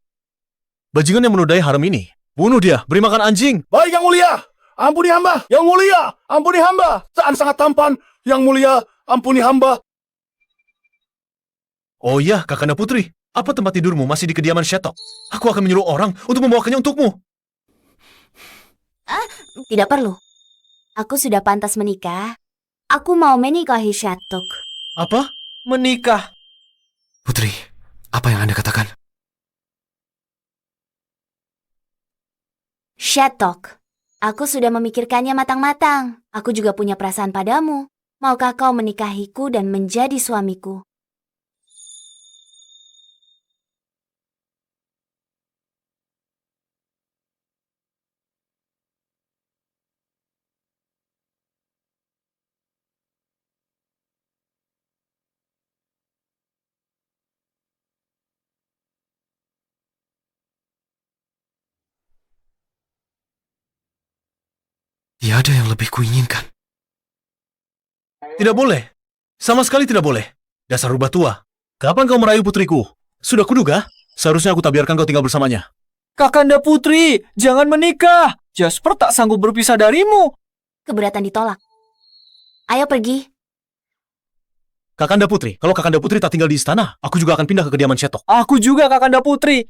Bajingan yang menodai harem ini. Bunuh dia, beri makan anjing. Baik, Yang Mulia. Ampuni hamba. Yang Mulia, ampuni hamba. Saat sangat tampan. Yang Mulia, ampuni hamba. Oh iya, Kakanda Putri. Apa tempat tidurmu masih di kediaman Shetok? Aku akan menyuruh orang untuk membawakannya untukmu. Tidak perlu. Aku sudah pantas menikah. Aku mau menikahi Shetok. Apa? Menikah. Putri, apa yang Anda katakan? Shetok. Aku sudah memikirkannya matang-matang. Aku juga punya perasaan padamu. Maukah kau menikahiku dan menjadi suamiku? Tiada yang lebih kuinginkan. Tidak boleh. Sama sekali tidak boleh. Dasar rubah tua. Kapan kau merayu putriku? Sudah kuduga. Seharusnya aku tak biarkan kau tinggal bersamanya. Kakanda Putri, jangan menikah. Jasper tak sanggup berpisah darimu. Keberatan ditolak. Ayo pergi. Kakanda Putri, kalau Kakanda Putri tak tinggal di istana, aku juga akan pindah ke kediaman Shetok. Aku juga Kakanda Putri.